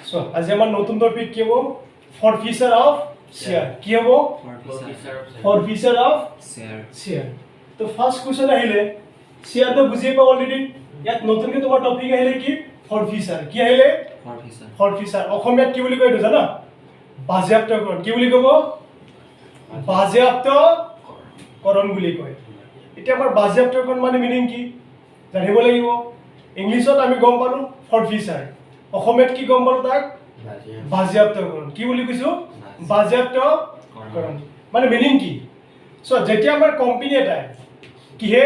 So আজি আমাৰ নতুন টপিক কি হ'ব ফৰফিচাৰ অফ শেয়াৰ কি হ'ব ফৰফিচাৰ অফ শেয়াৰ তো ফাৰ্স্ট কোৱেশ্চন আহিলে শেয়াৰ তো বুজি পাব অলৰেডি ইয়াত নতুনকৈ তোমাৰ টপিক আহিলে কি ফৰফিচাৰ কি আহিলে ফৰফিচাৰ অসমীয়াত কি বুলি কয় এইটো জানা বাজেয়াপ্তকৰণ কি বুলি ক'ব বাজেয়াপ্তকৰণ বুলি কয় এতিয়া আমাৰ বাজেয়াপ্তকৰণ মানে মিনিং কি জানিব লাগিব ইংলিছত আমি গম পালো ফৰফিচাৰ অসমীয়াত কি গম পালো তাক বাজেয়াপ্তকৰণ কি বুলি কৈছো বাজেয়াপ্তকৰণ মানে মিনিং কি সো যেতিয়া আমাৰ কোম্পানী এটা কিহে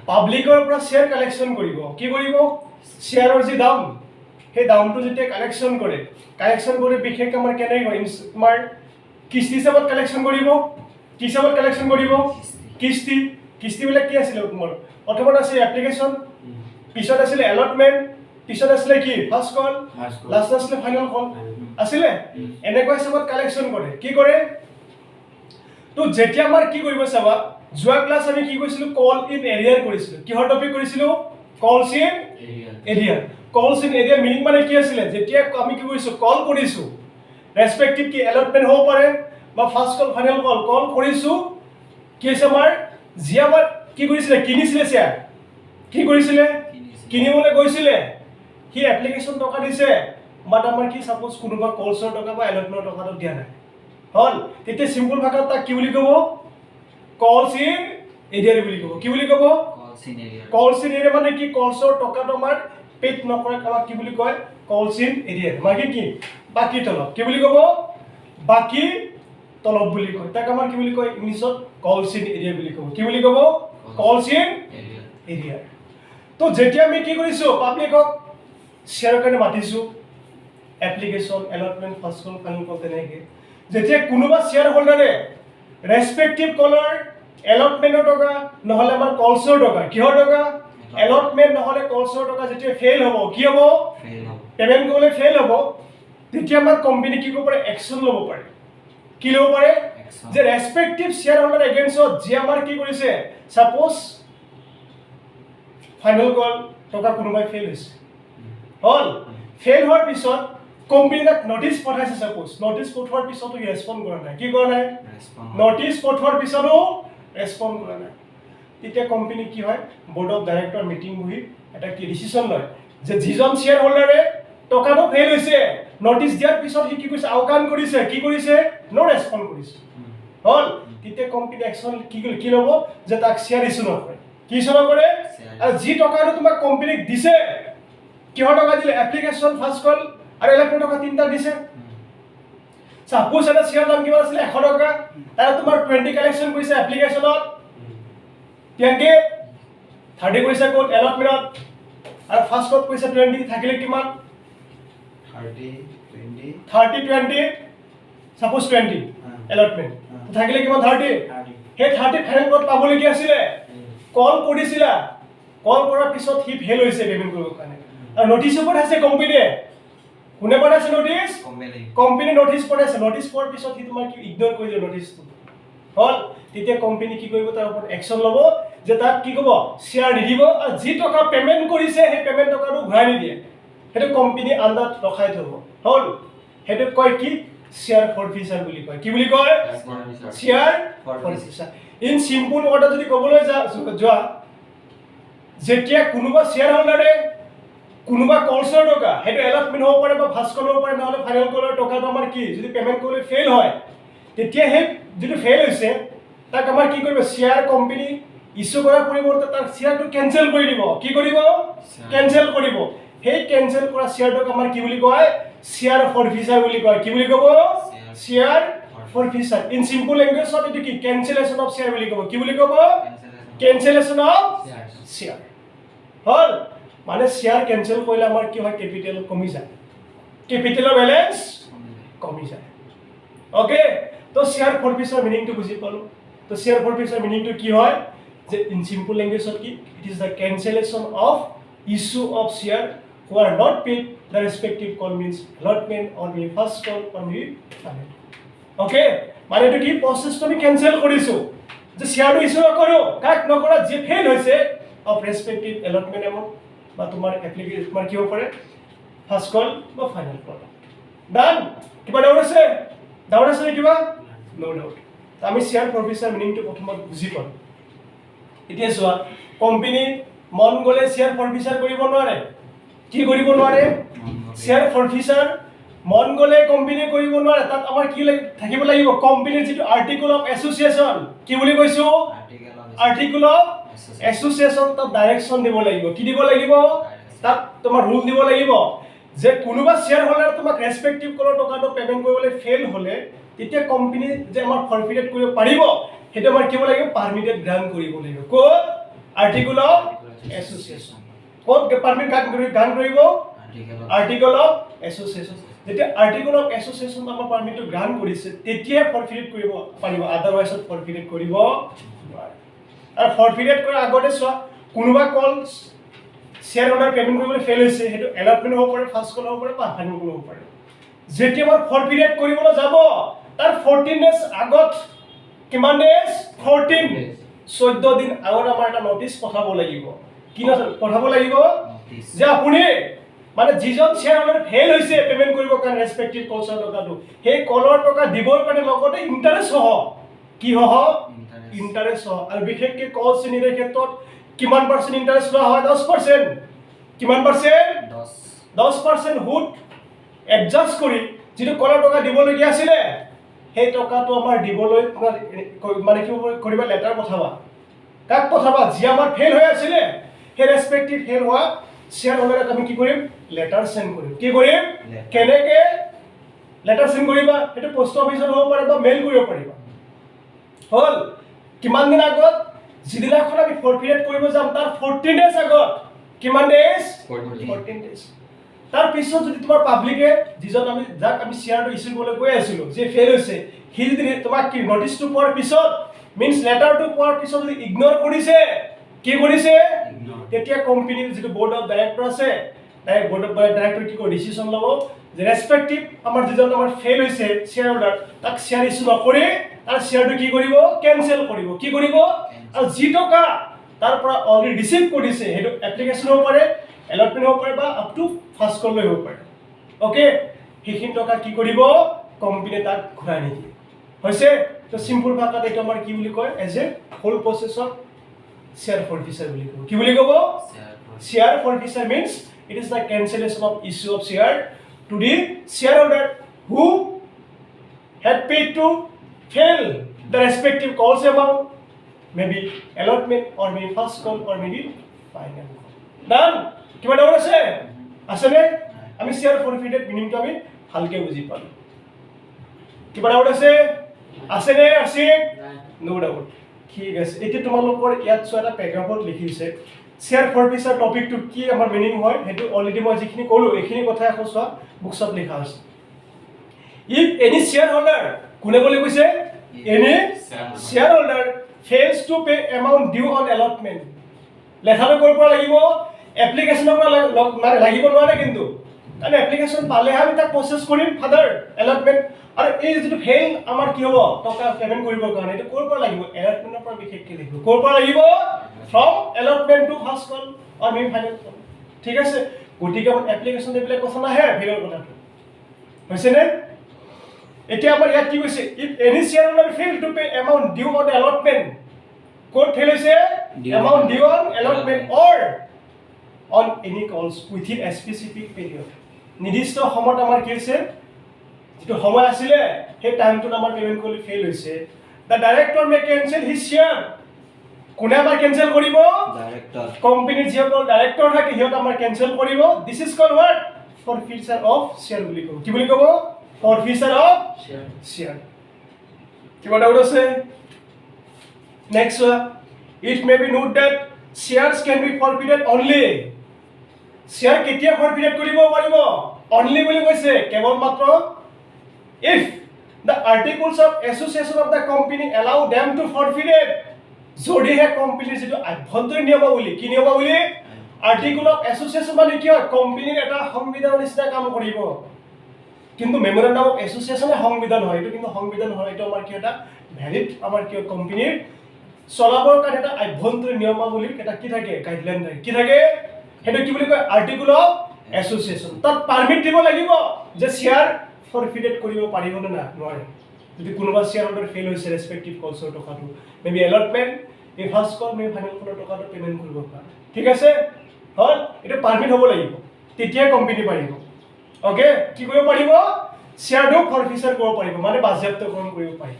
পাব্লিকৰ পৰা শেয়াৰ কালেকচন কৰিব কি কৰিব শেয়াৰৰ যি দাম সেই দামটো যেতিয়া কালেকচন কৰে বিশেষকৈ আমাৰ কেনেকৈ কৰে তোমাৰ কিস্তি হিচাপত কালেকচন কৰিব কি হিচাপত কালেকচন কৰিব কিস্তি বিলাক কি আছিল তোমাৰ প্ৰথমত আছিল এপ্লিকেশন পিছত আছিল এলটমেন্ট পিছত আছিল কি ফাৰ্স্ট কল লাষ্ট আছিল ফাইনাল কল আছিল এনেকৈ হিচাপত কালেকচন কৰে কি কৰে তো যেতিয়া আমাৰ কি কৰিব চাবা যোৱা ক্লাছ আমি কি কৰিছিলো কল ইন এৰিয়াৰ কৰিছিলো কিহৰ টপিক কৰিছিলো কলছ ইন এৰিয়া মিনিং মানে কি আছিল যেতিয়া আমি কি কৰিছো কল কৰিছো ৰেসপেক্টিভ কি এলটমেন্ট হ'ব পাৰে বা ফাৰ্স্ট কল ফাইনাল কল কৰিছো কি আছে আমাৰ যি আমাৰ কি কৰিছিলে কিনিছিলে শেয়াৰ কি কৰিছিলে কিনিবলৈ গৈছিলে হি এপ্লিকেশন টকা দিছে বাট আমাৰ কি সাপোজ কোনোবা কলছৰ টকা বা এলটমেন্টৰ টকাটো দিয়া নাই হল তেতিয়া সিম্পল ভাষাত তাক কি বুলি ক'ব কলছ ইন এৰিয়া বুলি ক'ব কি বুলি ক'ব কলছ ইন এৰিয়া মানে কি কলছৰ টকাটো আমাৰ পেড নকৰে কাক কি বুলি কয় কলছ ইন এৰিয়া মানে কি বাকি তলব কি বুলি ক'ব বাকি তলব বুলি কয় তাক আমাৰ কি বুলি কয় ইংলিছত কলছ ইন এৰিয়া বুলি ক'ব কি বুলি ক'ব কলছ ইন এৰিয়া তো যেতিয়া আমি কি কৰিছো পাব্লিকক শেয়াৰ কাৰণে মাতিছো এপ্লিকেশন এলটমেন্ট ফাৰ্স্ট কল ফাইনাল কল তেনেকে যেতিয়া কোনোবা শেয়াৰ হোল্ডাৰে ৰেসপেক্টিভ কলৰ এলটমেন্টৰ টকা নহলে আমাৰ কলছৰ টকা কিহৰ টকা এলটমেন্ট নহলে কলছৰ টকা যেতিয়া ফেইল হ'ব কি হ'ব পেমেন্ট কৰিলে ফেইল হ'ব তেতিয়া আমাৰ কোম্পানী কি কৰিব পাৰে একচন ল'ব পাৰে কি ল'ব পাৰে যে ৰেসপেক্টিভ শেয়াৰ হোল্ডাৰ এগেইনষ্টত যি আমাৰ কি কৰিছে সাপোজ ফাইনাল কল টকা কোনোবাই ফেইল হৈছে হল ফেইল হোৱাৰ পিছত কোম্পানীক নোটিস পঠাইছে সাপোজ নোটিস পঠোৱাৰ পিছতো ৰেসপন্ড কৰা নাই কি কৰা নাই নোটিস পঠোৱাৰ পিছতো ৰেসপন্ড কৰা নাই তেতিয়া কোম্পানী কি হয় বোৰ্ড অফ ডাইৰেক্টৰ মিটিং বহি এটা কি ডিসিশন লয় যে যিজন শেয়াৰ হোল্ডাৰে টকাটো ফেইল হৈছে নোটিস দিয়াৰ পিছত কি কৰিছে আউকান কৰিছে কি কৰিছে নো ৰেসপন্ড কৰিছে হল তেতিয়া কোম্পানী একচন কি ল'ব যে তাক শেয়াৰ ইস্যু নকৰে কি ইস্যু নকৰে আৰু যি টকাটো তোমাক কোম্পানীক দিছে কিহৰ টকা দিলে এপ্লিকেশন ফাৰ্স্ট কল আৰু এলটমেন্ট টকা তিনটা দিছে সাপোজ এটা শেয়াৰ দাম কিমান আছিল 100 টকা তাৰ তোমাৰ 20 কালেকচন কৰিছে এপ্লিকেশনত তেনেকে 30 কৰিছে কোড এলটমেন্টত আৰু ফাৰ্স্ট কল কৰিছে 20 থাকিলে কিমান 30 20 সাপোজ 20 এলটমেন্ট থাকিলে কিমান 30 হে 30 ফাইনাল কল পাবলৈ কি আছিল কল কৰিছিলা কল কৰাৰ পিছত হি ফেল হৈছে পেমেন্ট কৰিবৰ কাৰণে আৰু নোটিস পঠাইছে কোম্পানীয়ে কোনে পঠাইছে নোটিস কোম্পানী নোটিস পঠাইছে নোটিস পোৱাৰ পিছত হি তোমাৰ কি ইগনোৰ কৰি দিলে নোটিসটো হল তেতিয়া কোম্পানী কি কৰিব তাৰ ওপৰত একচন ল'ব যে তাক কি ক'ব শেয়াৰ নিদিব আৰু যি টকা পেমেন্ট কৰিছে সেই পেমেন্ট টকাটো ঘূৰাই নিদিয়ে হেতু কোম্পানী আন্দাত ৰখাই থব হল হেতু কয় কি শেয়াৰ ফৰফিচাৰ বুলি কয় কি বুলি কয় শেয়াৰ ফৰফিচাৰ ইন সিম্পল ওয়াৰ্ড যদি ক'বলৈ যোৱা যেতিয়া কোনোবা শেয়াৰ হোল্ডাৰে কোনোবা কলছৰ টকা হেতু এলটমেন্ট হ'ব পাৰে বা ফাৰ্স্ট কল হ'ব পাৰে নহলে ফাইনাল কলৰ টকাটো আমাৰ কি যদি পেমেন্ট কৰিলে ফেইল হয় তেতিয়া হে যদি ফেইল হৈছে তাক আমাৰ কি কৰিব শেয়াৰ কোম্পানী ইস্যু কৰাৰ পৰিৱৰ্তে তাৰ শেয়াৰটো কেনসেল কৰি দিব কি কৰিব কেনসেল কৰিব সেই কেনসেল কৰা শেয়াৰটোক আমাৰ কি বুলি কয় শেয়াৰ ফৰফিচাৰ বুলি কয় কি বুলি ক'ব শেয়াৰ ফৰফিচাৰ ইন সিম্পল ল্যাঙ্গুৱেজত এটো কি কেনসেলেশন অফ শেয়াৰ বুলি ক'ব কি বুলি ক'ব কেনসেলেশন অফ শেয়াৰ হল মানে শেয়াৰ কেনসেল কৰিলে আমাৰ কি হয় ক্যাপিটাল কমি যায় ক্যাপিটালৰ ব্যালেন্স কমি যায় ওকে তো শেয়াৰ ফৰফিচাৰ মিনিংটো বুজি পালো তো শেয়াৰ ফৰফিচাৰ মিনিংটো কি হয় যে ইন সিম্পল ল্যাঙ্গুৱেজত কি it is the cancellation of issue of share who are not paid the respective call means allotment or the first call or the final okay মানে এটো কি প্ৰসেসটো আমি ক্যান্সেল কৰিছো যে শেয়াৰটো ইস্যু নকৰো কাক নকৰা যে ফেল হৈছে অফ ৰেসপেক্টিভ এলটমেন্ট এমাউন্ট বা তোমাৰ এপ্লিকেশন তোমাৰ কি হ'ব পাৰে ফাৰ্ষ্ট কল বা ফাইনেল কল ডান কিবা ডাউট আছে নে কিবা নো ডাউট আমি শ্বেয়াৰ ফৰফিচাৰ মিনিংটো প্ৰথমত বুজি পাম এতিয়া চোৱা কোম্পানী মন গ'লে শ্বেয়াৰ ফৰফিচাৰ কৰিব নোৱাৰে কি কৰিব নোৱাৰে শ্বেয়াৰ ফৰফিচাৰ মন গ'লে কোম্পানী কৰিব নোৱাৰে তাত আমাৰ কি থাকিব লাগিব কোম্পানীৰ যিটো আৰ্টিকল অফ এছ'চিয়েশ্যন কি বুলি কৈছো আৰ্টিকল অফ এছ'চিয়েশ্যন তাত ডাইৰেকশ্যন দিব লাগিব কি দিব লাগিব তাত তোমাৰ ৰুল দিব লাগিব যে কোনোবা শ্বেয়াৰ হোল্ডাৰ তোমাক ৰেসপেক্টিভ কলৰ টকাটো পেমেন্ট কৰিবলৈ ফেল হ'লে তেতিয়া কোম্পানী যে আমাৰ ফৰফিটেড কৰিব পাৰিব হেতু আমাৰ কি হ'ব লাগিব পাৰমিটেড গ্ৰান্ট কৰিব লাগিব code article of association code permit grant কৰিব আৰ্টিকল অফ এছ'চিয়েশ্যন যেতিয়া আৰ্টিকল অফ এছ'চিয়েশ্যন আমাৰ পাৰমিটটো গ্ৰান্ট কৰিছে তেতিয়া ফৰফিটেড কৰিব পাৰিব আদাৰৱাইজ ফৰফিটেড কৰিব নোৱাৰে আৰু ফৰফিটেড কৰাৰ আগতে চোৱা কোনোবা কল শ্বেয়াৰ হোল্ডাৰ পেমেন্ট কৰিবলৈ ফেল হৈছে হেতু এলটমেন্ট হ'ব পাৰে ফাৰ্ষ্ট কল হ'ব পাৰে বা ফাইনেল কল হ'ব পাৰে যেতিয়া আমাৰ ফৰফিটেড কৰিবলৈ যাব তাৰ 14 ডেজ আগত কিমান ডেজ 14 14 দিন আগত আমাৰ এটা নোটিছ পঠাব লাগিব কি পঠাব লাগিব যে আপুনি মানে যিজন শ্বেয়াৰ হোল্ডাৰ ফেল হৈছে পেমেন্ট কৰিব কাৰণে ৰেসপেক্টিভ কলছৰ টকাটো সেই কলৰ টকা দিবৰ কাৰণে লগতে ইন্টাৰেষ্ট সহ কি সহ ইন্টাৰেষ্ট সহ আৰু বিশেষকৈ কল শ্ৰেণীৰ ক্ষেত্ৰত কিমান পাৰ্সেন্ট ইন্টাৰেষ্ট লোৱা হয় 10% কিমান পাৰ্সেন্ট 10% হুড এডজাস্ট কৰি যিটো কলৰ টকা দিবলগীয়া আছিলে সেই টকাটো আমাৰ দিবলৈ মানে কি কৰিবা লেটাৰ পঠাবা কাক পঠাবা যি আমাৰ ফেল হৈ আছিলে সেই ৰেসপেক্টিভ ফেল হোৱা শ্বেয়াৰ হোল্ডাৰক আমি কি কৰিম লেটাৰ সেন্ড কৰিম কি কৰিম কেনেকে লেটাৰ সেন্ড কৰিবা এটা পোষ্ট অফিচত হ'ব পাৰে বা মেইল কৰিব পাৰিবা হল কিমান দিন আগত যিদিনাখন আমি ফৰফিটেড কৰিব যাম তাৰ 14 ডেজ আগত কিমান ডেজ 14 ডেজ তাৰ পিছত যদি তোমাৰ পাব্লিকে যিজন আমি যাক আমি শ্বেয়াৰটো ইস্যু কৰিবলৈ কৈ আছিলো যে ফেল হৈছে হি যদি তোমাক কি নটিছটো পোৱাৰ পিছত মিন্স লেটাৰটো পোৱাৰ পিছত যদি ইগনোৰ কৰিছে কি কৰিছে তেতিয়া কোম্পানীৰ যিটো বৰ্ড অফ ডাইৰেক্টৰ আছে ডাইৰেক্ট বৰ্ড অফ ডাইৰেক্টৰ কি কৰে ডিসিশন ল'ব যে ৰেসপেক্টিভ আমাৰ যিজন আমাৰ ফেল হৈছে শ্বেয়াৰ হোল্ডাৰ তাক শ্বেয়াৰ ইস্যু নকৰি তাৰ শ্বেয়াৰটো কি কৰিব কেনসেল কৰিব কি কৰিব আৰু যি টকা তাৰ পৰা অলৰেডি ৰিসিভ কৰিছে হেতু এপ্লিকেশন হ'ব পাৰে এলটমেন্ট হ'ব পাৰে বা আপ টু ফাৰ্ষ্ট কল লৈ হ'ব পাৰে ওকে সেইখিনি টকা কি কৰিব কোম্পানী তাক ঘূৰাই নিদিয়ে হৈছে তো সিম্পল ভাষাত এটা আমাৰ কি বুলি কয় as a whole process of share forfeiture বুলি কব কি বুলি কব share forfeiture means it is the cancellation of issue of share to the shareholder who had paid to fail the respective calls amount maybe allotment or maybe first call or maybe final call done কিবা doubt আছে নে আমি share ফৰফিটেড মিনিংটো আমি ভালকে বুজি পালো কিবা doubt আছে নে আছে নো ডাউট ঠিক আছে এতিয়া তোমালোকৰ ইয়াত চোৱা এটা প্যাৰাগ্ৰাফত লিখিছে শ্বেয়াৰ ফৰফিচাৰ টপিকটো কি আমাৰ মিনিং হয় হেতু অলৰেডি মই যিখিনি ক'লো এইখিনি কথা আকৌ চোৱা বুকছত লিখা আছে ইফ এনি শ্বেয়াৰ হোল্ডাৰ কোনে বুলি কৈছে any share holder fails to pay amount due on allotment লেখাটো কৰ পৰা লাগিব এপ্লিকেশনৰ পৰা লাগিব নোৱাৰে কিন্তু কাৰণ এপ্লিকেশন পালে আমি তাক প্ৰসেস কৰিম ফাদাৰ এলটমেন্ট আৰু এই যেটো ফেল আমাৰ কি হ'ব টকা পেমেন্ট কৰিবৰ কাৰণে এটো কৰ পৰা লাগিব এলটমেন্টৰ পৰা বিশেষকৈ লাগিব কৰ পৰা লাগিব from allotment to first call or maybe final call ঠিক আছে গতিকে এপ্লিকেশন দিবলৈ কথা নাহে ফেলৰ কথাটো হৈছে নে এতিয়া আমাৰ ইয়াত কি কৈছে if any shareholder fail to pay amount due on allotment code fail হৈছে amount due on allotment or on any calls within a specific period নিৰ্দিষ্ট সময়ত আমাৰ কি হৈছে যেটো সময় আছিল সেই টাইমটো আমাৰ পেমেন্ট কৰি ফেল হৈছে the director may cancel his share কোনে আমাৰ কেনসেল কৰিব ডাইৰেক্টৰ কোম্পানীৰ যিসকল ডাইৰেক্টৰ থাকে হিয়ত আমাৰ কেনসেল কৰিব this is called what forfeiture of share বুলি কব কি বুলি কব ফৰফিচাৰ অফ শ্বেয়াৰ কিবা ডাউট আছে next it may be note that shares can be forfeited only share কেতিয়া ফৰফিটেড কৰিব পাৰিব অনলি বুলি কৈছে কেৱল মাত্ৰ if the articles of association of the company allow them to forfeit it যদিহে কোম্পানীৰ যেটো আভ্যন্তৰীণ নিয়মাৱলী কি নিয়মাৱলী আৰ্টিকল অফ এছ'চিয়েশ্যন মানে কি হয় কোম্পানীৰ এটা সংবিধানৰ নিচিনা কাম কৰিব কিন্তু মেমোৰেন্ডাম অফ এছ'চিয়েশ্যনে সংবিধান হয় এটো কিন্তু সংবিধান হয় এটো আমাৰ কি এটা ভ্যালিড আমাৰ কি কোম্পানীৰ চলাবৰ কাৰণে এটা আভ্যন্তৰীণ নিয়মাৱলী এটা কি থাকে গাইডলাইন থাকে কি থাকে হেতু কি বুলি কয় আৰ্টিকল অফ এছ'চিয়েশ্যন তাত পাৰমিট দিব লাগিব যে শ্বেয়াৰ ফৰফিটেড কৰিব পাৰিব নে না নোৱাৰে যদি কোনোবা শ্বেয়াৰ হোল্ডাৰ ফেইল হৈছে ৰেসপেক্টিভ কলছৰ টকাটো মেবি এলটমেণ্ট এই ফাৰ্ষ্ট কল মেবি ফাইনেল কলৰ টকাটো পেমেণ্ট কৰিব পাৰে ঠিক আছে হ'ল এটা পাৰমিট হ'ব লাগিব তেতিয়া কোম্পানী পাৰিব ওকে কি কৰিব পাৰিব শ্বেয়াৰটো ফৰফিচাৰ কৰিব পাৰিব মানে বাজেয়াপ্তকৰণ কৰিব পাৰিব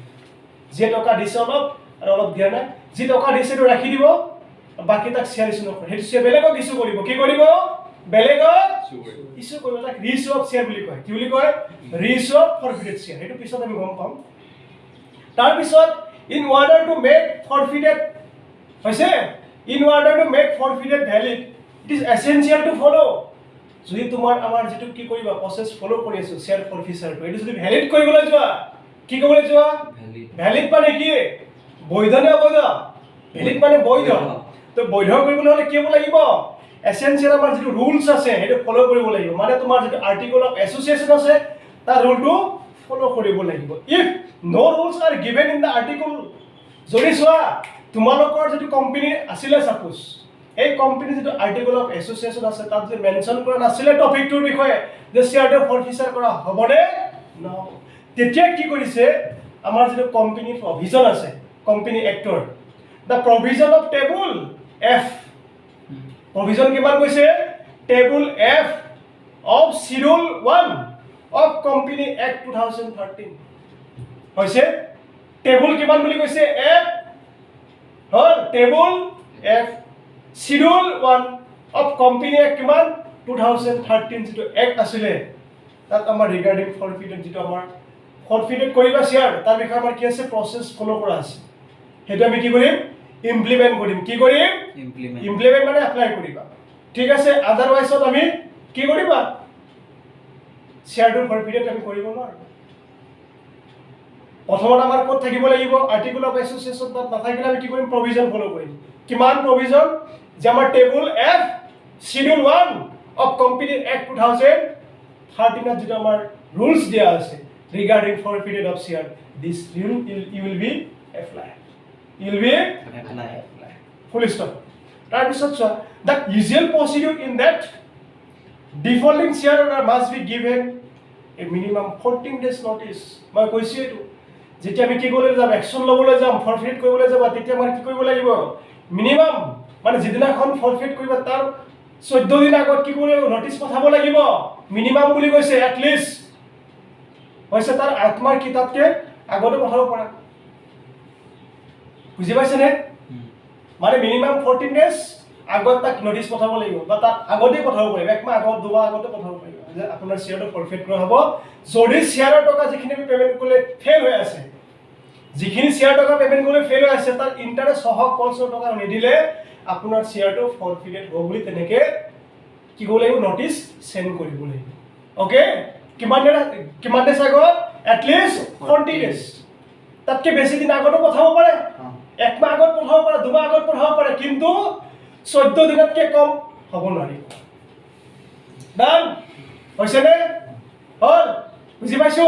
যে টকা দিছে অলপ আৰু অলপ দিয়া নাই যি টকা দিছে সেইটো ৰাখি দিব বাকি তাক শ্বেয়াৰ ইছ্যু নকৰে সেইটো শ্বেয়াৰ বেলেগক ইছ্যু কৰিব কি কৰিব বেলেগক ইছ্যু কৰিব তাক ৰিইছ্যু অফ শ্বেয়াৰ বুলি কয় কি বুলি কয় ৰিইছ্যু অফ ফৰফিটেড শ্বেয়াৰ সেইটো পিছত আমি গম পাম তাৰ পিছত in order to make forfeited হৈছে in order to make forfeited valid it is essential to follow যদি তোমাৰ আমাৰ যেটো কি কৰিবা প্ৰসেস ফলো কৰি আছো শ্বেয়াৰ ফৰফিচাৰটো এটো যদি ভ্যালিড কৰিবলৈ যোৱা কি কৰিবলৈ যোৱা ভ্যালিড মানে কি বৈধ নে অবৈধ ভ্যালিড মানে বৈধ তো বৈধ কৰিবলৈ হলে কি হ'ব লাগিব এসেনশিয়াল আমাৰ যেটো ৰুলছ আছে হেটো ফলো কৰিব লাগিব মানে তোমাৰ যেটো আৰ্টিকল অফ এছ'চিয়েশ্যন আছে তাৰ ৰুলটো ফলো কৰিব লাগিব if no rules are given in the article যদি চোৱা তোমালোকৰ যেটো কোম্পানী আছিল সাপোজ এই কোম্পানী যেটো আৰ্টিকল অফ এছ'চিয়েশ্যন আছে তাত যে মেনশন কৰা নাছিল টপিকটোৰ বিষয়ে যে শ্বেয়াৰটো ফৰফিচাৰ কৰা হ'বনে নহ'ব তেতিয়া কি কৰিছে আমাৰ যেটো কোম্পানী প্ৰভিজন আছে কোম্পানী এক্টৰ the provision of table F provision কিমান কৈছে table F of schedule 1 of company act 2013 হৈছে টেবুল কিমান বুলি কৈছে এফ হল table F schedule 1 of company act কিমান 2013 যেটো এক্ট আছিলে তাত আমাৰ ৰিগাৰ্ডিং ফৰফিটেড যেটো আমাৰ ফৰফিটেড কৰিবা শ্বেয়াৰ তাৰ বিষয়ে আমাৰ কি আছে প্ৰসেস ফলো কৰা আছে হেতু আমি কি কৰিম ইমপ্লিমেন্ট কৰিম কি কৰিম ইমপ্লিমেন্ট মানে এপ্লাই কৰিবা ঠিক আছে আদাৰৱাইজত আমি কি কৰিবা শ্বেয়াৰটো ফৰফিটেড আমি কৰিব নোৱাৰো প্ৰথমত আমাৰ ক'ত থাকিব লাগিব আৰ্টিকল অফ এছ'চিয়েশ্যন তাত নাথাকিলে আমি কি কৰিম প্ৰভিজন ফলো কৰিম কিমান প্ৰভিজন যে আমাৰ table F schedule 1 of company act 2013 যেটো আমাৰ ৰুলছ দিয়া আছে regarding forfeited of share this rule you will be applied you will be applied full stop তাৰ পিছত চোৱা the usual procedure in that defaulting shareholder must be given a minimum 14 days notice মই কৈছো এটো যেতিয়া আমি কি কৰিবলৈ যাম একচন লবলৈ যাম ফৰফিট কৰিবলৈ যাব তেতিয়া আমাৰ কি কৰিব লাগিব মিনিমাম মানে যেদিনাখন ফৰফিট কৰিবা তাৰ 14 দিন আগত কি কৰিব নোটিস পঠাব লাগিব মিনিমাম বুলি কৈছে at least হৈছে তাৰ আত্মাৰ কিতাপকে আগতে পঠাব পাৰা বুজি পাইছে নে মানে মিনিমাম 14 ডেজ আগত তাক নোটিস পঠাব লাগিব বা তাক আগতে পঠাব পাৰিব এক মাহ আগত দুমাহ আগতে পঠাব পাৰিব যে আপোনাৰ শ্বেয়াৰটো ফৰফিট কৰা হ'ব যদি শ্বেয়াৰৰ টকা যিখিনি আমি পেমেন্ট কৰিলে ফেল হৈ আছে যিখিনি শ্বেয়াৰ টকা পেমেন্ট কৰিলে ফেল হৈ আছে তাৰ ইন্টাৰেষ্ট সহ কলছৰ টকা নিদিলে আপোনাৰ শ্বেয়াৰটো ফৰফিটেড হ'ব বুলি তেনেকে কি কৰিব লাগিব নোটিস সেন্ড কৰিব লাগিব ওকে কিমান ডেজ আগত at least 40 ডেজ তাতকে বেছি দিন আগত পঠাব পাৰে এক মাহ আগত পঠাব পাৰে দুমাহ আগত পঠাব পাৰে কিন্তু 14 দিনতকে কম হ'ব নোৱাৰি ডান হৈছে নে হল বুজি পাইছো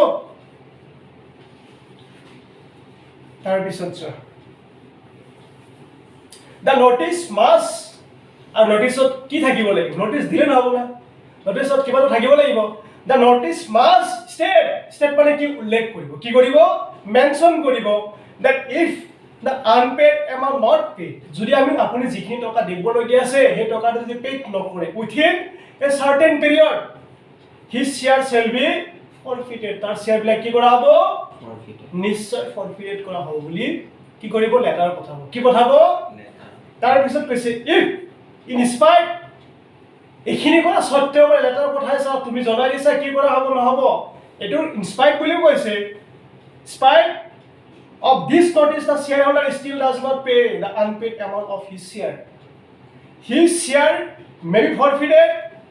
তাৰ পিছত চোৱা the notice must আৰু নোটিছত কি থাকিব লাগিব নোটিস দিলে নহব না নোটিছত কিবা থাকিব লাগিব the notice must state মানে কি উল্লেখ কৰিব কি কৰিব মেনশন কৰিব that if the unpaid amount not paid যদি আমি আপুনি যিখিনি টকা দিবলগীয়া আছে সেই টকাটো যদি পেড নকৰে within a certain period his share shall be forfeited তাৰ শ্বেয়াৰ বিলাক কি কৰা হ'ব নিশ্চয় ফৰফিটেড কৰা হ'ব বুলি কি কৰিব লেটাৰ পঠাব কি পঠাব তাৰ পিছত কৈছে if in spite এখিনি কৰা সত্ত্বেও লেটাৰ পঠাইছা তুমি জনাই দিছা কি কৰা হ'ব নহব এটো ইনস্পাইট বুলি কৈছে spite of this notice the shareholder still does not pay the unpaid amount of his share may be forfeited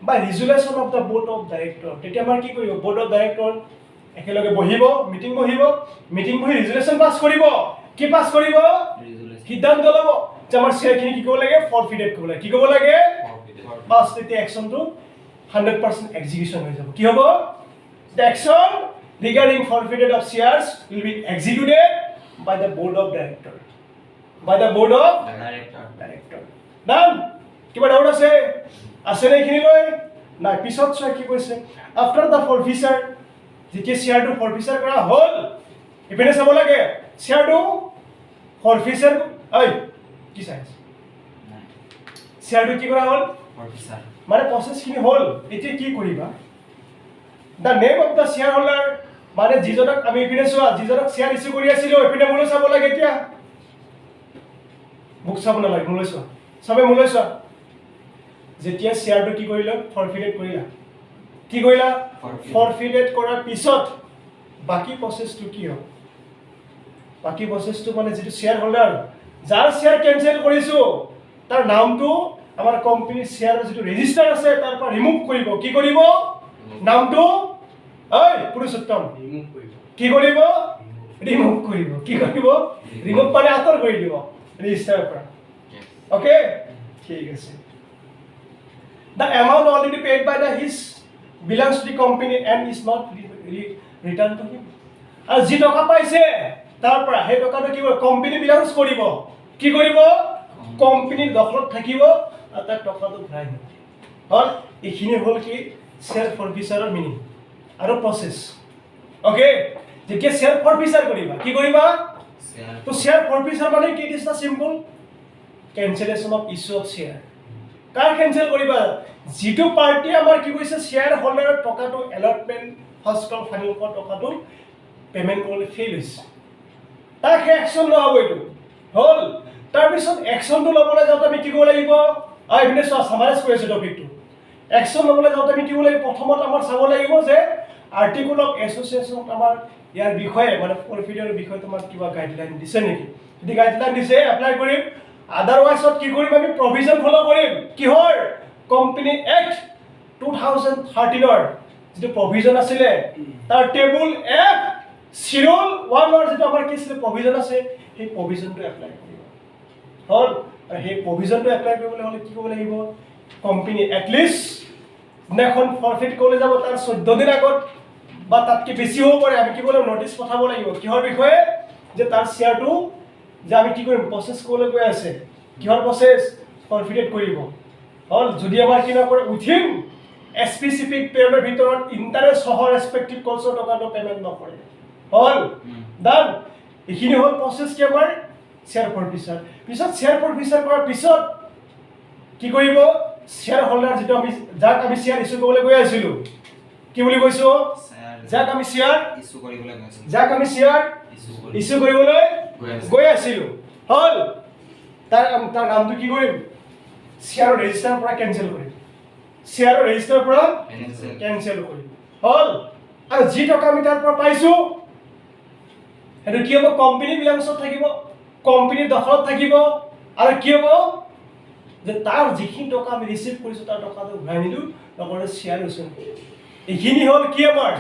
by resolution of the board of director তেতিয়া আমাৰ কি কৰিব board of director একেলগে বহিব মিটিং বহি ৰেজুলেশ্যন pass কৰিব কি pass কৰিব সিদ্ধান্ত ল'ব যে আমাৰ শ্বেয়াৰখিনি কি কৰিব লাগে ফৰফিটেড কৰিব লাগে কি কৰিব লাগে পাস তেতিয়া একচনটো 100% এক্সিকিউশন হৈ যাব কি হ'ব the action regarding forfeited of shares will be executed by the board of director done কিবা ডাউট আছে নে এইখিনি লৈ নাই পিছত চোৱা কি কৈছে আফটাৰ দ্য ফৰফিচাৰ যেতিয়া শ্বেয়াৰটো ফৰফিচাৰ কৰা হ'ল ইপিনে চাব লাগে শ্বেয়াৰটো ফৰফিচাৰ ঐ কি চাই আছে শ্বেয়াৰটো কি কৰা হ'ল ফৰফিচাৰ মানে প্ৰচেছখিনি হ'ল এতিয়া কি কৰিবা the name of the share holder মানে যিজনক আমি ইপিনে চোৱা যিজনক শ্বেয়াৰ ইছ্যু কৰি আছিলোঁ ইপিনে মোলৈ চাব লাগে এতিয়া বুক চাব নালাগে মোলৈ চোৱা চবে মোলৈ চোৱা যেতিয়া শ্বেয়াৰটো কি কৰিলা ফৰফিটেড কৰিলা কি কৰিলা ফৰফিটেড কৰাৰ পিছত বাকি প্ৰচেছটো কি হ'ব বাকি প্ৰচেছটো মানে যিটো শ্বেয়াৰ হোল্ডাৰ যাৰ শ্বেয়াৰ কেনচেল কৰিছোঁ তাৰ নামটো আমাৰ কোম্পানীৰ শ্বেয়াৰৰ যিটো ৰেজিষ্টাৰ আছে তাৰ পৰা ৰিমুভ কৰিব কি কৰিব নামটো ঐ পুৰুষোত্তম ৰিমুভ কৰিব কি কৰিব ৰিমুভ কৰিব কি কৰিব ৰিমুভ মানে আঁতৰ কৰি দিব ৰেজিষ্টাৰৰ পৰা ওকে ঠিক আছে the amount already paid by the his belongs to the company and is not returned to him আৰু যি টকা পাইছে তাৰ পৰা সেই টকাটো কি কৰিব কোম্পানী বিলংছ কৰিব কি কৰিব কোম্পানীৰ দখলত থাকিব আৰু তাৰ টকাটো ঘূৰাই দিব হ'ল এইখিনি হ'ল কি শ্বেয়াৰ ফৰফিচাৰৰ মিনিং আৰু প্ৰচেছ ওকে যেতিয়া শ্বেয়াৰ ফৰফিচাৰ কৰিবা কি কৰিবা তো শ্বেয়াৰ ফৰফিচাৰ মানে কি it is the simple cancellation of issue of share car cancel কৰিবা যিটো পাৰ্টি আমাৰ কি কৈছে শ্বেয়াৰ হোল্ডাৰৰ টকাটো এলটমেন্ট ফাৰ্ষ্ট কল ফাইনেল কল টকাটো পেমেন্ট কৰিবলৈ ফেইল হৈছে তাৰ একচন নহব এইটো হ'ল তাৰ পিছত একচনটো ল'বলৈ যাওঁতে আমি কি কৰিব লাগিব ইভিনে সামাৰাইজ কৰি আছো টপিকটো একচন ল'বলৈ যাওঁতে আমি কি কৰিব লাগিব প্ৰথমত আমাৰ চাব লাগিব যে আৰ্টিকল অফ এছ'চিয়েশ্যন আমাৰ ইয়াৰ বিষয়ে মানে ফৰফিটৰ বিষয়ে তোমাৰ কিবা গাইডলাইন দিছে নেকি যদি গাইডলাইন দিছে এপ্লাই কৰিম আদাৰৱাইজত কি কৰিম আমি প্ৰভিজন ফলো কৰিম কিহৰ কোম্পানী এক্ট 2013 ৰ যিটো প্ৰভিজন আছিলে তাৰ টেবুল এফ শিডিউল 1 ৰ যিটো আমাৰ কি আছিলে প্ৰভিজন আছে সেই প্ৰভিজনটো এপ্লাই কৰিব হ'ল আৰু সেই প্ৰভিজনটো এপ্লাই কৰিবলৈ হ'লে কি কৰিব লাগিব কোম্পানী এটলিষ্ট এখন ফৰফিট কৰিবলৈ যাব তাৰ 14 দিন আগত বা তাতকৈ বেছি হ'ব পাৰে আমি কি কৰিব লাগিব নটিচ পঠাব লাগিব কিহৰ বিষয়ে যে তাৰ শ্বেয়াৰটো যে আমি কি কৰিম প্ৰসেছ কৰিবলৈ গৈ আছে কিহৰ প্ৰসেছ ফৰফিটেড কৰিব হ'ল যদি আমাৰ কি নকৰে উইথিন স্পেচিফিক পিৰিয়ডৰ ভিতৰত ইণ্টাৰেষ্ট সহ ৰেসপেক্টিভ কলছৰ টকাটো পেমেণ্ট নকৰে হ'ল ডান এইখিনি হ'ল প্ৰসেছ কি আমাৰ শ্বেয়াৰ ফৰফিচাৰ পিছত শ্বেয়াৰ ফৰফিচাৰ কৰাৰ পিছত কি কৰিব শ্বেয়াৰ হোল্ডাৰ যিটো আমি যাক আমি শ্বেয়াৰ ইছ্যু কৰিবলৈ গৈ আছিলোঁ কি বুলি কৈছো যাক আমি শ্বেয়াৰ ইছ্যু কৰিবলৈ গৈছিল যাক আমি শ্বেয়াৰ ইছ্যু কৰিবলৈ গৈ আছিলোঁ হ'ল তাৰ নামটো কি কৰিম শ্বেয়াৰৰ ৰেজিষ্টাৰৰ পৰা কেনসেল কৰিম শ্বেয়াৰৰ ৰেজিষ্টাৰৰ পৰা কেনসেল কৰিম হ'ল আৰু যি টকা আমি তাৰ পৰা পাইছোঁ সেইটো কি হ'ব কোম্পানী বিলংছত থাকিব কোম্পানীৰ দখলত থাকিব আৰু কি হ'ব যে তাৰ যিখিনি টকা আমি ৰিচিভ কৰিছোঁ তাৰ টকাটো ঘূৰাই নিদিওঁ লগতে শ্বেয়াৰ ইছ্যু কৰিম এইখিনি হ'ল কি আমাৰ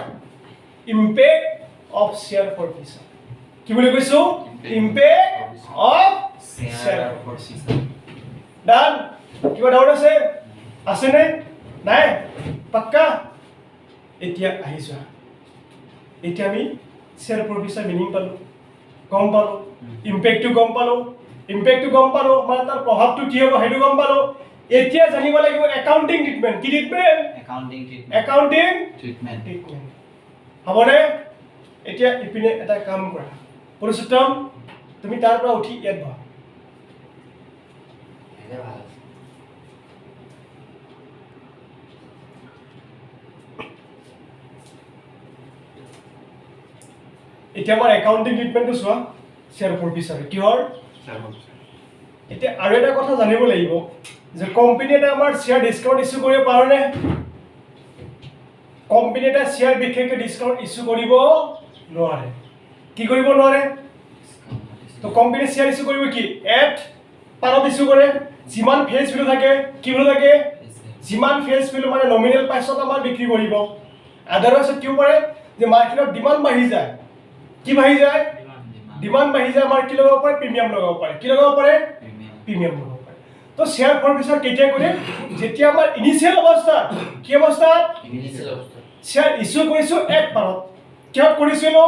ইম্পেক্ট অফ শ্বেয়াৰ ফৰফিচাৰ কি বুলি কৈছো ইম্পেক্ট অফ শ্বেয়াৰ ফৰফিচাৰ ডান কিবা ডাউট আছে নে নাই পাক্কা এতিয়া আহিছো এতিয়া আমি শ্বেয়াৰ ফৰফিচাৰ মিনিং পালো গম পালো ইম্পেক্টটো গম পালো মানে তাৰ প্ৰভাৱটো কি হ'ব সেইটো গম পালো এতিয়া জানিব লাগিব একাউন্টিং ট্ৰিটমেন্ট কি ট্ৰিটমেন্ট একাউন্টিং ট্ৰিটমেন্ট হ'বনে এতিয়া ইপিনে এটা কাম কৰা পুৰুষোত্তম তুমি তাৰ পৰা উঠি ইয়াত বহা এতিয়া আমাৰ একাউন্টিং ট্ৰিটমেন্টটো চোৱা শ্বেয়াৰ ফৰফিচাৰ কিহৰ এতিয়া আৰু এটা কথা জানিব লাগিব যে কোম্পানী এটা আমাৰ শ্বেয়াৰ ডিসকাউন্ট ইস্যু কৰিব পাৰেনে কোম্পানী এটা শ্বেয়াৰ বিশেষকৈ ডিসকাউন্ট ইস্যু কৰিব নোৱাৰে কি কৰিব নোৱাৰে তো কোম্পানী শ্বেয়াৰ ইস্যু কৰিব কি এট পাৰত ইস্যু কৰে যিমান ফেজ ভ্যালু থাকে কি ভ্যালু থাকে যিমান ফেজ ভ্যালু মানে নমিনেল প্ৰাইসত আমাৰ বিক্ৰী কৰিব আদাৰৱাইজ কি পাৰে যে মাৰ্কেটত ডিমান্ড বাঢ়ি যায় কি বাঢ়ি যায় ডিমান্ড বাঢ়ি যায় আমাৰ কি লগাব পাৰে প্ৰিমিয়াম লগাব পাৰে কি লগাব পাৰে প্ৰিমিয়াম লগাব পাৰে তো শ্বেয়াৰ ফৰফিচাৰ কেতিয়া কৰে যেতিয়া আমাৰ ইনিশিয়েল অৱস্থা কি অৱস্থা শ্বেয়াৰ ইস্যু কৰিছো এক পাৰত কিহত কৰিছিলো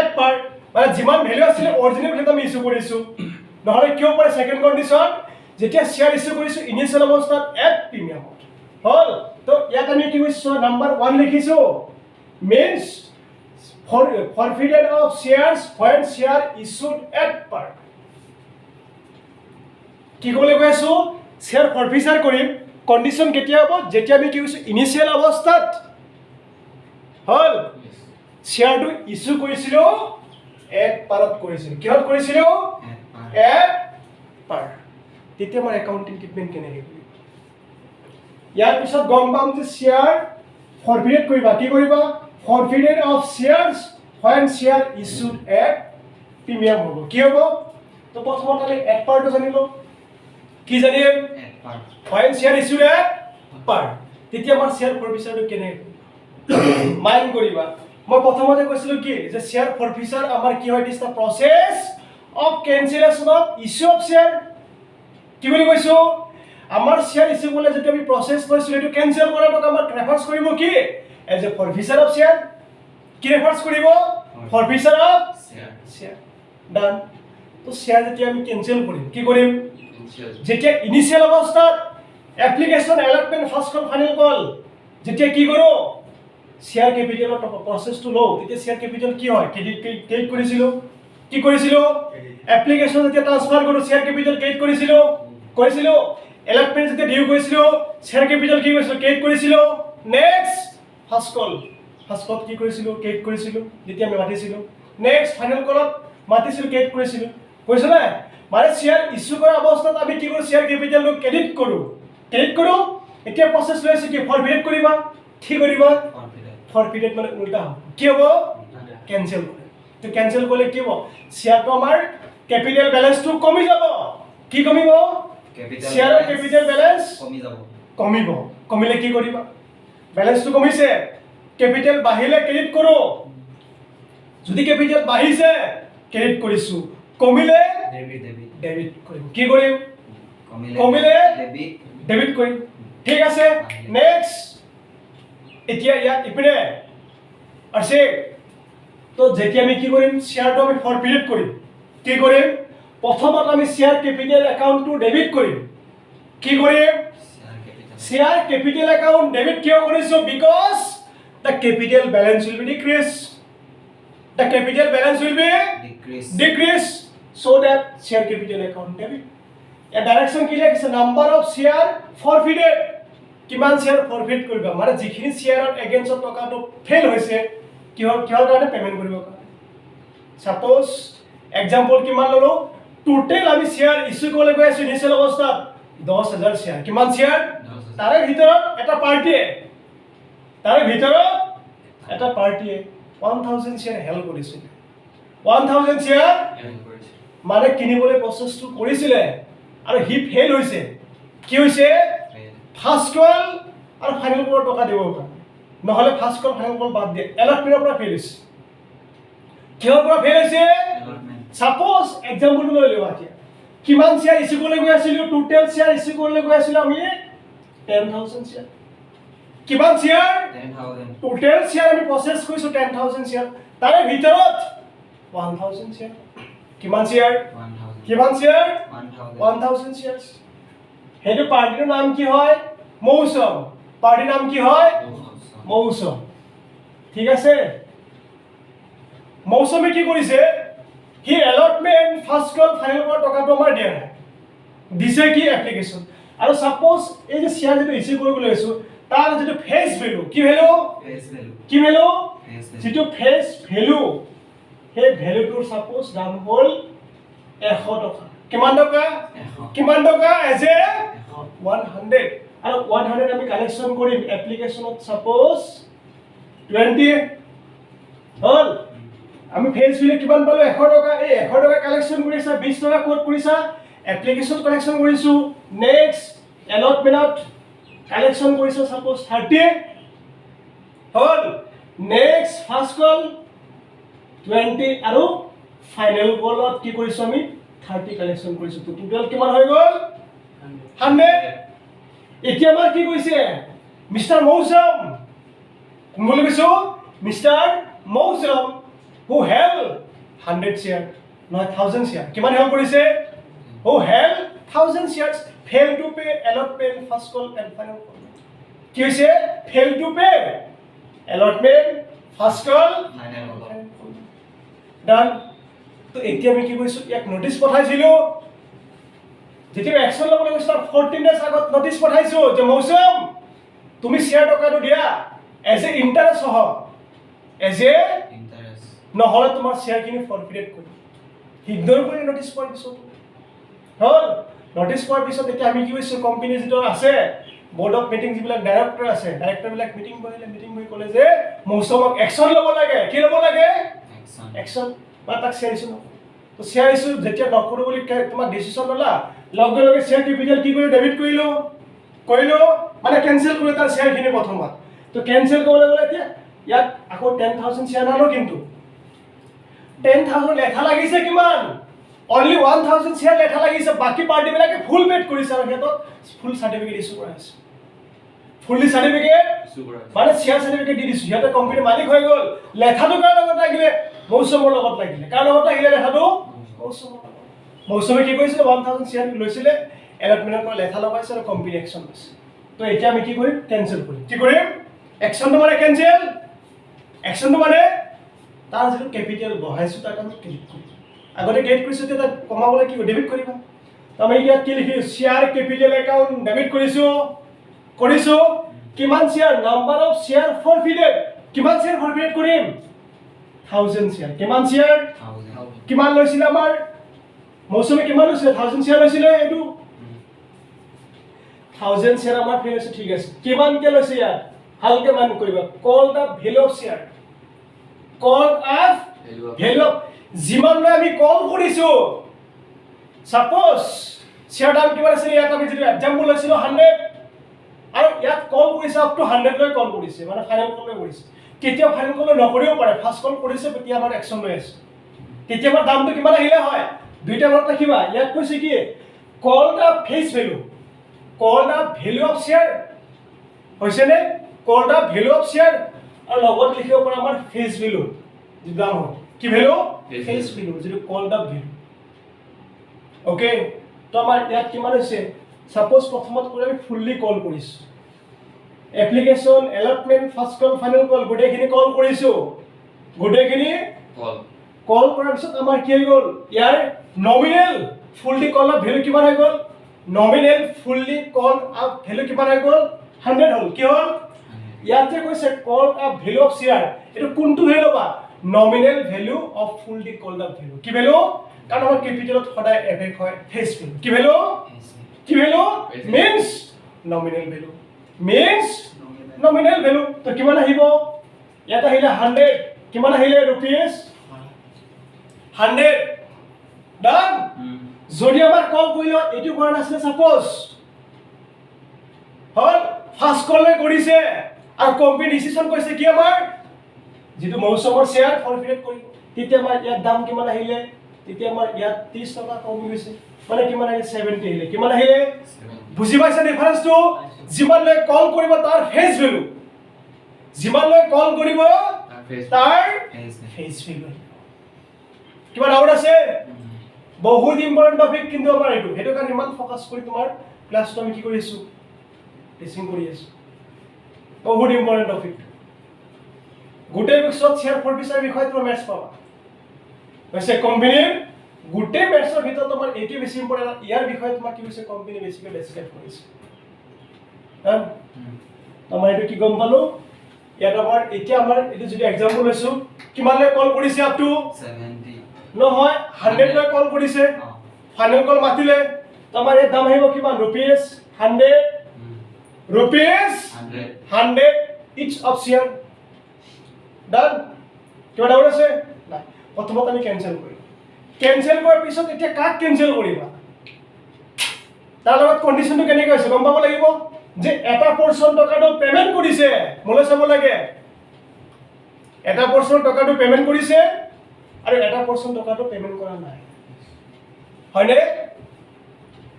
এক পাৰ মানে যিমান ভ্যালু আছিলে অৰিজিনেল ভ্যালু আমি ইস্যু কৰিছো নহলে কিয় পাৰে সেকেন্ড কন্ডিশন যেতিয়া শ্বেয়াৰ ইস্যু কৰিছো ইনিশিয়েল অৱস্থাত এক প্ৰিমিয়ামত হল তো ইয়াত আমি কি কৈছো নাম্বাৰ 1 লিখিছো means forfeited of shares when share issued at par কি ক'লে কৈছো share forfeiture কৰিম কন্ডিশন কেতিয়া হ'ব যেতিয়া আমি কি কৈছো ইনিশিয়াল অৱস্থাত হল শ্বেয়াৰটো ইস্যু কৰিছিলো এক পাৰত কৰিছিলো কিহত কৰিছিলো এক পাৰ তেতিয়া আমাৰ একাউন্টিং ট্ৰিটমেন্ট কেনেকৈ কৰিম ইয়াৰ পিছত গম পাম যে শ্বেয়াৰ ফৰফিটেড কৰিবা কি কৰিবা forfeited of shares when share issued at premium হ'ব কি হ'ব তো প্ৰথমতে আমি এক পাৰটো জানিলো কি জানিম এক পাৰ when share issued at par তেতিয়া আমাৰ শ্বেয়াৰ ফৰফিচাৰটো কেনেকৈ মাইন্ড কৰিবা মই প্ৰথমতে কৈছিলো কি যে শ্বেয়াৰ ফৰফিচাৰ আমাৰ কি হয় this the process of cancellation of issue of share কি বুলি কৈছো আমাৰ শ্বেয়াৰ ইস্যু কৰিলে যেতিয়া আমি প্ৰসেস লৈছিলো এটো কেনসেল কৰাটো আমাৰ ৰেফাৰেন্স কৰিব কি এজ এ ফৰফিচাৰ অফ শ্বেয়াৰ কি ৰেফাৰেন্স কৰিব ফৰফিচাৰ অফ শ্বেয়াৰ ডান তো শ্বেয়াৰ যেতিয়া আমি কেনসেল কৰিম কি কৰিম যেতিয়া ইনিশিয়াল অৱস্থাত এপ্লিকেশন এলটমেন্ট ফাৰ্স্ট কল ফাইনাল কল যেতিয়া কি কৰো শ্বেয়াৰ ক্যাপিটালৰ প্ৰসেসটো লও তেতিয়া শ্বেয়াৰ ক্যাপিটাল কি হয় ক্ৰেডিট কৰিছিলো কি কৰিছিলো এপ্লিকেশন যেতিয়া ট্ৰান্সফাৰ কৰো শ্বেয়াৰ ক্যাপিটাল ক্ৰেডিট কৰিছিলো এলটমেন্ট যেতিয়া ডিউ কৰিছিলো শ্বেয়াৰ ক্যাপিটাল কি কৰিছিলো ক্ৰেডিট কৰিছিলো নেক্সট ফাৰ্স্ট কল কি কৰিছিলো ক্ৰেডিট কৰিছিলো যেতিয়া আমি মাতিছিলো নেক্সট ফাইনাল কলত মাতিছিলো ক্ৰেডিট কৰিছিলো কৈছো না মানে শ্বেয়াৰ ইস্যু কৰা অৱস্থাত আমি কি কৰো শ্বেয়াৰ ক্যাপিটালটো ক্ৰেডিট কৰো এতিয়া প্ৰসেস লৈ আছে কি ফৰফিটেড কৰিবা কি কৰিবা ফৰফিটেড মানে উল্টা হ'ব কি হ'ব কেনসেল কৰে তো কেনসেল কৰিলে কি হ'ব শ্বেয়াৰটো আমাৰ ক্যাপিটাল বেলেন্সটো কমি যাব কি কমিব শ্বেয়াৰৰ ক্যাপিটাল বেলেন্স কমিলে কি কৰিবা বেলেন্সটো কমিছে ক্যাপিটাল বাঢ়িলে ক্ৰেডিট কৰো যদি ক্যাপিটাল বাঢ়িছে ক্ৰেডিট কৰিছো কমিলে ডেবিট কৰিম কি কৰিম কমিলে ডেবিট কৰিম ঠিক আছে নেক্সট এতিয়া ইয়াত ইপিনে আছে তো যেতিয়া আমি কি কৰিম শ্বেয়াৰটো আমি ফৰফিটেড কৰিম কি কৰিম প্ৰথমত আমি শ্বেয়াৰ ক্যাপিটাল একাউন্টটো ডেবিট কৰিম কি কৰিম শ্বেয়াৰ ক্যাপিটাল একাউন্ট ডেবিট কিয় কৰিছো because the capital balance will be decrease so that share capital account debit a direction কি লিখিছে number of share forfeited কিমান share forfeit কৰিবা মানে যিখিনি শ্বেয়াৰৰ এগেইনষ্ট টকাটো ফেল হৈছে কিহৰ কাৰণে পেমেন্ট কৰিব কাৰণে সাপোজ एग्जांपल কিমান ললো টোটাল আমি শ্বেয়াৰ ইস্যু কৰিবলৈ গৈ আছো ইনিশিয়াল অৱস্থাত 10000 শ্বেয়াৰ কিমান শ্বেয়াৰ তাৰে ভিতৰত এটা পাৰ্টিয়ে 1000 শ্বেয়াৰ হেল্প কৰিছিল 1000 শ্বেয়াৰ মানে কিনিবলৈ প্ৰসেসটো কৰিছিলে আৰু হি ফেল হৈছে কি হৈছে ফাৰ্স্ট কল আৰু ফাইনাল কলৰ টকা দিব পাৰে নহলে ফাৰ্স্ট কল ফাইনাল কল বাদ দিয়ে এলটমেন্টৰ পৰা ফেল হৈছে কিহৰ পৰা ফেল হৈছে সাপোজ एग्जांपल লৈ লও এতিয়া কিমান শ্বেয়াৰ ইস্যু কৰিবলৈ গৈ আছিলো টোটাল শ্বেয়াৰ ইস্যু কৰিবলৈ গৈ আছিলো আমি 10000 শ্বেয়াৰ কিমান শ্বেয়াৰ 10000 টোটাল শ্বেয়াৰ আমি প্ৰসেস কৰিছো 10000 শ্বেয়াৰ তাৰে ভিতৰত 1000 শ্বেয়াৰ কিমান শ্বেয়াৰ 1000 কিমান শ্বেয়াৰ 1000 শ্বেয়াৰ হেতু পাৰ্টিৰ নাম কি হয় মৌসুম পাৰ্টিৰ নাম কি হয় মৌসুম ঠিক আছে মৌসুমে কি কৰিছে হি এলটমেন্ট ফাৰ্স্ট কল ফাইনাল কল টকাটো আমাৰ দিয়া নাই দিছে কি এপ্লিকেশন আৰু সাপোজ এই যে শ্বেয়াৰ যেটো ইস্যু কৰিবলৈ লৈছো তাৰ যেটো ফেস ভ্যালু কি ভ্যালু যেটো ফেস ভ্যালু হে ভ্যালুটোৰ সাপোজ দাম হল 100 টকা কিমান টকা এজ এ 100 আৰু 100 আমি কালেকশন কৰিম এপ্লিকেশনত সাপোজ 20 হল আমি ফেস ভ্যালু কিমান পালো 100 টকা এই 100 টকা কালেকশন কৰিছা 20 টকা কোড কৰিছা এপ্লিকেশন কালেকশন কৰিছো নেক্সট এলটমেন্টত কালেকশন কৰিছো সাপোজ 30 হল নেক্সট ফাৰ্স্ট কল 20 আৰু ফাইনাল কলত কি কৰিছো আমি 30 কালেকশন কৰিছো তো টোটাল কিমান হৈ গল 100 এতিয়া আমাৰ কি কৈছে মিস্টাৰ মৌসুম কোনলৈ কৈছো মিস্টাৰ মৌসুম who held 100 share not 1000 share কিমান হেল্প কৰিছে who held 1000 shares failed to pay allotment first call and final call কি হৈছে fail to pay allotment first call done তো এতিয়া আমি কি কৰিছো ইয়াক নোটিছ পঠাইছিলো যেতিয়া একশন ল'বলৈ গৈছো 14 ডেজ আগত নোটিছ পঠাইছো যে মৌচুম তুমি শেয়াৰ টকাটো দিয়া এজ এ ইন্টাৰেষ্ট সহ এজ এ ইন্টাৰেষ্ট নহলে তোমাৰ শেয়াৰখিনি ফৰফিটেড কৰিম ইগনোৰ কৰি নোটিছ পোৱাৰ পিছত হল নোটিছ পোৱাৰ পিছত এতিয়া আমি কি কৰিছো কোম্পানী যিটো আছে board of meeting যিবিলাক ডাইৰেক্টৰ আছে ডাইৰেক্টৰবিলাক মিটিং কৰি ক'লে যে মৌচুমক একশন ল'ব লাগে কি ল'ব লাগে একশন বা তাক শেয়াৰ ইছ্যু তো শেয়াৰ ইছ্যু যেতিয়া নকৰো বুলি তোমাক ডিসিশন ল'লা লগে লগে শেয়াৰ কেপিটেল কি কৰি ডেবিট কৰিলো মানে কেনসেল কৰি তাৰ শেয়াৰখিনি প্ৰথমত তো কেনসেল কৰিবলৈ গ'লে এতিয়া ইয়াত আকৌ 10000 শেয়াৰ নালো কিন্তু 10000 লেখা লাগিছে কিমান only 1000 শেয়াৰ লেখা লাগিছে বাকি পাৰ্টিবিলাকে ফুল পেড কৰিছে আৰু হেতত ফুল সাৰ্টিফিকেট ইস্যু কৰা আছে ফুললি সাৰ্টিফিকেট মানে শেয়াৰ সাৰ্টিফিকেট দি দিছো হেতে কোম্পানী মালিক হৈ গ'ল লেখাটো কাৰ লগত লাগিলে মৌচুমৰ লগত লাগিলে কাৰ লগত লাগিলে লেখাটো মৌচুমে কি কৰিছিল 1000 শেয়াৰ লৈছিলে এলটমেন্টৰ পৰা লেখা লগাইছে আৰু কোম্পানী একশন লৈছে তো এতিয়া আমি কি কৰিম কেনসেল কৰিম কি কৰিম একশনটো মানে কেনসেল একশনটো মানে তাৰ যিটো কেপিটেল বহাইছো তাক আমি ক্লিক কৰিম আগতে গেট কৰিছো তেতিয়া কমাবলৈ কি ডেবিট কৰিবা তো আমি ইয়াত কি লিখিছো শেয়াৰ কেপিটেল একাউন্ট ডেবিট কৰিছো কিমান শেয়াৰ নাম্বাৰ অফ শেয়াৰ ফৰফিটেড কিমান শেয়াৰ ফৰফিটেড কৰিম 1000 শেয়াৰ কিমান শেয়াৰ 1000 কিমান লৈছিল আমাৰ মৌচুমে কিমান লৈছিল 1000 শেয়াৰ লৈছিল এটো 1000 শেয়াৰ আমাৰ ফেল হৈছে ঠিক আছে কিমান কে লৈছে ইয়াত হালকে মান কৰিবা call the value of share call of value of যিমান লৈ আমি কল কৰিছো সাপোজ শেয়াৰ দাম কিমান আছিল ইয়াত আমি যেটো এক্সাম্পল লৈছিল 100 আৰু ইয়াত কল কৰিছে আপ টু 100 লৈ কল কৰিছে মানে ফাইনাল কল কৰিছে কেতিয়া ফাইনাল কল নকৰিও পাৰে ফাৰ্স্ট কল কৰিছে তেতিয়া আমাৰ একশন লৈ আছে তেতিয়া আমাৰ দামটো কিমান আহিলে হয় দুইটা মত ৰাখিবা ইয়াত কৈছে কি call the face value of share হৈছে নে call the value of share আৰু লগত লিখিব পৰা আমাৰ ফেস ভ্যালু যি দাম হয় কি ভ্যালু ফেস ভ্যালু যেটো কল দা ভ্যালু ওকে তো আমাৰ ইয়াত কিমান হৈছে সাপোজ প্ৰথমত কৰি আমি ফুললি কল কৰিছো এপ্লিকেশন এলটমেন্ট ফাৰ্স্ট কল ফাইনাল কল গোটেইখিনি কল কৰিছো গোটেইখিনি কল কৰাৰ পিছত আমাৰ কি হৈ গ'ল ইয়াৰ nominal fully call of value কিমান হৈ গ'ল nominal fully call of value কিমান হৈ গ'ল 100 হ'ল কি হ'ল ইয়াতে কৈছে call of value of share এটো কোনটো ভ্যালু বা nominal value of fully call of value কি ভ্যালু কাৰণ আমাৰ কেপিটেলত সদায় এফেক্ট হয় ফেস ভ্যালু কি value means nominal value means nominal value তো কিমান আহিব ইয়াত আহিলে 100 কিমান আহিলে rupees 100 ডান যদি আমাৰ কল কৰিলো এটো কৰা নাছিলে সাপোজ হল ফাৰ্স্ট কলে কৰিছে আৰু কোম্পানী ডিসিশন কৰিছে কি আমাৰ যেটো মৌচুমৰ শেয়াৰ ফৰফিটেড কৰিব তেতিয়া আমাৰ ইয়াত দাম কিমান আহিলে তেতিয়া আমাৰ ইয়াত 30 টকা কমি গৈছে মানে কিমান আহিলে 70 আহিলে কিমান আহিলে বুজি পাইছা ডিফাৰেন্সটো যিমান লৈ কল কৰিব তাৰ ফেস ভ্যালু যিমান লৈ কল কৰিব তাৰ ফেস ভ্যালু কিবা ডাউট আছে বহুত ইম্পৰ্টেন্ট টপিক কিন্তু আমাৰ এটো কাৰণ ইমান ফোকাস কৰি তোমাৰ ক্লাছটো আমি কি কৰিছো টিচিং কৰি আছো বহুত ইম্পৰ্টেন্ট টপিক গোটেই বিষয়ত শেয়াৰ ফৰফিটেডৰ বিষয়ে তুমি মেথছ পাবা হৈছে কোম্পানীৰ গোটেই মেথছৰ ভিতৰত তোমাৰ এটি বেছি ইম্পৰ্টেন্ট ইয়াৰ বিষয়ে তোমাৰ কি হৈছে কোম্পানী বেছিকৈ ডেসক্ৰাইব কৰিছে আমাৰ এটো কি গম পালো ইয়াত আমাৰ এতিয়া আমাৰ এটো যদি एग्जांपल লৈছো কিমান লৈ কল কৰিছে আপ টু 70 নহয় 100 লৈ কল কৰিছে ফাইনাল কল মাতিলে তোমাৰ এই দাম আহিব কিমান rupees 100 each of share ডান কিবা ডাউট আছে নাই প্ৰথমত আমি কেনসেল কৰিম কেনসেল কৰাৰ পিছত এতিয়া কাক কেনসেল কৰিবা তাৰ লগত কন্ডিশনটো কেনেকৈ আছে গম পাব লাগিব যে এটা পৰচন টকাটো পেমেন্ট কৰিছে মলে চাব লাগে এটা পৰচন টকাটো পেমেন্ট কৰিছে আৰু এটা পৰচন টকাটো পেমেন্ট কৰা নাই হয়নে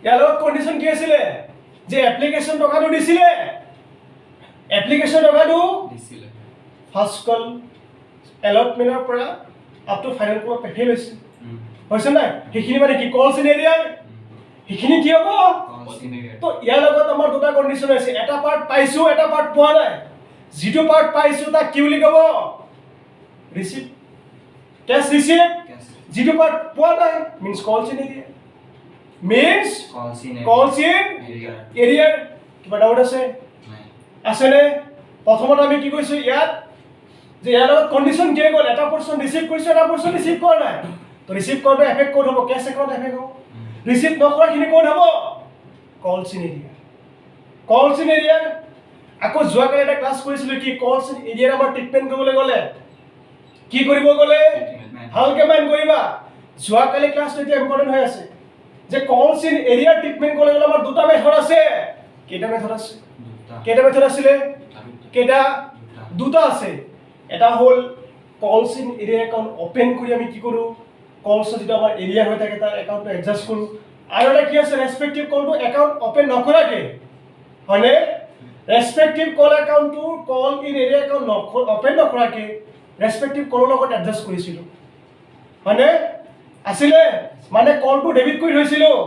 ইয়াৰ লগত কন্ডিশন কি আছিল যে এপ্লিকেশন টকাটো দিছিলে ফাৰ্স্ট কল এলটমেন্টৰ পৰা আপ টু ফাইনাল কল পেফেল হৈছে হৈছে না সেইখিনি মানে কি কল সিনাৰিয়াৰ সেইখিনি কি হ'ব তো ইয়াৰ লগত আমাৰ দুটা কণ্ডিশ্যন আছে এটা পাৰ্ট পাইছো এটা পাৰ্ট পোৱা নাই যিটো পাৰ্ট পাইছো তাক কি বুলি ক'ব ৰিচিভ কেছ ৰিচিভ যিটো পাৰ্ট পোৱা নাই means calls in area means calls in এৰিয়াৰ কিবা ডাউট আছেনে প্ৰথমত আমি কি কৈছো ইয়াত যে ইয়াৰ লগত কণ্ডিশ্যন কি গ'ল এটা পাৰ্চন ৰিচিভ কৰিছে এটা পাৰ্চন ৰিচিভ কৰা নাই তো ৰিচিভ কৰোঁতে এফেক্ট ক'ত হ'ব কেছ একাউণ্ট এফেক্ট হ'ব ৰিচিভ নকৰাখিনি ক'ত হ'ব কলছ ইন এৰিয়া আকৌ যোৱাকালি এটা ক্লাছ কৰিছিলোঁ কি কলছ ইন এৰিয়াৰ আমাৰ ট্ৰিটমেণ্ট কৰিবলৈ গ'লে কি কৰিব গ'লে ভালকৈ মাইণ্ড কৰিবা যোৱাকালি ক্লাছটো এতিয়া ইম্পৰ্টেণ্ট হৈ আছে যে কলছ ইন এৰিয়াৰ ট্ৰিটমেণ্ট কৰিবলৈ গ'লে আমাৰ দুটা মেথড আছে কেইটা মেথড আছিলে কেইটা দুটা আছে এটা হ'ল calls in arrear account open কৰি আমি কি কৰোঁ কলছৰ যিটো আমাৰ এৰিয়া হৈ থাকে তাৰ একাউণ্টটো এডজাষ্ট কৰোঁ আৰু এটা কি আছে ৰেচপেক্টিভ কলটো একাউণ্ট অপেন নকৰাকৈ হয়নে ৰেচপেক্টিভ কল একাউণ্টটো কল ইন এৰিয়া একাউণ্ট অপেন নকৰাকৈ ৰেচপেক্টিভ কলৰ লগত এডজাষ্ট কৰিছিলোঁ হয়নে আছিলে মানে কলটো ডেবিট কৰি থৈছিলোঁ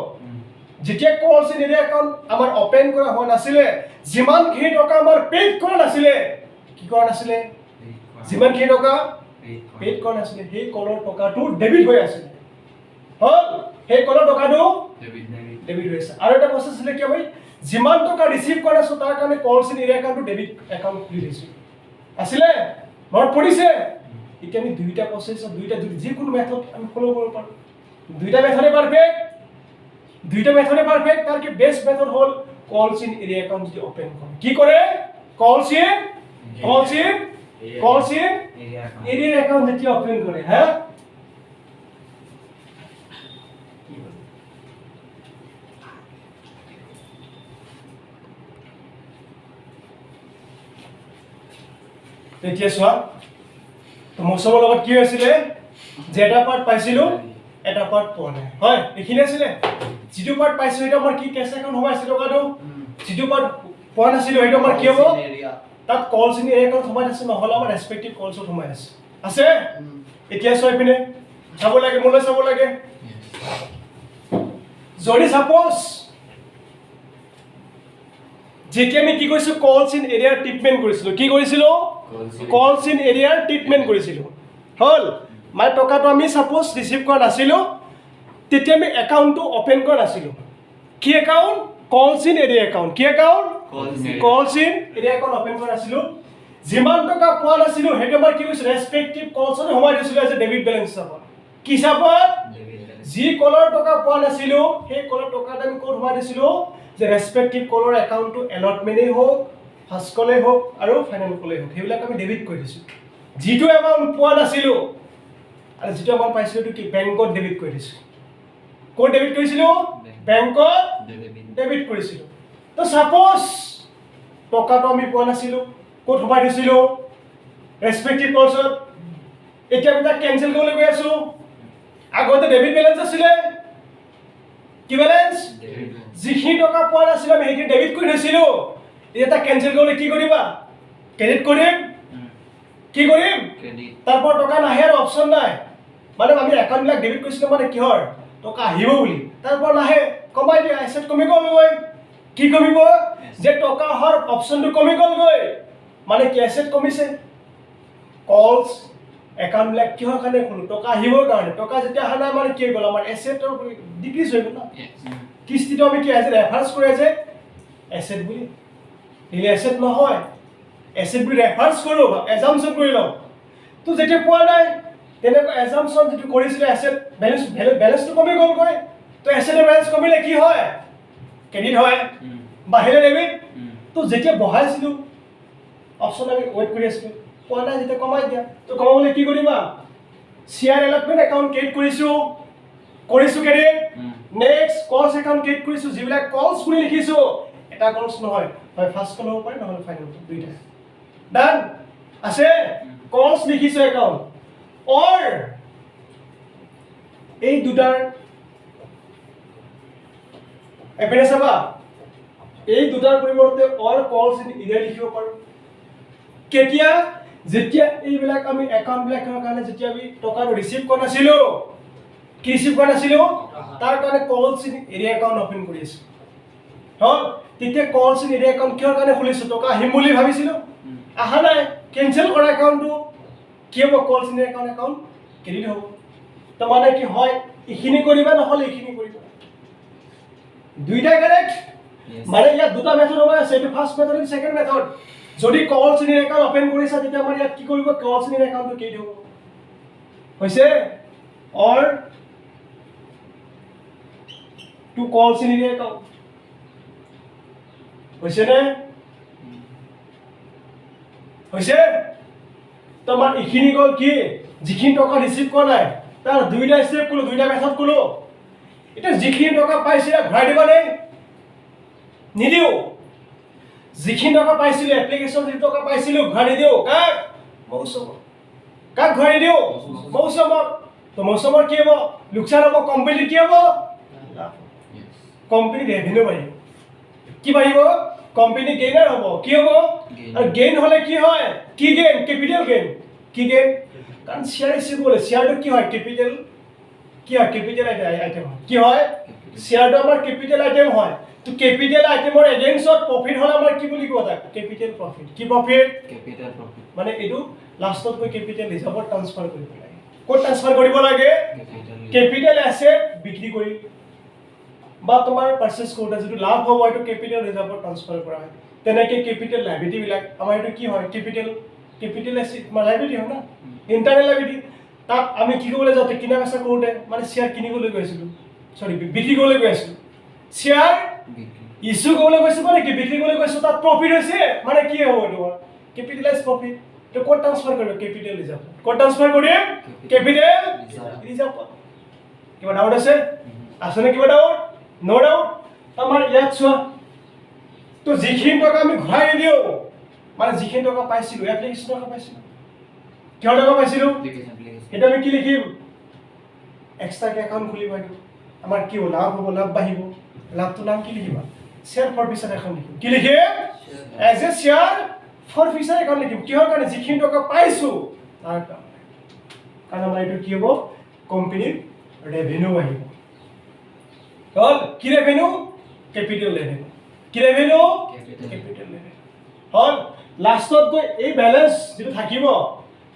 যেতিয়া কলছ ইন এৰিয়া একাউণ্ট আমাৰ অপেন কৰা হোৱা নাছিলে যিমানখিনি টকা আমাৰ পেইড কৰা নাছিলে কি কৰা নাছিলে যিমানখিনি টকা পেইড কৰা নাছিলে সেই কলৰ টকাটো ডেবিট হৈ আছিলে হ'ল সেই কলৰ টকাটো ডেবিট হৈ আছে আৰু এটা প্ৰচেছ আছিলে কি আমি যিমান টকা ৰিচিভ কৰা আছোঁ তাৰ কাৰণে কলছ ইন এৰিয়া একাউণ্টটো ডেবিট একাউণ্ট খুলি দিছোঁ আছিলে মনত পৰিছে এতিয়া আমি দুইটা প্ৰচেছত দুইটা যিকোনো মেথড আমি ফ'ল' কৰিব পাৰোঁ দুইটা মেথডে পাৰফেক্ট তাৰ কি বেষ্ট মেথড হ'ল কলছ ইন এৰিয়া একাউণ্ট যদি অপেন কৰে কি কৰে কলছ ইন এৰিয়া একাউণ্ট যেতিয়া অপেন কৰে হা এতিয়া চোৱা তো মৌচমৰ লগত কি হৈছিলে যে এটা পাৰ্ট পাইছিলোঁ এটা পাৰ্ট পোৱা নাই হয় এইখিনি আছিলে যিটো পাৰ্ট পাইছোঁ সেইটো আমাৰ কি কেছ একাউণ্ট সোমাইছে টকাটো যিটো পাৰ্ট পোৱা নাছিলোঁ সেইটো আমাৰ কি হ'ব তাত কলছ ইন এৰিয়া একাউণ্ট সোমাই আছে নহ'লে আমাৰ ৰেচপেক্টিভ কলছত সোমাই আছে এতিয়া চোৱা এইপিনে চাব লাগে মোলৈ চাব লাগে যদি চাপ'জ যেতিয়া আমি কি কৰিছোঁ কলছ ইন এৰিয়াৰ ট্ৰিটমেণ্ট কৰিছিলোঁ কি কৰিছিলোঁ কলছ ইন এৰিয়াৰ ট্ৰিটমেণ্ট কৰিছিলোঁ হ'ল মানে টকাটো আমি চাপ'জ ৰিচিভ কৰা নাছিলোঁ তেতিয়া আমি একাউণ্টটো অপেন কৰা নাছিলোঁ কি account calls in arrear account কি account calls in arrear account open কৰা নাছিলোঁ যিমান টকা পোৱা নাছিলোঁ সেইটো আমাৰ কি কৈছোঁ ৰেচপেক্টিভ কলছত সোমাই দিছিলোঁ এজ এ ডেবিট বেলেঞ্চ হিচাপত কি হিচাপত যি কলৰ টকা পোৱা নাছিলোঁ সেই কলৰ টকাটো আমি ক'ত সোমাই দিছিলোঁ যে ৰেচপেক্টিভ কলৰ একাউণ্টটো এলটমেণ্টেই হওক ফাৰ্ষ্ট কলেই হওক আৰু ফাইনেল কলেই হওক সেইবিলাক আমি ডেবিট কৰি দিছোঁ যিটো এমাউণ্ট পোৱা নাছিলোঁ আৰু যিটো এমাউণ্ট পাইছিলোঁ সেইটো কি বেংকত ডেবিট কৰি দিছোঁ ক'ত ডেবিট কৰিছিলোঁ বেংকত ডেবিট কৰিছিলোঁ তো ছাপ'জ টকাটো আমি পোৱা নাছিলোঁ ক'ত সোমাই দিছিলোঁ ৰেচপেক্টিভ কলছত এতিয়া আমি তাক কেঞ্চেল কৰিবলৈ গৈ আছোঁ আগতে ডেবিট বেলেঞ্চ আছিলে কি বেলেঞ্চ যিখিনি টকা পোৱা নাছিলোঁ আমি সেইখিনি ডেবিট কৰি থৈছিলোঁ এতিয়া তাক কেঞ্চেল কৰিবলৈ কি কৰিবা ক্ৰেডিট কৰিম কি কৰিম তাৰপৰা টকা নাহে আৰু অপশ্যন নাই মানে আমি একাউণ্টবিলাক ডেবিট কৰিছিলোঁ মানে কিহৰ টকা আহিব বুলি তাৰপৰা নাহে কমাই দিয়া এছেট কমি গ'লগৈ কি কমিব যে টকা অহাৰ অপশ্যনটো কমি গ'লগৈ মানে কি এছেট কমিছে কলছ একাউণ্টবিলাক কিহৰ কাৰণে খোলোঁ টকা আহিবৰ কাৰণে টকা যেতিয়া অহা নাই মানে কি হৈ গ'ল আমাৰ এছেটৰ ডিক্ৰিজ হৈ গ'ল ন কিস্তিটো আমি কি এজ ৰেফাৰেঞ্চ কৰি আছে এছেট বুলি দিলে এছেট নহয় এছেট বুলি ৰেফাৰেঞ্চ কৰোঁ বা এজাম্পশ্যন কৰি লওঁ তো যেতিয়া পোৱা নাই তেনেকুৱা এজাম্পশ্যন যিটো কৰিছিলে এছেট বেলেঞ্চটো কমি গ'লগৈ তো এছেটৰ বেলেঞ্চ কমিলে কি হয় ক্ৰেডিট হয় বাহিৰে ডেবিট তো যেতিয়া বঢ়াইছিলোঁ অপশ্যন আমি ৱেইট কৰি আছিলোঁ পোৱা নাই যেতিয়া কমাই দিয়া তো কমাবলৈ কি কৰিবা শ্বেয়াৰ এলটমেণ্ট একাউণ্ট ক্ৰিয়েট কৰিছোঁ credit next calls account create কৰিছোঁ যিবিলাক কলছ বুলি লিখিছোঁ এটা কলছ নহয় হয় ফাৰ্ষ্ট কল হ'ব পাৰে নহ'লে ফাইনেল দুইটা ডান আছে কলছ লিখিছোঁ একাউণ্ট অৰ এই দুটাৰ এপিনে চাবা এই দুটাৰ পৰিৱৰ্তে অৰ কলছ ইন এৰিয়া লিখিব পাৰোঁ কেতিয়া যেতিয়া এইবিলাক আমি একাউণ্টবিলাকৰ কাৰণে যেতিয়া আমি টকাটো ৰিচিভ কৰা নাছিলোঁ কি ৰিচিভ কৰা নাছিলোঁ তাৰ কাৰণে calls in arrear account open কৰি আছোঁ হ'ল তেতিয়া কলছ ইন এৰিয়া একাউণ্ট কিহৰ কাৰণে খুলিছোঁ টকা আহিম বুলি ভাবিছিলোঁ আহা নাই কেঞ্চেল কৰা একাউণ্টটো কি হ'ব calls in arrear account credit হ'ব তো মানে কি হয় এইখিনি কৰিবা নহ'লে এইখিনি কৰিবা দুইটাই কাৰেক্ট মানে ইয়াত দুটা মেথড হ'ব আছে এইটো ফাৰ্ষ্ট মেথড আৰু ছেকেণ্ড মেথড যদি calls in arrear account open কৰিছা তেতিয়া আমাৰ ইয়াত কি কৰিব কলছ ইন এৰিয়া একাউণ্টটো ক্ৰেডিট হ'ব হৈছে or to calls in area account হৈছে নে হৈছে তোমাৰ ইখিনি গল কি যিখিনি টকা ৰিসিভ কৰা নাই তাৰ দুইটা স্টেপ কলো দুইটা মেথড কলো এটা যিখিনি টকা পাইছে ঘূৰাই দিবা নে নিদিও যিখিনি টকা পাইছিল এপ্লিকেশন যি টকা পাইছিল ঘূৰাই দিও কাক মৌসুম কাক ঘূৰাই দিও মৌসুমক তো মৌসুমৰ কি হ'ব লোকচান হ'ব কোম্পানীৰ কি হ'ব কোম্পানী ৰেভিনিউ বাঢ়িব কি বাঢ়িব কোম্পানী গেইনাৰ হ'ব কি হ'ব আৰু গেইন হ'লে কি হয় কি গেইন কেপিটেল গেইন কি গেইন কাৰণ শেয়াৰ ইস্যু কৰিলে শেয়াৰটো কি হয় কেপিটেল কি হয় কেপিটেল আইটেম হয় কি হয় শেয়াৰটো আমাৰ কেপিটেল আইটেম হয় তো কেপিটেল আইটেমৰ এগেইনষ্টত প্ৰফিট হ'লে আমাৰ কি বুলি কোৱা যায় কেপিটেল প্ৰফিট কি প্ৰফিট কেপিটেল প্ৰফিট মানে এইটো লাষ্টত গৈ কেপিটেল ৰিজাৰ্ভত ট্ৰান্সফাৰ কৰিব লাগে ক'ত ট্ৰান্সফাৰ কৰিব লাগে কেপিটেল এসেট বিক্ৰী কৰি বা তোমাৰ পাৰচেজ কৰোঁতে যিটো লাভ হ'ব এইটো কেপিটেল ৰিজাৰ্ভত ট্ৰান্সফাৰ কৰা হয় তেনেকৈ কেপিটেল লাইবিলিটি বিলাক আমাৰ এইটো কি হয় কেপিটেল এসেট মানে লাইবিলিটি হয় না ইণ্টাৰনেল লাইবিলিটি তাক আমি কি কৰিবলৈ যাওঁতে কিনা বেচা কৰোঁতে মানে শ্বেয়াৰ কিনিবলৈ গৈছিলোঁ সৰি বিক্ৰী কৰিবলৈ গৈছিলোঁ শ্বেয়াৰ ইস্যু কৰিবলৈ গৈছোঁ মানে কি বিক্ৰী কৰিবলৈ গৈছোঁ তাত প্ৰফিট হৈছে মানে কি হ'ব এইটো কেপিটেলাইজ প্ৰফিট তো ক'ত ট্ৰান্সফাৰ কৰিব কেপিটেল ৰিজাৰ্ভ ক'ত ট্ৰান্সফাৰ কৰিম কেপিটেল ৰিজাৰ্ভ কিবা ডাউট আছে নে কিবা ডাউট নো ডাউট আমাৰ ইয়াত চোৱা তো যিখিনি টকা আমি ঘূৰাই দিওঁ মানে যিখিনি টকা পাইছিলোঁ এপ্লিকেশ্যন টকা পাইছিলোঁ কিহৰ টকা পাইছিলোঁ এটা আমি কি লিখিম এক্সট্ৰাকে একাউণ্ট খুলিব এইটো আমাৰ কি হ'ব লাভ হ'ব লাভ বাঢ়িব লাভটো নাম কি লিখিবা শ্বেয়াৰ ফৰ ফিউচাৰ একাউণ্ট লিখিম কি লিখিম as a share for future account লিখিম কিহৰ কাৰণে যিখিনি টকা পাইছোঁ তাৰ কাৰণে কাৰণ আমাৰ এইটো কি হ'ব কোম্পানীৰ ৰেভিনিউ আহিব হ'ল কি ৰেভিনিউ কেপিটেল ৰেভিনিউ কি ৰেভিনিউ কেপিটেল ৰেভিনিউ হ'ল লাষ্টত গৈ এই বেলেন্স যিটো থাকিব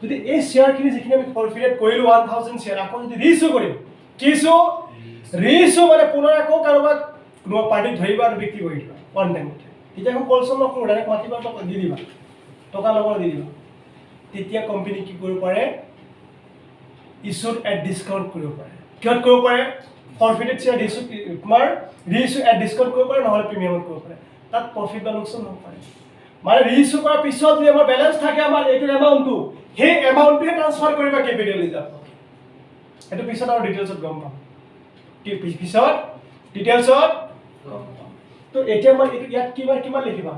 যদি এই শ্বেয়াৰখিনি যিখিনি আমি ফৰফিটেড কৰিলোঁ 1000 শ্বেয়াৰ আকৌ যদি ৰিইছ্যু কৰিম কি ইছ্যু ৰিইছ্যু মানে পুনৰ আকৌ কাৰোবাক কোনোবা পাৰ্টিক ধৰিবা আৰু বিক্ৰী কৰি দিবা ওৱান টাইমতে তেতিয়া আকৌ কলচল নকৰোঁ ডাইৰেক্ট মাতিবা টকা দি দিবা টকা লগত দি দিবা তেতিয়া কোম্পানী কি কৰিব পাৰে ইছ্যুড এট ডিছকাউণ্ট কৰিব পাৰে কিহত কৰিব পাৰে ফৰফিটেড শ্বেয়াৰ ইছ্যু তোমাৰ ৰিইছ্যু এট ডিছকাউণ্ট কৰিব পাৰে নহ'লে প্ৰিমিয়ামত কৰিব পাৰে তাত প্ৰফিট বা লোকচান হ'ব পাৰে মানে ৰিইছ্যু কৰাৰ পিছত যদি আমাৰ বেলেঞ্চ থাকে আমাৰ এইটো এমাউণ্টটো সেই এমাউণ্টটোহে ট্ৰান্সফাৰ কৰিবা কেপিটেল ৰিজাৰ্ভ এইটো পিছত আৰু ডিটেইলছত গম পাম কি পিছত ডিটেইলছত তো এতিয়া মই এইটো ইয়াত কিমান লিখিবা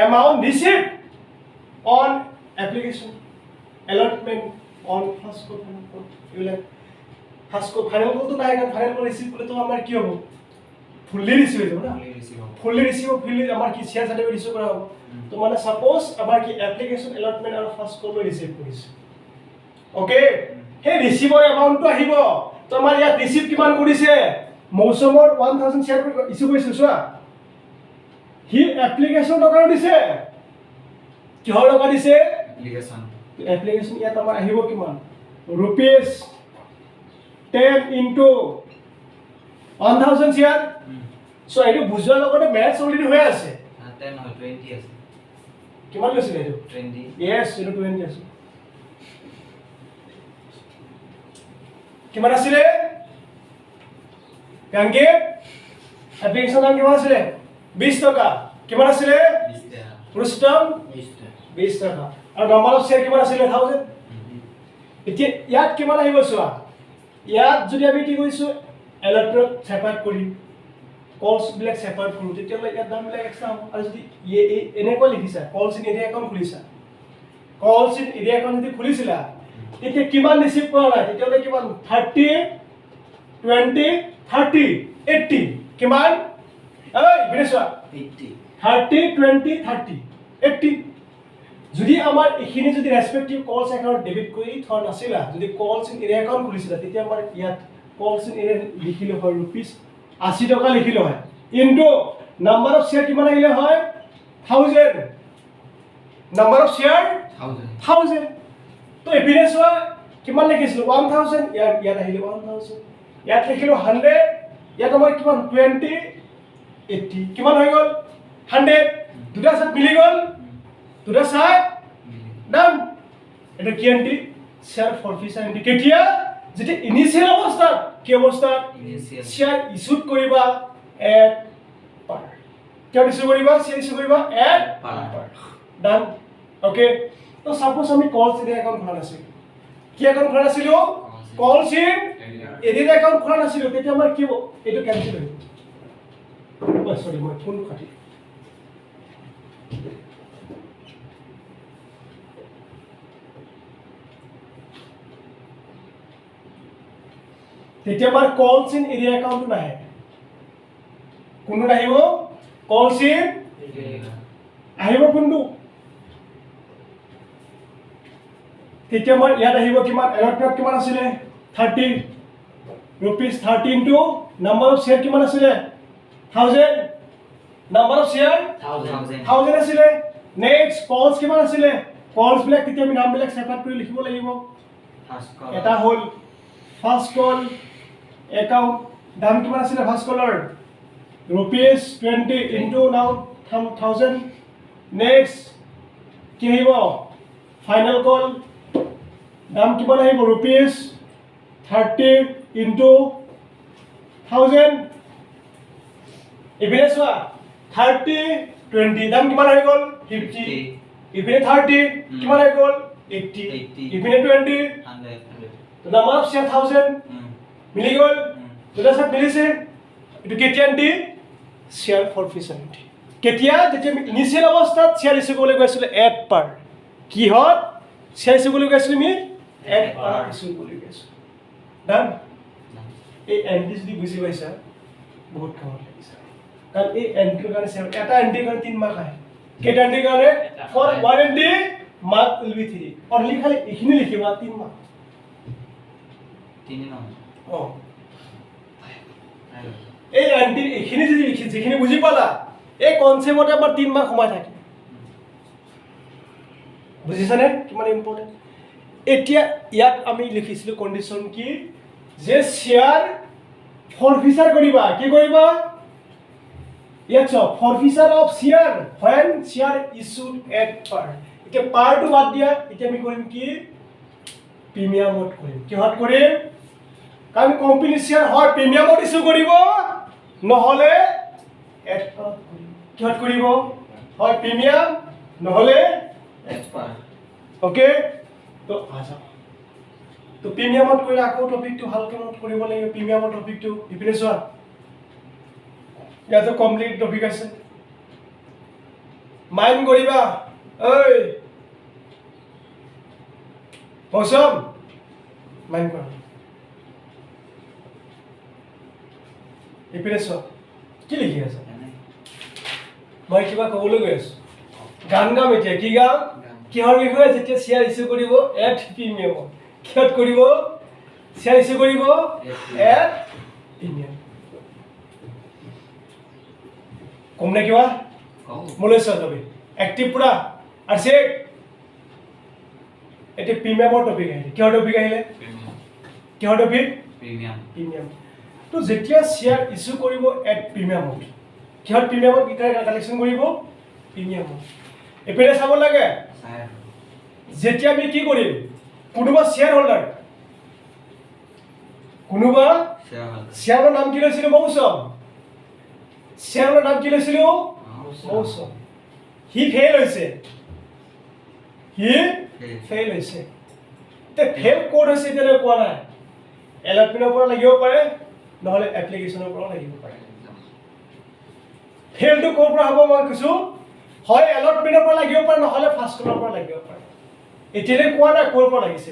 amount receive on application allotment on first call এইবিলাক ফাৰ্ষ্ট কল ফাইনেল কলটো নাই কাৰণ ফাইনেল কল ৰিচিভ কৰিলেতো আমাৰ কি হ'ব ফুল্লি ৰিচিভ হৈ যাব না ফুল্লি ৰিচিভ ফুল্লি আমাৰ কি শ্বেয়াৰ চাৰ্টিফিকেট ৰিচিভ কৰা হ'ব তো মানে সাপোজ আমাৰ কি এপ্লিকেশ্যন এলটমেণ্ট আৰু ফাৰ্ষ্ট কল লৈ ৰিচিভ কৰিছে ওকে সেই ৰিচিভৰ এমাউণ্টটো আহিব তো আমাৰ ইয়াত ৰিচিভ কিমান কৰিছে মৌচুমৰ 1000 শ্বেয়াৰ ইছ্যু কৰিছিল চোৱা হি এপ্লিকেশ্যন টকা দিছে কিহৰ টকা দিছে এপ্লিকেশ্যন ইয়াত আমাৰ আহিব কিমান ৰুপিজ 10 ইনটু 1000 শ্বেয়াৰ সো এইটো বুজোৱাৰ লগতে মেথছ অলৰেডি হৈ আছে 10 নহয় 20 আছে কিমান লৈছিল এইটো 20 ইয়েস এইটো 20 আছে কিমান আছিল কাংকে এপ্লিকেশ্যন দাম কিমান আছিল 20 টকা কিমান আছিল 20 টকা পুরুষোত্তম 20 টকা আৰু নাম্বাৰ অফ শ্বেয়াৰ কিমান আছিল 1000 এতিয়া ইয়াত কিমান আহিব চোৱা ইয়াত যদি আমি কি কৰিছো এলটমেণ্ট সেপাৰেট কৰি কলস বিলাক সেপাৰেট কৰো তেতিয়ালে ইয়াত দাম বিলাক এক্সট্ৰা হ'ব আৰু যদি এনেকৈ লিখিছা কলস ইন এৰিয়া একাউণ্ট খুলিছা কলস ইন এৰিয়া একাউণ্ট যদি খুলিছিলা তেতিয়া কিমান ৰিচিভ কৰা নাই তেতিয়ালে কিমান 30 20 30 80 কিমান এই বিনেশা 80 30 20 30 80 যদি আমাৰ এখিনি যদি ৰেসপেক্টিভ কলস একাউণ্ট ডেবিট কৰি থোৱা নাছিলা যদি কলস ইন এৰিয়া একাউণ্ট খুলিছিলা তেতিয়া আমাৰ ইয়াত কলছ ইন এৰিয়া লিখিলে হয় ৰুপিজ 80 টকা লিখিলে হয় ইনটু নাম্বাৰ অফ শ্বেয়াৰ কিমান আহিলে হয় 1000 নাম্বাৰ অফ শ্বেয়াৰ 1000 তো এপিনে চোৱা কিমান লিখিছিলো 1000 ইয়াত আহিলে 1000 ইয়াত লিখিলো 100 ইয়াত আমাৰ কিমান 20 80 কিমান হৈ গ'ল 100 দুটা সাত মিলি গ'ল দুটা সাত ডান এটা কি এন্টি শেয়ার ফৰফিচাৰ এন্টি কেতিয়া যেটা ইনিশিয়াল অৱস্থাত কি অৱস্থাত শেয়াৰ ইস্যু কৰিবা এট পাৰ কিয় ইস্যু কৰিবা শেয়াৰ ইস্যু কৰিবা এট পাৰ ডান ওকে তো সাপোজ আমি কলছ ইন একাউন্ট খোলা আছিল কি একাউন্ট খোলা আছিল কলছ ইন এৰিয়া একাউন্ট খোলা নাছিল তেতিয়া আমাৰ কি হ'ব এটো কেনসেল হৈ যাব সৰি মই ফোনটো কাটি তেতিয়া আমাৰ কলছ ইন এৰিয়া একাউন্ট নাহে কোনটো আহিব কলছ ইন আহিব কোনটো তেতিয়া আমাৰ ইয়াত আহিব কিমান এলটমেন্ট কিমান আছিল 30 rupees 13 to number of share কিমান আছিল 1000 number of share 1000 আছিল নেক্সট কলছ কিমান আছিল কলছ বিলাক তেতিয়া আমি নামবিলাক সেপাৰেট কৰি লিখিব লাগিব এটা হল ফাৰ্স্ট কল একাউন্ট দাম কিমান আছিল ফাৰ্স্ট কলৰ rupees 20 into now 1000 নেক্সট কি আহিব ফাইনাল কল দাম কিমান আহিব rupees 30 into 1000 ইপিনে চোৱা 30 20 দাম কিমান হৈ গ'ল 50 ইপিনে 30 কিমান হৈ গ'ল 80 ইপিনে 20 100 তো নাম্বাৰ অফ শেয়াৰ 1000 মিলি গ'ল দুটা সাত মিলিছে এটো কেতিয়া এন্টি শেয়াৰ ফৰফিচাৰ এন্টি কেতিয়া যেতিয়া আমি ইনিশিয়াল অৱস্থাত শেয়াৰ ইস্যু কৰিবলৈ গৈছিল এট পাৰ কি হত শেয়াৰ ইস্যু কৰিবলৈ গৈছিল আমি এট পাৰ ইস্যু কৰিবলৈ গৈছিল ডান এই এন্টি যদি বুজি পাইছা বহুত কামত লাগিছে কাৰণ এই এন্টিৰ কাৰণে এটা এন্টিৰ কাৰণে 3 মাৰ্ক আহে কেটা এন্টিৰ কাৰণে for 1 entry mark will be 3 only খালি এইখিনি লিখিবা 3 মাৰ্ক 3 নাম এই এন্টি এইখিনি যদি লিখি যিখিনি বুজি পালা এই কনসেপ্টতে আমাৰ 3 মাৰ্ক সময় থাকে বুজিছানে কিমান ইম্পৰ্টেন্ট এতিয়া ইয়াত আমি লিখিছিলো কন্ডিশন কি যে শেয়ার ফরফিচার করিবা কি করিবা ইয়াত forfeiture of share when share issued at par এতিয়া পার টু বাদ দিয়া এতিয়া আমি কৰিম কি প্ৰিমিয়ামত কৰিম কি হট কৰিম কাৰণ কোম্পানী শেয়াৰ হয় প্ৰিমিয়ামত ইস্যু কৰিব নহলে এট পাৰ কৰিম কি হট কৰিব হয় প্ৰিমিয়াম নহলে এট পাৰ ওকে তো আজা তো প্ৰিমিয়ামত কৰিলে আকৌ টপিকটো ভালকৈ নোট কৰিব লাগিব প্ৰিমিয়ামৰ টপিকটো ইপিনে চোৱা ইয়াতো কমপ্লিট টপিক আছে মাইন্ড কৰিবা ঐ মৌসম মাইন্ড কৰা ইপিনে চোৱা কি লিখি আছে মই কিবা ক'বলৈ গৈ আছো গান গাম এতিয়া কি গাম কিহৰ বিষয়ে যেতিয়া শেয়াৰ ইস্যু কৰিব এট প্ৰিমিয়ামত কিহত কৰিব শেয়াৰ ইস্যু কৰিব এট প্ৰিমিয়াম কম নে কিবা মোলৈ চোৱা যাবি এক্টিভ পুৰা আৰু চেক এতিয়া প্ৰিমিয়ামৰ টপিক আহিলে কিহৰ টপিক আহিলে কিহৰ টপিক প্ৰিমিয়াম তো যেতিয়া শেয়াৰ ইস্যু কৰিব এট প্ৰিমিয়ামত কিহত প্ৰিমিয়ামত কালেকশ্যন কৰিব প্ৰিমিয়ামত এপিনে চাব লাগে যেতিয়া আমি কি কৰিম কোনোবা শেয়াৰ হোল্ডাৰ কোনোবা শেয়াৰৰ নাম কি লৈছিল মৌসম শেয়াৰৰ নাম কি লৈছিল মৌসম হি ফেল হৈছে তে ফেল কোড হৈছে এতিয়ালৈ কোৱা নাই এলটমেন্টৰ পৰা লাগিব পাৰে নহলে এপ্লিকেশনৰ পৰা লাগিব পাৰে ফেলটো কোৰ পৰা হ'ব মই কৈছো হয় এলটমেন্টৰ পৰা লাগিব পাৰে নহলে ফাৰ্স্ট কলৰ পৰা লাগিব পাৰে এতিয়ালৈ কোৱা নাই কোৰ পৰা লাগিছে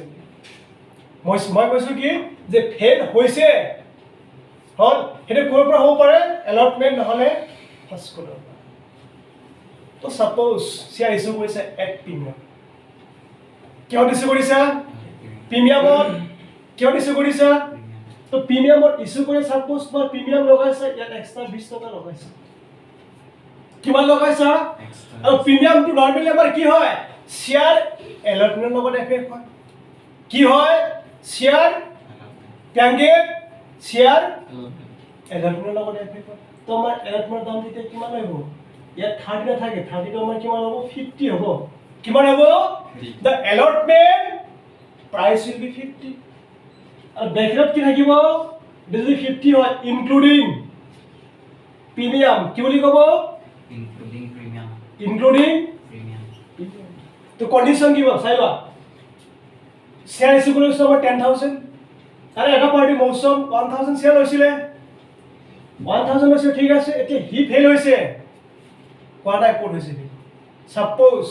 মই কৈছো কি যে ফেল হৈছে হল হেতু কোৰ পৰা হ'ব পাৰে এলটমেন্ট নহলে ফাৰ্স্ট কলৰ পৰা তো সাপোজ শেয়াৰ ইস্যু কৰিছে এট প্ৰিমিয়াম কিয় ইস্যু কৰিছা প্ৰিমিয়ামত কিয় ইস্যু কৰিছা তো প্ৰিমিয়ামত ইস্যু কৰি সাপোজ মই প্ৰিমিয়াম লগাইছে ইয়াত এক্সট্ৰা 20 টকা লগাইছে কিমান লগাইছা আৰু প্ৰিমিয়ামটো নৰমালি আমাৰ কি হয় শেয়াৰ এলটমেন্টৰ লগত এফেক্ট হয় কি হয় শেয়াৰ ক্যাঙ্গে শেয়াৰ এলটমেন্টৰ লগত এফেক্ট হয় তো আমাৰ এলটমেন্টৰ দাম তেতিয়া কিমান হ'ব ইয়াত 30 নাথাকে 30 টো আমাৰ কিমান হ'ব 50 হ'ব কিমান হ'ব the allotment price will be 50 আৰু ব্ৰেকেটত কি থাকিব যদি 50 হয় ইনক্লুডিং প্ৰিমিয়াম কি বুলি ক'ব including premium ইনক্লুডিং premium তো কন্ডিশন কি হ'ব চাই লোৱা শেয়াৰ ইস্যু কৰিছো আমাৰ 10000 আৰু এটা পাৰ্টি মৌচম 1000 শেয়াৰ লৈছিলে 1000 লৈছে ঠিক আছে এতিয়া হি ফেল হৈছে কোৱাটা কোড হৈছে সাপোজ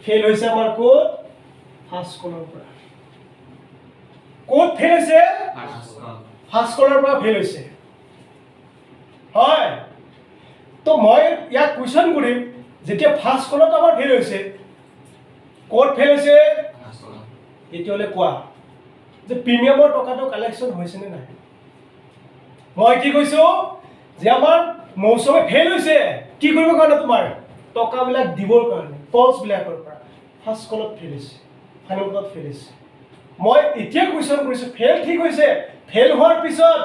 ফেল হৈছে আমাৰ কোড ফাৰ্স্ট কলৰ পৰা কোড ফেল হৈছে ফাৰ্স্ট কলৰ পৰা ফেল হৈছে হয় তো মই ইয়াক কোৱেশ্চন কৰিম যেতিয়া ফাৰ্স্ট কলত আমাৰ ফেল হৈছে কোড ফেল হৈছে এতিয়ালে কোৱা যে প্ৰিমিয়ামৰ টকাটো কালেকচন হৈছে নে নাই মই কি কৈছো যে আমাৰ মৌচমে ফেল হৈছে কি কৰিব কাৰণে তোমাৰ টকাবিলাক দিবৰ কাৰণে পলছ বিলাকৰ পৰা ফাৰ্স্ট কলত ফেল হৈছে ফাইনেল কলত ফেল হৈছে মই এতিয়া কোৱেশ্চন কৰিছো ফেল ঠিক হৈছে ফেল হোৱাৰ পিছত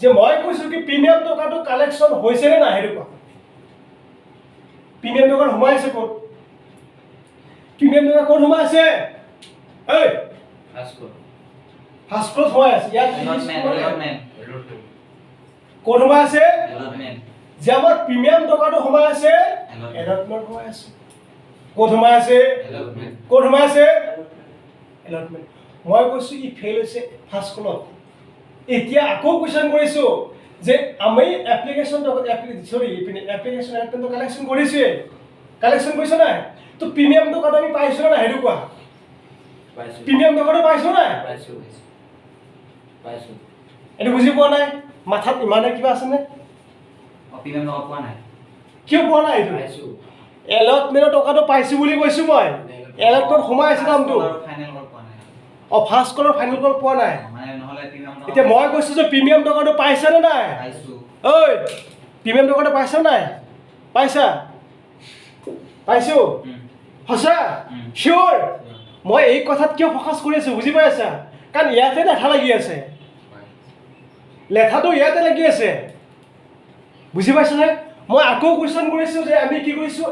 যে মই কৈছো কি প্ৰিমিয়াম টকাটো কালেকচন হৈছে নে নাই হেৰু কোৱা প্ৰিমিয়াম টকা সোমাই আছে ক'ত প্ৰিমিয়াম টকা ক'ত সোমাই আছে এই ফাৰ্স্ট কলত সোমাই আছে ইয়াত ক'ত সোমাই আছে যে আমাৰ প্ৰিমিয়াম টকাটো সোমাই আছে এলটমেন্ট সোমাই আছে ক'ত সোমাই আছে ক'ত সোমাই আছে এলটমেন্ট মই কৈছো ই ফেল হৈছে ফাৰ্স্ট কলত এতিয়া আকৌ কোৱেশ্চন কৰিছো যে আমি এপ্লিকেশন এপ্লিকেশন এলটমেন্ট কালেকশন কৰিছে কালেকশন কৰিছ না তো প্ৰিমিয়াম টকাটো আমি পাইছো না হেৰু কোৱা পাইছো প্ৰিমিয়াম টকাটো পাইছো না পাইছো পাইছো এটো বুজি পোৱা নাই মাথাত ইমানে কিবা আছে নে প্ৰিমিয়াম টকা পোৱা নাই কিয় পোৱা নাই এইটো পাইছো এলটমেন্টৰ টকাটো পাইছো বুলি কৈছো মই এলটমেন্ট সোমাই আছে দামটো ফাইনেল কল পোৱা নাই ফাৰ্স্ট কলৰ ফাইনেল কল পোৱা নাই মানে নহলে প্ৰিমিয়াম টকা এতিয়া মই কৈছো যে প্ৰিমিয়াম টকাটো পাইছা নে নাই পাইছো ঐ প্ৰিমিয়াম টকাটো পাইছা নাই পাইছা পাইছো হসা শিওৰ মই এই কথাত কিয় ফোকাস কৰি আছো বুজি পাই আছা কাৰণ ইয়াতে লেঠা লাগি আছে লেঠাটো ইয়াতে লাগি আছে বুজি পাইছানে মই আকৌ কোৱেশ্চন কৰিছো যে আমি কি কৰিছো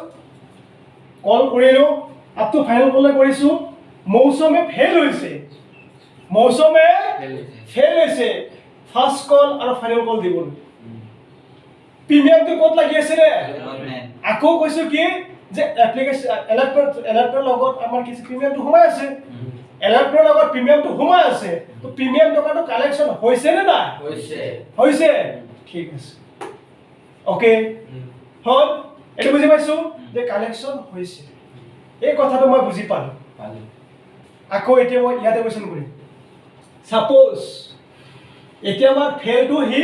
কল কৰিলো আপ টু ফাইনেল কল কৰিছো মৌচমে ফেল হৈছে মৌচমে ফেল হৈছে ফাৰ্স্ট কল আৰু ফাইনেল কল দিবলৈ প্ৰিমিয়ামটো ক'ত লাগি আছে ৰে আকৌ কৈছো কি যে এপ্লিকেশন এলটমেন্ট লগত আমাৰ কিছু প্ৰিমিয়ামটো সোমাই আছে এলটমেন্ট লগত প্ৰিমিয়ামটো সোমাই আছে তো প্ৰিমিয়াম টকাটো কালেকচন হৈছে নে নাই হৈছে ঠিক আছে ওকে হল এটো বুজি পাইছো যে কালেকচন হৈছে এই কথাটো মই বুজি পালো আকৌ এতিয়া মই ইয়াতে কোৱেশ্চন কৰিম সাপোজ এতিয়া আমাৰ ফেলটো হি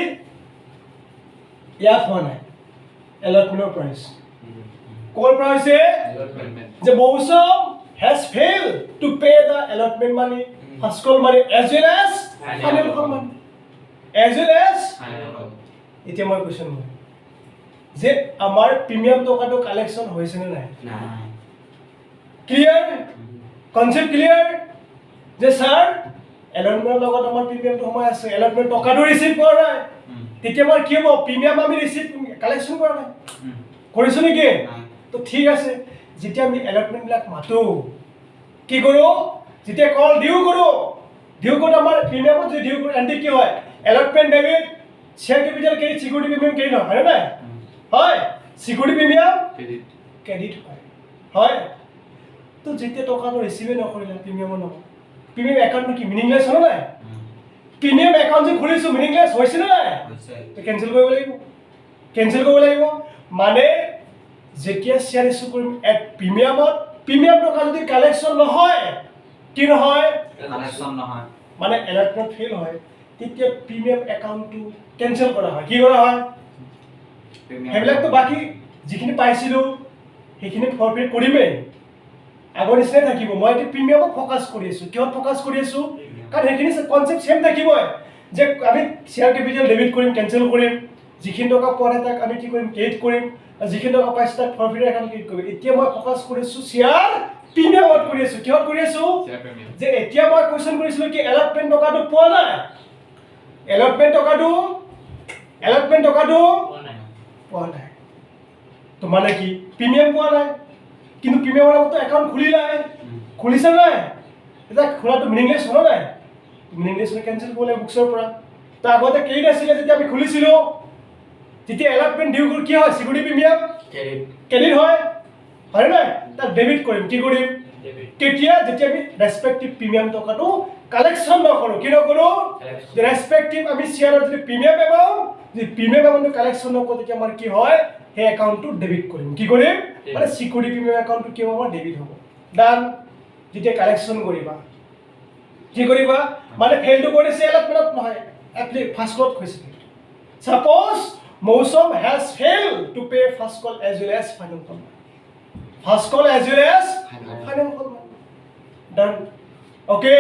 ইয়াত হোৱা নাই এলটমেন্টৰ প্ৰাইস ক'ৰ পৰা হৈছে যে Mousam has failed to pay the allotment money first call money as well as final call money as well as এতিয়া মই কোৱেশ্চন মই যে আমাৰ প্ৰিমিয়াম টকাটো কালেকচন হৈছে নে নাই ক্লিয়াৰ কনসেপ্ট ক্লিয়াৰ যে স্যাৰ এলটমেন্টৰ লগত আমাৰ প্ৰিমিয়ামটো সোমাই আছে এলটমেন্ট টকাটো ৰিসিভ কৰা নাই তেতিয়া আমাৰ কি হ'ব প্ৰিমিয়াম আমি ৰিসিভ কালেকচন কৰা নাই কৰিছো নেকি তো ঠিক আছে যেতিয়া আমি এলটমেন্ট বিলাক মাতো কি কৰো যেতিয়া কল ডিউ কৰো আমাৰ প্ৰিমিয়ামত যদি ডিউ কৰো এন্টি কি হয় allotment debit share capital credit security premium credit হয় না হয় সিকিউৰিটি প্ৰিমিয়াম ক্ৰেডিট হয় তো যেতিয়া টকাটো ৰিসিভ নকৰিলে প্ৰিমিয়ামৰ নহয় প্ৰিমিয়াম একাউন্ট কি মিনিংলেছ হয় না প্ৰিমিয়াম একাউন্ট যে খুলিছো মিনিংলেছ হৈছে না তো কেনসেল কৰিব লাগিব মানে যেতিয়া শেয়াৰ ইস্যু কৰিম এট প্ৰিমিয়াম টকা যদি কালেকচন নহয় কি নহয় কালেকচন নহয় মানে এলটমেন্ট ফেল হয় তেতিয়া প্ৰিমিয়াম একাউন্টটো কেনসেল কৰা হয় কি কৰা হয় হেবিলাকটো বাকি যিখিনি পাইছিলো সেইখিনি ফৰফিট কৰিমেই আগৰ নিচিনা থাকিব মই এতিয়া প্ৰিমিয়ামক ফোকাস কৰি আছো কিহত ফোকাস কৰি আছো কাৰণ সেইখিনি কনসেপ্ট সেম থাকিব যে আমি শ্বেয়াৰ কেপিটেল ডেবিট কৰিম কেনচেল কৰিম যিখিনি টকা পোৱা নাই তাক আমি কি কৰিম ক্ৰেডিট কৰিম আৰু যিখিনি টকা পাইছোঁ তাক ফৰফিটেড একাউণ্ট ক্ৰেডিট কৰিম এতিয়া মই ফ'কাছ কৰিছোঁ শ্বেয়াৰ প্ৰিমিয়ামত কৰি আছোঁ কিহত কৰি আছোঁ যে এতিয়া মই কুৱেশ্যন কৰিছিলোঁ কি এলটমেণ্ট টকাটো পোৱা নাই এলটমেণ্ট টকাটো পোৱা নাই তো মানে কি প্ৰিমিয়াম পোৱা নাই কিন্তু প্ৰিমিয়ামৰ নামতো একাউণ্ট খুলিছে নাই এতিয়া খোলাটো মিনিংলেছ হোৱা নাই মিনিংলেছ হ'লে কেনচেল কৰিব লাগে বুকছৰ পৰা তো আগতে ক্ৰেডিট আছিলে যেতিয়া আমি খুলিছিলোঁ যেতিয়া এলটমেণ্ট ডিউ কি হয় চিকিউৰিটি প্ৰিমিয়াম ক্ৰেডিট হয় নাই তাক ডেবিট কৰিম কি কৰিম তেতিয়া যেতিয়া আমি ৰেচপেক্টিভ প্ৰিমিয়াম টকাটো কালেকশ্যন নকৰোঁ কি নকৰোঁ ৰেচপেক্টিভ আমি শ্বেয়াৰৰ যদি প্ৰিমিয়াম এমাউণ্টটো কালেকশ্যন নকৰোঁ তেতিয়া আমাৰ কি হয় সেই একাউণ্টটো ডেবিট কৰিম কি কৰিম মানে চিকিউৰিটি প্ৰিমিয়াম একাউণ্টটো কি হ'ব ডেবিট হ'ব ডান যেতিয়া কালেকশ্যন কৰিবা কি কৰিবা মানে ফেইলটো কৰিছে এলটমেণ্টত নহয় ফাৰ্ষ্ট কলত কৈছে suppose Mousam has fail to pay first call as well as final call first call as well as final call done okay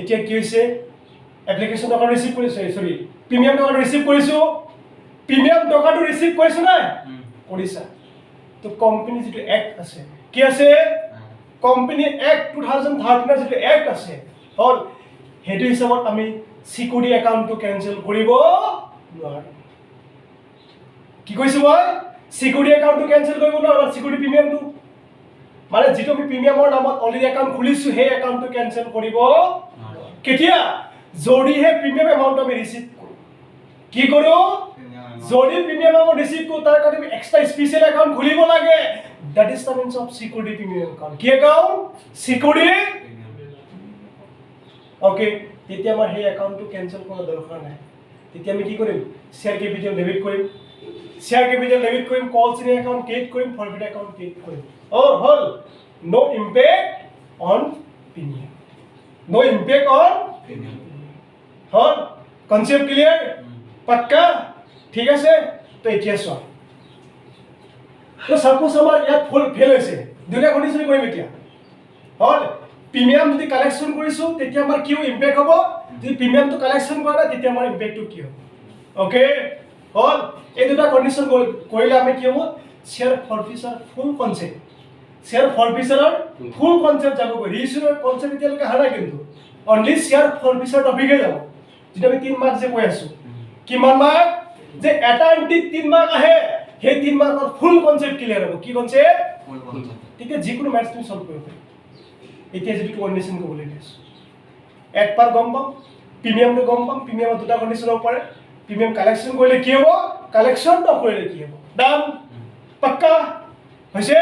এতিয়া কি হৈছে এপ্লিকেশ্যন টকা ৰিচিভ কৰিছোঁ চৰি প্ৰিমিয়াম টকাটো ৰিচিভ কৰিছোঁ প্ৰিমিয়াম টকাটো ৰিচিভ কৰিছোঁ নাই কৰিছা তো কোম্পানী যিটো এক্ট আছে কি আছে কোম্পানী এক্ট 2013 যিটো এক্ট আছে হ'ল সেইটো হিচাপত আমি চিকিউৰিটি একাউণ্টটো কেনচেল কৰিব নোৱাৰোঁ কি কৈছোঁ মই চিকিউৰিটি একাউণ্টটো কেনচেল কৰিব নোৱাৰোঁ চিকিউৰিটি প্ৰিমিয়ামটো মানে যিটো আমি প্ৰিমিয়ামৰ নামত অলৰেডি একাউণ্ট খুলিছোঁ সেই একাউণ্টটো কেনচেল কৰিব কেতিয়া যদিহে প্ৰিমিয়াম এমাউণ্ট আমি ৰিচিভ কৰোঁ কি কৰোঁ যদি প্ৰিমিয়াম এমাউণ্ট ৰিচিভ কৰোঁ তাৰ কাৰণে আমি এক্সট্ৰা স্পেচিয়েল একাউণ্ট খুলিব লাগে that is the means of security premium account কি একাউণ্ট চিকিউৰিটি অ'কে তেতিয়া আমাৰ সেই একাউণ্টটো কেনচেল কৰাৰ দৰকাৰ নাই তেতিয়া আমি কি কৰিম শ্বেয়াৰ কেপিটেল ডেবিট কৰিম কল চেভিং একাউণ্ট ক্ৰিয়েট কৰিম ফৰফিট একাউণ্ট ক্ৰিয়েট কৰিম হ'ল নো ইম্পেক্ট অন প্ৰিমিয়াম হ'ল কনচেপ্ট ক্লিয়াৰ পাক্কা ঠিক আছে তো এতিয়া চোৱা তো সাপোজ আমাৰ ইয়াত ফুল ফেল হৈছে দুটা কণ্ডিশ্যন কৰিম এতিয়া হ'ল প্ৰিমিয়াম যদি কালেকশ্যন কৰিছোঁ তেতিয়া আমাৰ কি ইম্পেক্ট হ'ব যদি প্ৰিমিয়ামটো কালেকশ্যন কৰা নাই তেতিয়া আমাৰ ইম্পেক্টটো কি হ'ব অ'কে হ'ল এই দুটা কণ্ডিশ্যন কৰিলে আমি কি হ'ব শ্বেয়াৰ ফৰফিচাৰ ফুল কনচেপ্ট যাব ৰিইছ্যুৰ কনচেপ্ট এতিয়ালৈকে অহা নাই কিন্তু অনলি শ্বেয়াৰ ফৰফিচাৰ টপিকে যাব যিটো আমি 3 মাৰ্ক যে কৈ আছোঁ কিমান মাৰ্ক যে এটা এণ্টিত 3 মাৰ্ক আহে সেই 3 মাৰ্কৰ ফুল কনচেপ্ট ক্লিয়াৰ হ'ব কি কনচেপ্ট তেতিয়া যিকোনো মেথছ তুমি সলভ কৰিব পাৰিবা এতিয়া যদি কণ্ডিশ্যন ক'বলৈ লৈছোঁ এক পাৰ গম পাম প্ৰিমিয়ামটো গম পাম প্ৰিমিয়ামত দুটা কণ্ডিশ্যন হ'ব পাৰে প্ৰিমিয়াম কালেকশ্যন কৰিলে কি হ'ব কালেকশ্যন নকৰিলে কি হ'ব ডান পাক্কা হৈছে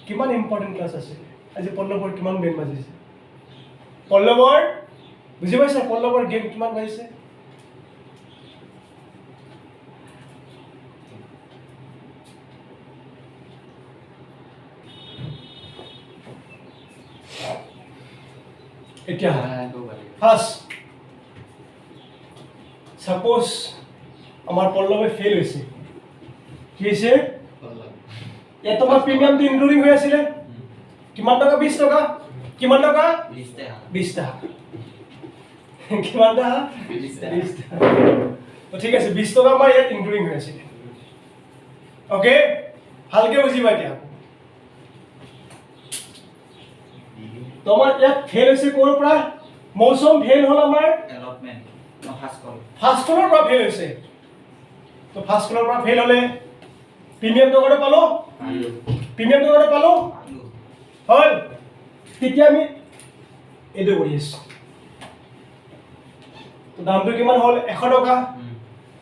কিমান ইম্পৰ্টেণ্ট ক্লাছ আছে আজি পল্লৱৰ কিমান গেম বাজিছে পল্লৱৰ বুজি পাইছা পল্লৱৰ গেম কিমান বাজিছে এতিয়া ফাৰ্ষ্ট সাপোজ আমাৰ পল্লৱে ফেইল হৈছে কি হৈছে ইয়াত তোমাৰ প্ৰিমিয়ামটো ইনক্লুডিং হৈ আছিলে কিমান টকা 20 টকা কিমান টকা 20 টকা কিমান টকা 20 টকা তো ঠিক আছে 20 টকা আমাৰ ইয়াত ইনক্লুডিং হৈ আছিলে ওকে ভালকে বুজিবা এতিয়া তোমাৰ ইয়াত ফেল হৈছে ক'ৰ পৰা মৌচম ফেল হ'ল আমাৰ এলটমেণ্ট ফাৰ্ষ্ট কলৰ পৰা ফেল হৈছে তো ফাৰ্ষ্ট কলৰ পৰা ফেল হ'লে প্ৰিমিয়াম টকাটো পালো হ'ল তেতিয়া আমি এইটো কৰি আছোঁ তো দামটো কিমান হ'ল 100 টকা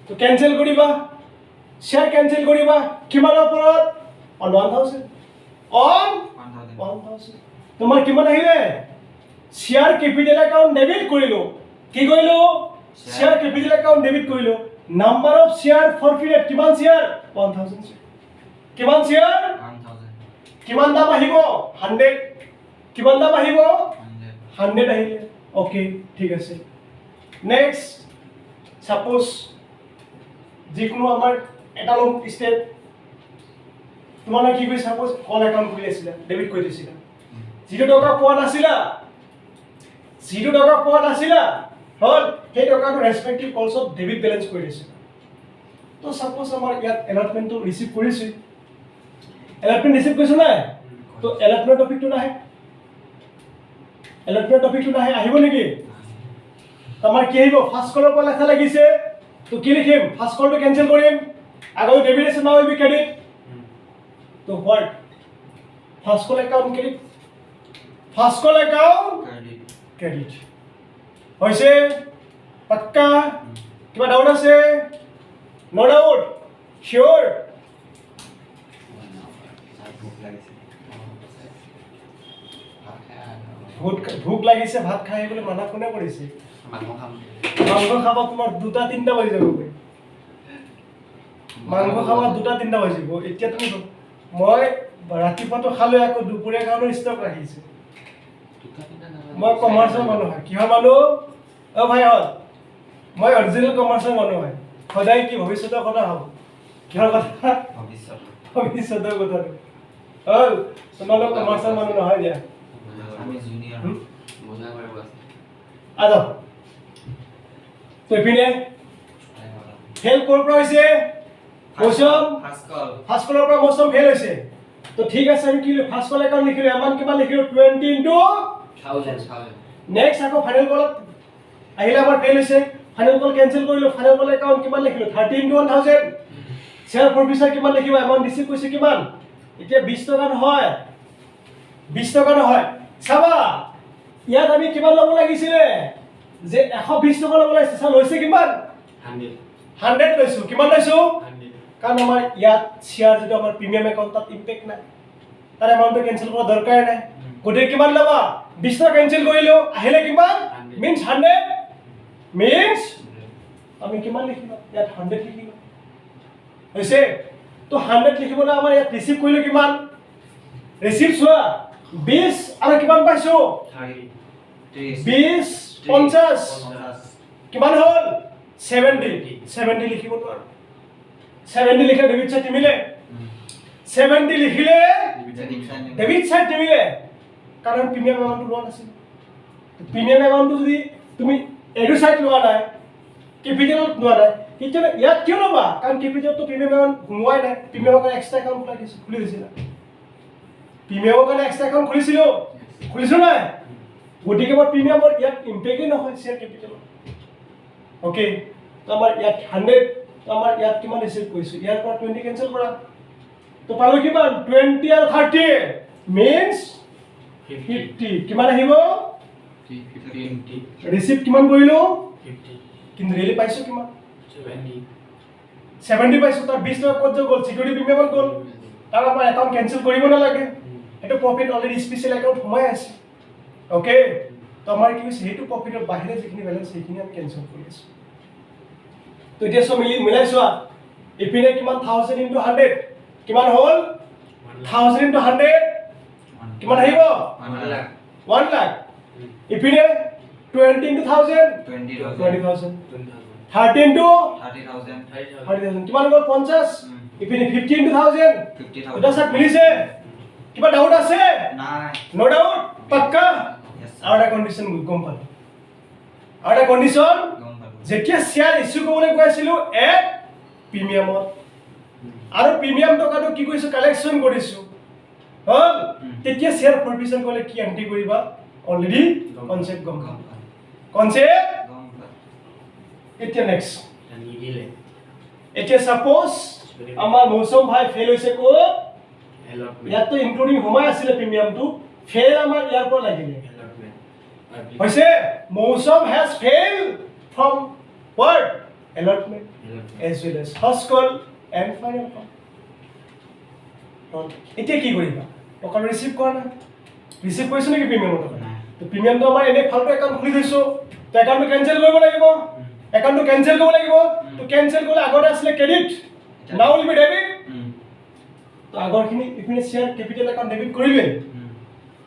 তো কেনচেল কৰিবা শ্বেয়াৰ কেনচেল কৰিবা কিমানৰ ওপৰত অন 1000 তোমাৰ কিমান আহিলে শ্বেয়াৰ কেপিটেল একাউণ্ট ডেবিট কৰিলোঁ কি কৰিলোঁ শ্বেয়াৰ কেপিটেল একাউণ্ট ডেবিট কৰিলোঁ নাম্বাৰ অফ শ্বেয়াৰ ফৰফিটেড কিমান শ্বেয়াৰ 1000 কিমান শ্বেয়াৰ 1000 কিমান দাম আহিব 100 কিমান দাম আহিব 100 আহিলে ওকে ঠিক আছে নেক্সট সাপোজ যিকোনো আমাৰ এটা লং স্টেপ তোমালোকে কি কৰি সাপোজ কল একাউণ্ট খুলি আছিলা ডেবিট কৰি দিছিলা 0 টকা পোৱা নাছিলা হ'ল সেই টকাটো ৰেসপেক্টিভ কলছত ডেবিট বেলেন্স কৰি দিছে তো সাপোজ আমাৰ ইয়াত এলটমেন্টটো ৰিসিভ কৰিছে এলটমেন্ট ৰিসিভ কৰিছে নাই তো এলটমেন্ট টপিকটো নাহে এলটমেন্ট টপিকটো নাহে আহিব নেকি আমাৰ কি আহিব ফাৰ্স্ট কলৰ পৰা লেখা লাগিছে তো কি লিখিম ফাৰ্স্ট কলটো কেনসেল কৰিম আগৰ ডেবিট আছে নাও উইল বি ক্ৰেডিট তো what first call account credit first call account credit হৈছে পাক্কা কিবা ডাউট আছে নো ডাউট শিওৰ ভোক লাগিছে ভাত খাই বলে মানা কোনে কৰিছে মাংস খাব তোমাৰ 2-3টা বাজি যাব মাংস খাব 2-3টা বাজিব এতিয়া তুমি মই ৰাতিপুৱাটো খালো আকৌ দুপৰীয়া খাওঁৰ ষ্টক ৰাখিছে মই কমাৰ্চৰ মানুহ হয় কিহৰ মানুহ অ ভাই হল মই অৰিজিনেল কমাৰ্চৰ মানুহ হয় সদায় কি ভৱিষ্যতৰ কথা হ'ব কিহৰ কথা ভৱিষ্যতৰ কথা হল তোমালোক কমাৰ্চৰ মানুহ নহয় দিয়া আমি জুনিয়ৰ মজা কৰিব আছে আদা তো ইপিনে ফেল কৰ পৰা হৈছে মৌসুম ফাৰ্স্ট কলৰ পৰা মৌসুম ফেল হৈছে তো ঠিক আছে আমি কি ফাৰ্স্ট কল একাউন্ট লিখিলো এমাউন্ট কিমান লিখিলো 20 ইনটু 1000 নেক্সট আকৌ ফাইনেল কলত আহিলে আমাৰ ফেল হৈছে ফাইনেল কল কেনসেল কৰিলো ফাইনেল কল একাউন্ট কিমান লিখিলো 30 ইনটু 1000 শেয়াৰ প্ৰফিচাৰ কিমান লিখিবা এমাউন্ট ৰিসিভ কৰিছে কিমান এতিয়া 20 টকা নহয় 20 টকা নহয় চাবা ইয়াত আমি কিমান লব লাগিছিলে যে 120 টকা লব লাগিছে চাল হৈছে কিমান 100 লৈছো কিমান লৈছো 100 কাৰণ আমাৰ ইয়াত শেয়াৰ যেটো আমাৰ প্ৰিমিয়াম একাউন্টত ইম্প্যাক্ট নাই তাৰ এমাউন্টটো কেনসেল কৰা দৰকাৰ নাই গটে কিমান লবা 20 টকা কেনসেল কৰিলো আহিলে কিমান মিন্স 100 মিন্স আমি কিমান লিখিলো ইয়াত 100 লিখিলো হৈছে তো 100 লিখিবলৈ আমাৰ ইয়াত ৰিসিভ কৰিলো কিমান ৰিসিভ চোৱা 20 আৰু কিমান পাইছো 20 50 কিমান হল 70 লিখিব নোৱাৰো 70 লিখে ডেবিট সাইড মিলে 70 লিখিলে ডেবিট সাইড মিলে কাৰণ প্ৰিমিয়াম এমাউন্ট লোৱা নাছিল প্ৰিমিয়াম এমাউন্ট যদি তুমি এডু সাইড লোৱা নাই কেপিটেলত লোৱা নাই তেতিয়া ইয়াত কিয় লবা কাৰণ কেপিটেলটো প্ৰিমিয়াম এমাউন্ট ঘুমোৱাই নাই প্ৰিমিয়ামৰ কাৰণে এক্সট্ৰা একাউন্ট খুলি দিছিল প্ৰিমিয়ামৰ কাৰণে এক্সট্ৰা একাউন্ট খুলিছো নাই গতিকে মই প্ৰিমিয়ামৰ ইয়াত ইম্পেক্টই নহয় শেয়াৰ কেপিটেলত ওকে তো আমাৰ ইয়াত 100 তো আমাৰ ইয়াত কিমান ৰিসিভ কৰিছো ইয়াৰ পৰা 20 কেনসেল কৰা তো পালো কিমান 20 আৰু 30 মিন্স 50 কিমান আহিব 50 ৰিসিভ কিমান কৰিলো 50 কিন্তু ৰিয়েলি পাইছো কিমান 70 পাইছো তাৰ 20 টকা ক'ত গ'ল সিকিউৰিটি প্ৰিমিয়ামত গ'ল তাৰ আমাৰ একাউন্ট কেনসেল কৰিব নালাগে এটো প্ৰফিট অলৰেডি স্পেশাল একাউন্ট সোমাই আছে ওকে তো আমাৰ কি হৈছে হেতু প্ৰফিটৰ বাহিৰে যিখিনি বেলেন্স সেইখিনি আমি কেনসেল কৰি আছো তো এতিয়া সব মিলাই চোৱা ইপিনে কিমান 1000 ইনটু 100 কিমান হল 1000 ইনটু 100 কিমান আহিব 1 লাখ ইপিনে 20 ইনটু 1000 20000 30 ইনটু 30000 কিমান গ'ল 50 ইপিনে 50 ইনটু 1000 এটা সব মিলিছে কিবা ডাউট আছে নাই নো ডাউট পাক্কা আৰু এটা কন্ডিশন গম পালো আৰু এটা কন্ডিশন যেতিয়া শেয়াৰ ইস্যু কৰিবলৈ গৈছিলো এট প্ৰিমিয়ামত আৰু প্ৰিমিয়াম টকাটো কি কৰিছো কালেকচন কৰিছো হল তেতিয়া শেয়াৰ ফৰফিচাৰ কৰিলে কি এন্ট্ৰি কৰিবা অলৰেডি কনসেপ্ট গম কনসেপ্ট এতিয়া নেক্সট এতিয়া সাপোজ আমাৰ মৌসুম ভাই ফেল হৈছে ক'ত ইয়াতো ইনক্লুডিং হোমাই আছিল প্ৰিমিয়ামটো ফেল আমাৰ ইয়াৰ পৰা লাগিলে হৈছে মৌসুম has fail from what allotment as well as first call and final call এতিয়া কি কৰিবা টকা ৰিসিভ কৰা না ৰিসিভ কৰিছ নেকি প্ৰিমিয়াম টকা তো প্ৰিমিয়ামটো আমাৰ এনে ফালতু একাউন্ট খুলি থৈছো তো একাউন্টটো কেনসেল কৰিব লাগিব একাউন্টটো কেনসেল কৰিব লাগিব তো কেনসেল কৰিলে আগতে আছিল credit now will be debit তো আগৰখিনি ইপিনে শেয়াৰ কেপিটেল একাউন্ট ডেবিট কৰিলে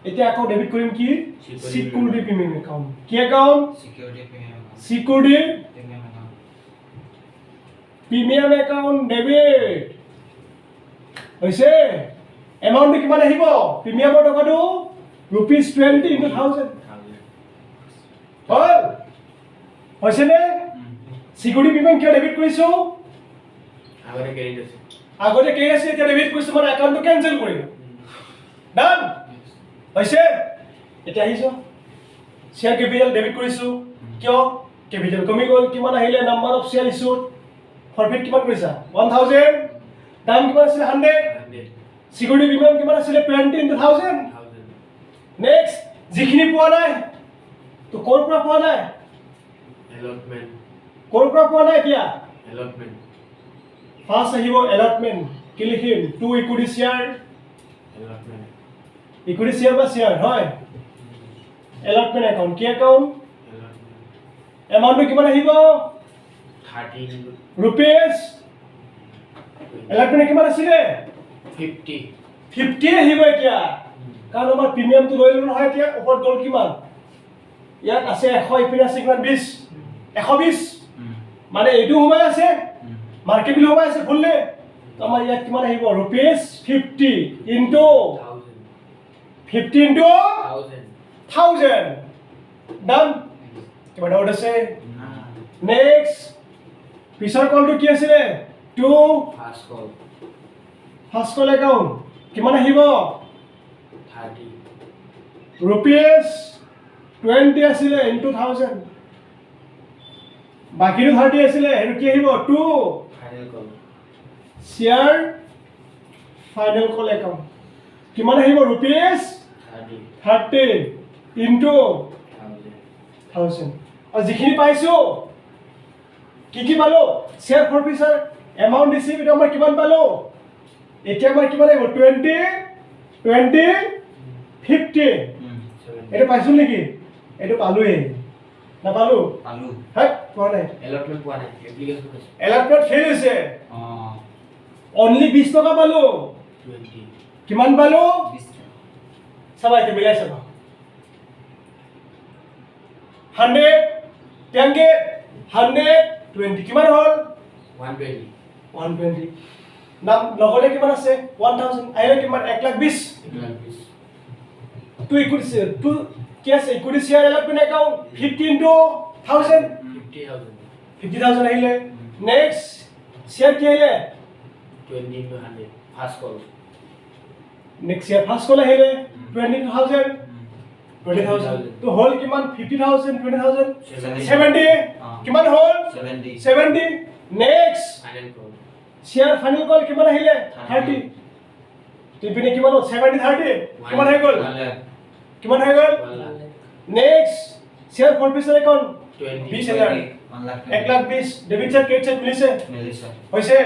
এতিয়া আকৌ ডেবিট কৰিম কি সিকিউৰিটি প্ৰিমিয়াম একাউন্ট কি account security premium account debit হৈছে এমাউন্ট কিমান আহিব প্ৰিমিয়ামৰ টকাটো rupees 20 into 1000 হল হৈছেনে সিকিউৰিটি প্ৰিমিয়াম কিয় ডেবিট কৰিছো আগতে ক্ৰেডিট আছে আগতে কে আছে এতিয়া ডেবিট কৰিছো মানে একাউণ্টটো কেনসেল কৰিলো ডান হৈছে এতিয়া আহিছো শেয়াৰ কেপিটেল ডেবিট কৰিছো কিয় কেপিটেল কমি গ'ল কিমান আহিলে number of share issued forfeit কিমান কৰিছা 1000 দাম কিমান আছিল 100 সিকিউৰিটি প্ৰিমিয়াম কিমান আছিল 20 into 1000 নেক্সট যিখিনি পোৱা নাই তো ক'ৰ পৰা পোৱা নাই allotment ক'ৰ পৰা পোৱা নাই এতিয়া allotment ফাৰ্ষ্ট আহিব এলটমেন্ট কি লিখিম to equity share allotment equity share বা শেয়াৰ হয় এলটমেন্ট একাউণ্ট কি একাউণ্ট allotment এমাউণ্টটো কিমান আহিব 13 ৰুপিজ এলটমেন্ট কিমান আছিলে 50 50 আহিব এতিয়া কাৰণ আমাৰ প্ৰিমিয়ামটো লৈ ললো নহয় এতিয়া ওপৰত গ'ল কিমান ইয়াত আছে 100 ইপিনে আছে কিমান 20 120 মানে এইটো সোমাই আছে মাৰ্কেট বিল সোমাই আছে ফুললে আমাৰ ইয়াত কিমান আহিব ৰুপিজ 50 ইনটু 50 ইনটু 1000 ডান কিবা ডাউট আছে নেক্সট পিছৰ কলটো কি আছিলে 2 ফাৰ্ষ্ট কল ফাৰ্ষ্ট কল একাউণ্ট কিমান আহিব 30 ৰুপিজ 20 আছিলে ইনটু 1000 বাকিটো 30 আছিলে হেতু কি আহিব 2 ফাইনেল কল শেয়াৰ ফাইনেল কল একাউণ্ট কিমান আহিব ৰুপিজ 30 ইনটু 1000 আৰু যিখিনি পাইছো কি পালো শেয়াৰ ফৰফিচাৰ এমাউণ্ট দিছি এটা আমাৰ কিমান পালো এতিয়া আমাৰ কিমান আহিব 20 50 এটা পাইছো নেকি এটা পালোৱে নাপালো পালো হাই পোৱা নাই allotment পোৱা নাই এপ্লিকেশন আছে এলাৰ্টমেণ্ট ফেল হৈছে অনলি 20 টকা পালো 20 কিমান পালো 20 চাবা এতিয়া মিলাই চাবা 100 টেংকে 120 কিমান হ'ল 120 120 নাম লগতে কিমান আছে 1000 আহিলে কিমান 120 টু ইকুইটি টু কি আছে equity share allotment account 50 into 1000 50000 আহিলে নেক্সট শেয়াৰ কি আহিলে 20 into 100 ফাৰ্ষ্ট কল নেক্সট শেয়াৰ ফাৰ্ষ্ট কল আহিলে 20 into 1000 20000 তো হ'ল কিমান 50000 20000 70 কিমান হ'ল 70 নেক্সট ফাইনেল কল শেয়াৰ ফাইনেল কল কিমান আহিলে 30 টিপিনে কিমান হ'ল 70 30 কিমান হৈ গ'ল কিমান হৈ গ'ল next share forfeiture account 20000 120 debit check credit check মিলিছে হৈছে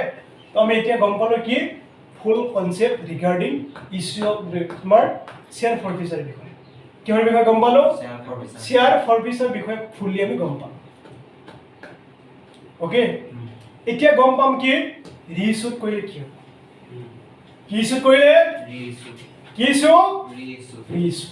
তো আমি এতিয়া গম পালো কি full concept regarding issue of তোমাৰ শেয়াৰ ফৰফিচাৰ বিষয়ে কিহৰ বিষয়ে গম পালো শেয়াৰ ফৰফিচাৰ বিষয়ে ফুলি আমি গম পাম ওকে এতিয়া গম পাম কি ৰিইস্যু কৰিলে কি হ'ব কি ইস্যু কৰিলে কি ইস্যু ৰিইস্যু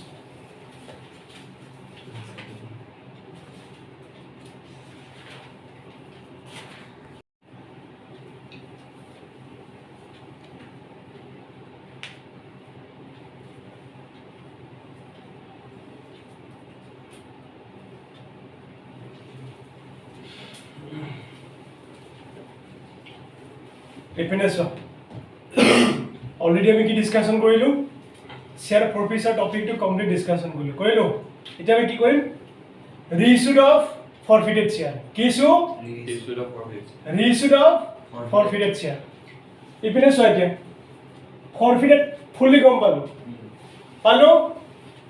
এইপিনে চোৱা অলৰেডি আমি কি ডিছকাশ্যন কৰিলোঁ শ্বেয়াৰ ফৰফিচাৰ টপিকটো কমপ্লিট ডিছকাশ্যন কৰিলোঁ এতিয়া আমি কি কৰিম ৰিইস্যুড অফ ফৰফিটেড শ্বেয়াৰ কি ইছ্যু ৰিইস্যুড অফ ফৰফিটেড শ্বেয়াৰ এইপিনে চোৱা এতিয়া ফৰফিটেড ফুলি গম পালোঁ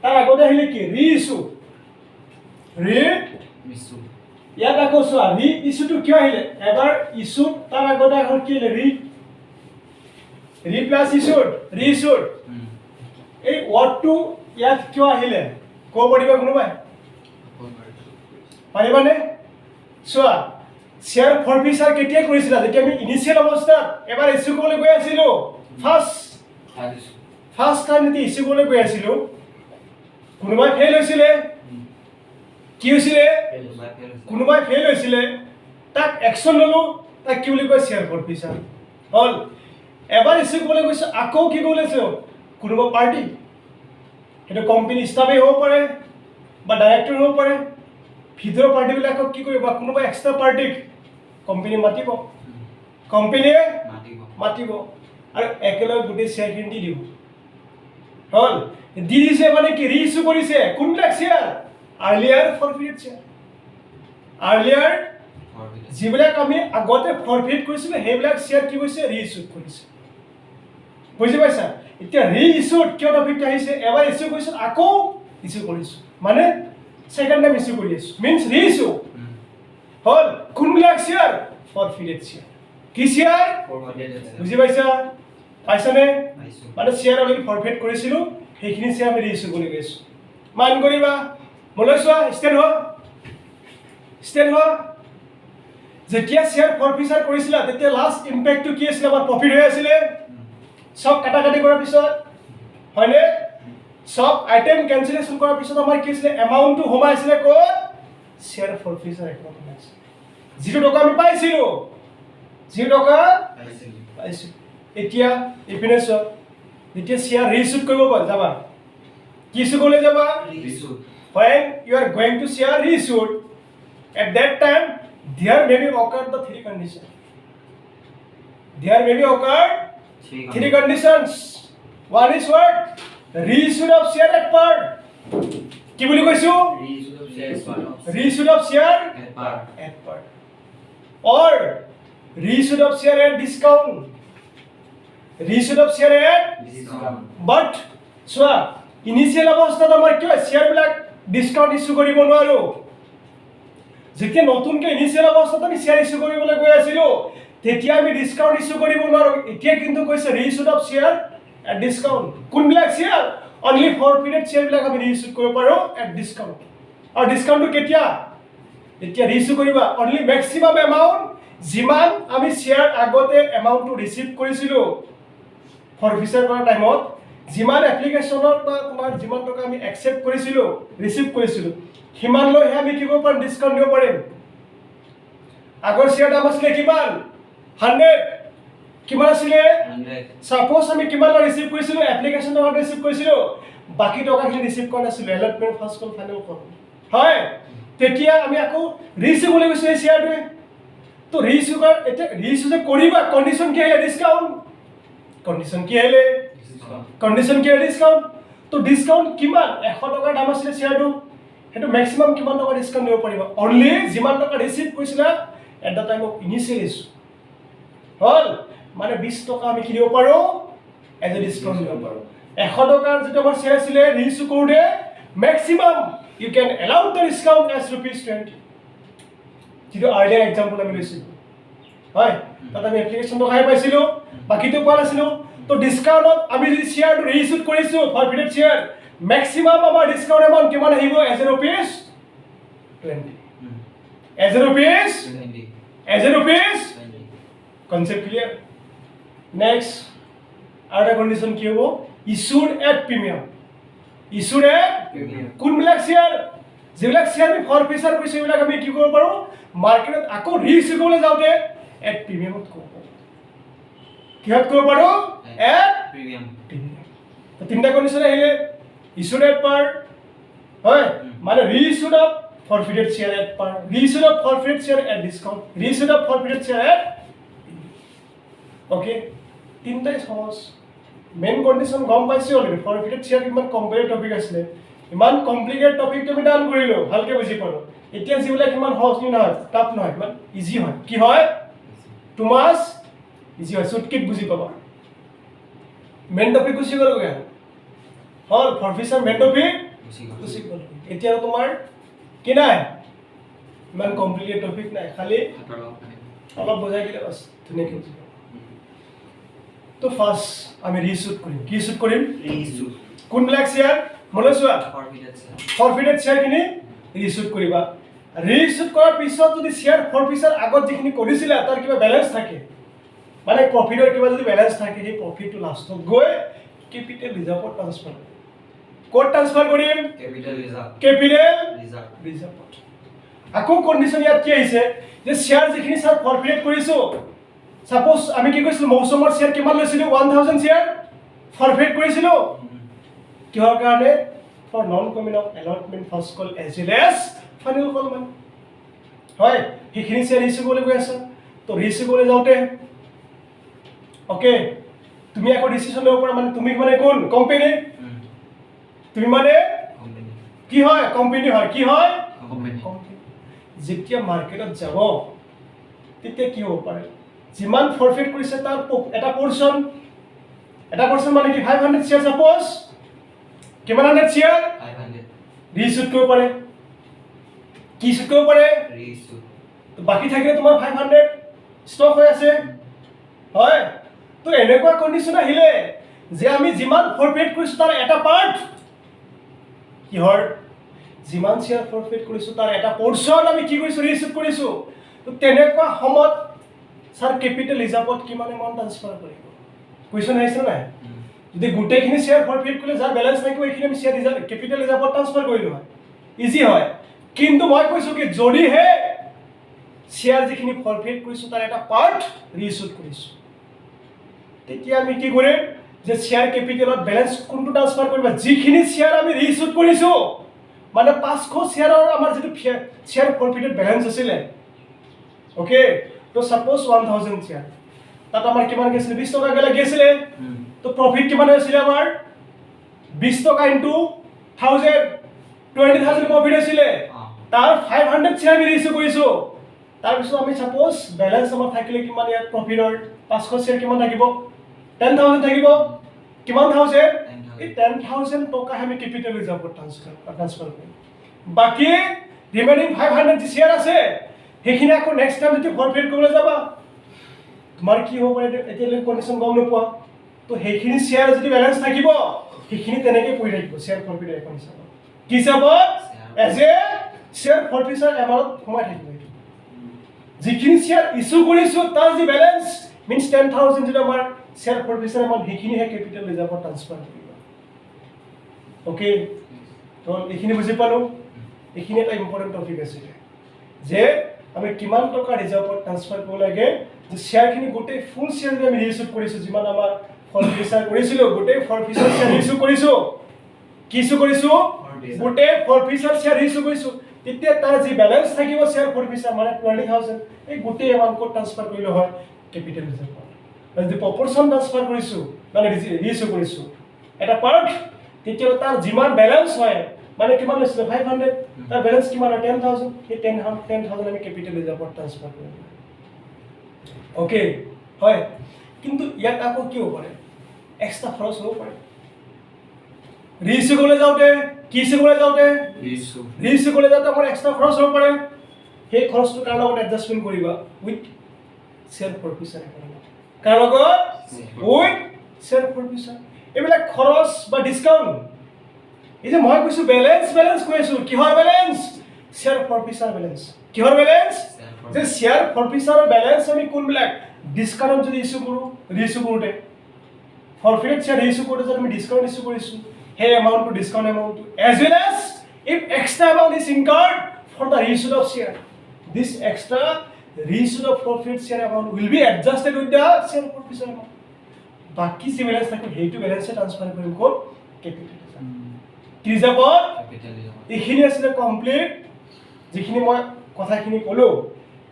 তাৰ আগতে আহিলে কি ৰিইস্যু ইয়াত আকৌ চোৱা ৰি ইছ্যুটো কিয় আহিলে এবাৰ ইছ্যু তাৰ আগতে এখন কি আহিলে ৰি প্লাছ ইছ্যুড ৰিইস্যুড এই ৱৰ্ডটো ইয়াত কিয় আহিলে ক'ব পাৰিবা কোনোবাই পাৰিবানে চোৱা শ্বেয়াৰ ফৰফিচাৰ কেতিয়া কৰিছিলা যেতিয়া আমি ইনিচিয়েল অৱস্থাত এবাৰ ইছ্যু কৰিবলৈ গৈ আছিলোঁ ফাৰ্ষ্ট টাইম যেতিয়া ইছ্যু কৰিবলৈ গৈ আছিলোঁ কোনোবাই ফেইল হৈছিলে কি হৈছিলে কোনোবাই ফেইল হৈছিলে তাক একশ্যন ল'লোঁ তাক কি বুলি কয় শ্বেয়াৰ ফৰফিচাৰ হ'ল এবাৰ ইছ্যু কৰিবলৈ গৈছে আকৌ কি কৰিব লৈছে কোনোবা পাৰ্টি সেইটো কোম্পানী ষ্টাফেই হ'ব পাৰে বা ডাইৰেক্টৰ হ'ব পাৰে ভিতৰৰ পাৰ্টিবিলাকক কি কৰিব কোনোবা এক্সট্ৰা পাৰ্টিক কোম্পানী মাতিব কোম্পানীয়ে মাতিব আৰু একেলগে গোটেই শ্বেয়াৰখিনি দি দিব হ'ল দি দিছে মানে কি ৰিইছ্যু কৰিছে কোনবিলাক শ্বেয়াৰ আৰ্লিয়াৰ ফৰফিটেড শ্বেয়াৰ আৰ্লিয়াৰ যিবিলাক আমি আগতে ফৰফিট কৰিছিলোঁ সেইবিলাক শ্বেয়াৰ কি হৈছে ৰিইছ্যু কৰিছে বুজি পাইছা এতিয়া ৰিইছ্যুড কিয় টপিকটো আহিছে এবাৰ ইছ্যু কৰিছোঁ আকৌ ইছ্যু কৰিছোঁ মানে সেকেন্ড টাইম ইছ্যু কৰি আছোঁ মিনছ ৰিইছ্যু হ'ল কোনবিলাক শ্বেয়াৰ ফৰফিটেড শ্বেয়াৰ কি শ্বেয়াৰ বুজি পাইছা পাইছানে মানে শ্বেয়াৰ অলৰেডি ফৰফিট কৰিছিলোঁ সেইখিনি শ্বেয়াৰ আমি ৰিইছ্যু কৰি গৈছোঁ মান কৰিবা মোলৈ চোৱা ষ্টেণ্ড হোৱা যেতিয়া শ্বেয়াৰ ফৰফিচাৰ কৰিছিলা তেতিয়া লাষ্ট ইম্পেক্টটো কি আছিলে আমাৰ প্ৰফিট হৈ আছিলে সব কাটাকাটি কৰাৰ পিছত হয়নে সব আইটেম কেনসেলেশন কৰাৰ পিছত আমাৰ কি আছিলে এমাউণ্টটো সোমাই আছিলে ক'ত শ্বেয়াৰ ফৰফিচাৰ একাউণ্টত সোমাইছে যিটো টকা আমি পাইছিলোঁ যিটো টকা পাইছোঁ এতিয়া ইপিনে চোৱা যেতিয়া শ্বেয়াৰ ৰিইছ্যু কৰিব যাবা কি ইছ্যু কৰিবলৈ যাবা when you are going to share reissued at that time there may be occurred the three conditions there may be occurred three conditions one is what reissued of share at par কি বুলি কৈছো reissued of share at par or reissued of share at discount reissued of share at discount but চোৱা initial অৱস্থাত আমাৰ কি হয় শ্বেয়াৰবিলাক discount issue কৰিব নোৱাৰো যেতিয়া নতুনকৈ ইনিশিয়াল অৱস্থাত আমি শ্বেয়াৰ ইস্যু কৰিবলৈ গৈ আছিলোঁ তেতিয়া আমি ডিসকাউন্ট ইস্যু কৰিব নোৱাৰো এতিয়া কিন্তু কৈছে reissued of share at discount কোনবিলাক শ্বেয়াৰ অনলি ফৰফিটেড শ্বেয়াৰবিলাক আমি ৰিইছ্যু কৰিব পাৰো এট ডিসকাউন্ট আৰু ডিসকাউন্টটো কেতিয়া এতিয়া ৰিইছ্যু কৰিবা অনলি ম্যাক্সিমাম এমাউন্ট যিমান আমি শ্বেয়াৰ আগতে এমাউন্টটো ৰিসিভ কৰিছিলোঁ ফৰফিচাৰ কৰাৰ টাইমত যিমান এপ্লিকেশনৰ বা তোমাৰ যিমান টকা আমি একসেপ্ট কৰিছিলোঁ ৰিসিভ কৰিছিলোঁ সিমান লৈহে আমি কি কৰিব পাৰিম ডিসকাউন্ট দিব পাৰিম আগৰ শ্বেয়াৰ দাম আছিলে কিমান 100 কিমান আছিলে 100 সাপোজ আমি কিমান ৰিসিভ কৰিছিলোঁ এপ্লিকেশনৰ কাৰণে ৰিসিভ কৰিছিলোঁ বাকি টকাখিনি ৰিসিভ কৰা নাছিলোঁ এলটমেন্ট ফাৰ্স্ট কল ফাইনেল কল হয় তেতিয়া আমি আকৌ ৰিসিভ বুলি কৈছোঁ এই শ্বেয়াৰটোৱে তো ৰিইছ্যু কৰা এতিয়া ৰিইছ্যু যে কৰিবা কন্ডিশন কি আহিলে ডিসকাউন্ট কন্ডিশন কি আহিলে কন্ডিশন কি ডিসকাউন্ট তো ডিসকাউন্ট কিমান 100 টকাৰ দাম আছিল শ্বেয়াৰটো হেতু ম্যাক্সিমাম কিমান টকা ডিসকাউন্ট দিব পাৰিবা অনলি যিমান টকা ৰিসিভ কৰিছিলা at the time of initial issue হল মানে 20 টকা আমি কি দিব পাৰো এজ এ ডিসকাউন্ট দিব পাৰো 100 টকাৰ যেটা আমাৰ শ্বেয়াৰ আছিল ৰিইছ্যু কৰোতে maximum U can allow the discount as ₹20 যেটো আৰ্লিয়াৰ এক্সাম্পল আমি লৈছিলোঁ হয় তাত আমি এপ্লিকেশন টকাই পাইছিলোঁ বাকিটো পোৱা নাছিলোঁ তো ডিসকাউন্টত আমি যদি শ্বেয়াৰটো ৰিইছ্যু কৰিছো ফৰফিটেড শ্বেয়াৰ ম্যাক্সিমাম আমাৰ ডিসকাউন্ট এমাউন্ট কিমান আহিব as a ₹20 as a ₹20 concept clear next আৰু এটা কন্ডিশন কি হ'ব issued at premium issued at কোনবিলাক শ্বেয়াৰ যিবিলাক শ্বেয়াৰ আমি ফৰফিচাৰ কৰিছো এইবিলাক আমি কি কৰিব পাৰো মাৰ্কেটত আকৌ ৰিইছ্যু কৰিবলৈ যাওঁতে এট প্ৰিমিয়ামত কৰিব পাৰো কিহত কৰিব পাৰো এট প্ৰিমিয়াম তো তিনটা কন্ডিশন আহিলে ইস্যুড এট পার হয় মানে reissued of forfeited share at par reissued of forfeited share at discount reissued of forfeited share at okay তিনটাই সহজ মেইন কন্ডিশন গম পাইছো অলরেডি ফরফিটেড শেয়ার ইমান কমপ্লিকেটেড টপিক আছে ইমান কমপ্লিকেটেড টপিক তুমি ডান কৰিলো ভালকে বুজি পালো এতিয়া যিবিলাক ইমান সহজ নহয় টাফ নহয় ইমান ইজি হয় কি হয় টু মাছ ইজি হয় সুটকিট বুজি পাবা মেইন টপিক গুছি গ'ল গৈ হল ফৰফিচাৰ মেইন টপিক গুছি গ'ল এতিয়া তোমাৰ কি নাই ইমান কমপ্লিকেটেড টপিক নাই খালি অলপ বুজাই দিলে বাস ধুনীয়াকৈ বুজি পাবা তো ফাৰ্স্ট আমি ৰিইছ্যু কৰিম কি ইছ্যু কৰিম ৰিইছ্যু কোনবিলাক শ্বেয়াৰ মনে চোৱা ফৰফিটেড শ্বেয়াৰখিনি ৰিইছ্যু কৰিবা ৰিইছ্যু কৰাৰ পিছত যদি শ্বেয়াৰ ফৰফিচাৰ আগত যিখিনি কৰিছিলা তাৰ কিবা বেলেন্স থাকে মানে প্ৰফিটৰ কিবা যদি বেলেন্স থাকে সেই প্ৰফিটটো লাষ্টত গৈ ক্যাপিটাল ৰিজাৰ্ভত ট্ৰান্সফাৰ ক'ত ট্ৰান্সফাৰ কৰিম ক্যাপিটাল ৰিজাৰ্ভত আকৌ কন্ডিশন ইয়াত কি আহিছে যে শ্বেয়াৰ যিখিনি স্যাৰ ফৰফিট কৰিছো সাপোজ আমি কি কৈছিলো মৌচুমৰ শ্বেয়াৰ কিমান লৈছিলো 1000 শ্বেয়াৰ ফৰফিট কৰিছিলো কিহৰ কাৰণে for non coming of allotment first call as well as final call মানে হয় সেইখিনি শ্বেয়াৰ ৰিচিভ কৰিবলৈ গৈ আছা তো ৰিচিভ কৰিবলৈ যাওঁতে অ'কে তুমি আকৌ ডিচিশ্যন ল'ব পাৰা মানে তুমি মানে কোন কোম্পানী তুমি মানে কি হয় কোম্পানী হয় কি হয় যেতিয়া মাৰ্কেটত যাব তেতিয়া কি হ'ব পাৰে যিমান ফৰফিট কৰিছে তাৰ এটা পৰ্চন মানে কি 500 শ্বেয়াৰ সাপোজ কিমান 100 শ্বেয়াৰ 500 ৰিস্যুট কৰিব পাৰে কি ইস্যুট কৰিব পাৰে তো বাকি থাকিলে তোমাৰ 500 ষ্টক হৈ আছে হয় তো এনেকুৱা কণ্ডিশ্যন আহিলে যে আমি যিমান ফৰফিট কৰিছো তাৰ এটা পাৰ্ট কিহৰ যিমান শ্বেয়াৰ ফৰফিট কৰিছো তাৰ এটা পৰ্চন আমি কি কৰিছো ৰিস্যুট কৰিছো তো তেনেকুৱা সময়ত স্যাৰ কেপিটেল হিচাপত কিমান এমাউণ্ট ট্ৰান্সফাৰ কৰিব কুৱেশ্যন আহিছে নাই যদি গোটেইখিনি শ্বেয়াৰ ফৰফিট কৰিলে যাৰ বেলেঞ্চ থাকিব এইখিনি আমি শ্বেয়াৰ হিচাপত কেপিটেল হিচাপত ট্ৰান্সফাৰ কৰিলো হয় ইজি হয় কিন্তু মই কৈছো কি যদিহে শ্বেয়াৰ যিখিনি ফৰফিট কৰিছো তাৰ এটা পাৰ্ট ৰিস্যুট কৰিছো তেতিয়া আমি কি কৰিম যে শ্বেয়াৰ কেপিটেলত বেলেঞ্চ কোনটো ট্ৰান্সফাৰ কৰিবা যিখিনি শ্বেয়াৰ আমি ৰিস্যুট কৰিছো মানে 500 শ্বেয়াৰৰ আমাৰ যেটো শ্বেয়াৰ ফৰফিটেড বেলেঞ্চ আছিল ওকে তো সাপোজ 1000 শ্বেয়াৰ তাত আমাৰ কিমান গৈছিল 20 টকা গলে গৈছিল তো প্ৰফিট কিমান হৈছিল আমাৰ 20 টকা ইনটু 1000 20000 প্ৰফিট হৈছিল তাৰ 500 শ্বেয়াৰ আমি ৰিস্যু কৰিছো তাৰ পিছত আমি সাপোজ বেলেঞ্চ আমাৰ থাকিলে কিমান ইয়াত প্ৰফিটৰ 500 শ্বেয়াৰ কিমান থাকিব 10000 থাকিব কিমান 1000 এই 10000 টকা আমি কেপিটেল হিচাপত ট্ৰান্সফাৰ কৰিম বাকি ৰিমেইনিং 500 শ্বেয়াৰ আছে সেইখিনি আকৌ নেক্সট টাইম যদি ফৰফিট কৰিবলৈ যাবা তোমাৰ কি হ'ব পাৰে এতিয়ালৈ কণ্ডিশ্যন গম নোপোৱা তো সেইখিনি শ্বেয়াৰ যদি বেলেঞ্চ থাকিব সেইখিনি তেনেকৈ পৰি থাকিব শ্বেয়াৰ ফৰফিট এখন হিচাপত কি হিচাপত এজ এ শ্বেয়াৰ ফৰফিটৰ এমাউণ্ট সোমাই থাকিব যিখিনি শ্বেয়াৰ ইছ্যু কৰিছো তাৰ যি বেলেঞ্চ মিন্স 10000 যদি আমাৰ শ্বেয়াৰ ফৰফিটৰ এমাউণ্ট সেইখিনিহে কেপিটেল হিচাপত ট্ৰান্সফাৰ কৰিব ওকে তো এইখিনি বুজি পালো এইখিনি এটা ইম্পৰ্টেণ্ট টপিক আছিলে যে আমি কিমান টকা ৰিজাৰ্ভত ট্ৰান্সফাৰ কৰিব লাগে যে শ্বেয়াৰখিনি গোটেই ফুল শ্বেয়াৰ যদি আমি ৰিস্যুট কৰিছো যিমান আমাৰ ফৰফিচাৰ কৰিছিলো গোটেই ফৰফিচাৰ শ্বেয়াৰ ৰিস্যু কৰিছো কি ইস্যু কৰিছো গোটেই ফৰফিচাৰ শ্বেয়াৰ ৰিস্যু কৰিছো তেতিয়া তাৰ যি বেলেঞ্চ থাকিব শ্বেয়াৰ ফৰফিচাৰ মানে 20000 এই গোটেই এমাউণ্ট ক'ত ট্ৰান্সফাৰ কৰিলে হয় কেপিটেল ৰিজাৰ্ভত যদি প্ৰপৰচন ট্ৰান্সফাৰ কৰিছো মানে ৰিস্যু কৰিছো এটা পাৰ্ট তেতিয়া তাৰ যিমান বেলেঞ্চ হয় মানে কিমান হৈছিল 500 তাৰ বেলেঞ্চ কিমান হয় 10000 এই 10000 আমি কেপিটেল ৰিজাৰ্ভত ট্ৰান্সফাৰ কৰিম ওকে হয় কিন্তু ইয়াত আকৌ কি হ'ব পাৰে এক্সট্ৰা খৰচ হ'ব পাৰে ৰিস্যু কৰিবলৈ যাওঁতে কি ইস্যু কৰিবলৈ যাওঁতে ৰিস্যু কৰিবলৈ যাওঁতে আমাৰ এক্সট্ৰা খৰচ হ'ব পাৰে সেই খৰচটো কাৰ লগত এডজাষ্টমেণ্ট কৰিবা উইথ শ্বেয়াৰ ফৰফিচাৰ কাৰ লগত উইথ শ্বেয়াৰ ফৰফিচাৰ এইবিলাক খৰচ বা ডিসকাউন্ট এই যে মই কৈছো বেলেঞ্চ কৈছো কিহৰ বেলেঞ্চ শ্বেয়াৰ ফৰফিচাৰ বেলেঞ্চ কিহৰ বেলেঞ্চ যে শ্বেয়াৰ ফৰফিচাৰৰ বেলেঞ্চ আমি কোনবিলাক ডিসকাউন্ট যদি ইস্যু কৰো ৰিস্যু কৰোতে ফৰফিট শ্বেয়াৰ ৰিস্যু কৰোতে যদি আমি ডিসকাউন্ট ইস্যু কৰিছো সেই এমাউন্টটো discount amount as well as if extra amount is incurred for the reissue of share this extra reissue of profit share amount will be adjusted with the share forfeiture amount বাকি যে balance থাকে সেইটো বেলেঞ্চে transfer কৰিম code capital কি যাব এইখিনি আছে complete যিখিনি মই কথাখিনি কলো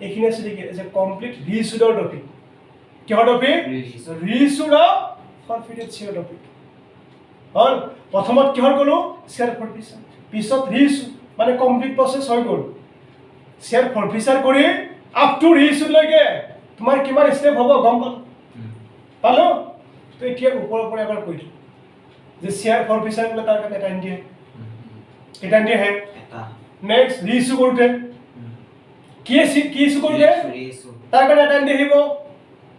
এইখিনি আছে যে কমপ্লিট ৰিইছুডৰ টপিক কিহৰ topic ৰিইছুড of forfeited share topic হল প্ৰথমত কিহৰ কলো শ্বেয়াৰ ফৰফিচাৰ পিছত ৰিইছু মানে কমপ্লিট প্ৰসেস হৈ গল শ্বেয়াৰ ফৰফিচাৰ কৰি আপ টু ৰিইছুড লৈকে তোমাৰ কিমান স্টেপ হ'ব গম পালো তো এতিয়া ওপৰৰ পৰা এবাৰ কৈ দিওঁ যে শ্বেয়াৰ ফৰফিচাৰ কৰিলে তাৰ কাৰণে এটা ইণ্ডিয়া হে এটা নেক্সট ৰিইছু কৰোতে কি ইছ্যু কৰোতে তাৰ কাৰণে এটা ইণ্ডিয়া আহিব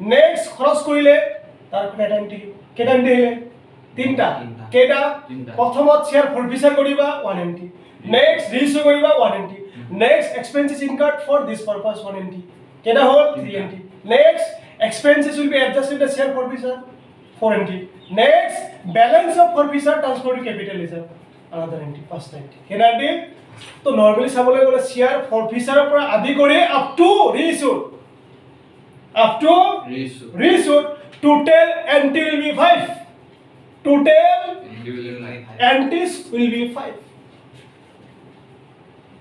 নেক্সট খৰচ কৰিলে তাৰ কাৰণে এটা ইণ্ডিয়া কেটা ইণ্ডিয়া আহিলে তিনটা কেটা প্ৰথমত শ্বেয়াৰ ফৰফিচাৰ কৰিবা 190 নেক্সট ৰিইছু কৰিবা 190 next expenses incurred for this purpose 190 কেটা হল 390 next expenses will be adjusted the share forfeiture 490 next balance of forfeiture transfer to capital reserve another 90 first 90 kenadi to normally sabole gole share forfeiture পৰা আদি কৰি up to reissue total NT will be 5 total NTs will be 5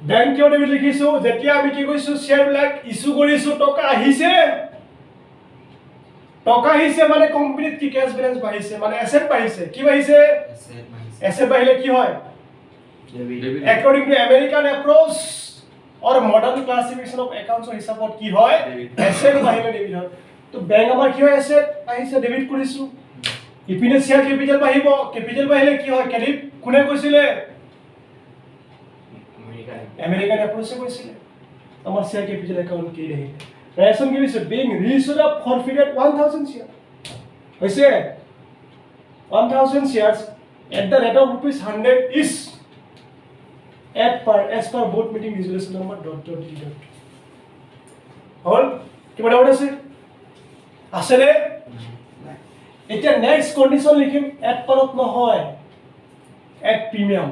bank কিয় debit লিখিছো যেতিয়া আমি কি কৈছো শ্বেয়াৰবিলাক issue কৰিছো টকা আহিছে মানে কোম্পানীত কি কেছ বেলেন্স বাঢ়িছে মানে এসেট বাঢ়িছে কি বাঢ়িছে এসেট বাঢ়িলে কি হয় according to American approach or modern classification of accounts হিচাপত কি হয় এসেট বাঢ়িলে ডেবিট হয় তো বেংক আমাৰ কি হয় এসেট আহিছে ডেবিট কৰিছো ইপিনে শেয়াৰ কেপিটেল বাঢ়িব কেপিটেল বাঢ়িলে কি হয় ক্ৰেডিট কোনে কৈছিলে আমেৰিকান এপ্ৰোচে কৈছিলে আমাৰ শেয়াৰ কেপিটেল একাউণ্ট কি আহিলে ৰেশন কি হৈছে being reissued of forfeited 1000 shares হৈছে 1000 shares at the rate of ₹100 is as per board meeting resolution number ... হল কিবা ডাউট আছে নে এতিয়া নেক্সট কন্ডিশন লিখিম এট পাৰত নহয় এট প্ৰিমিয়াম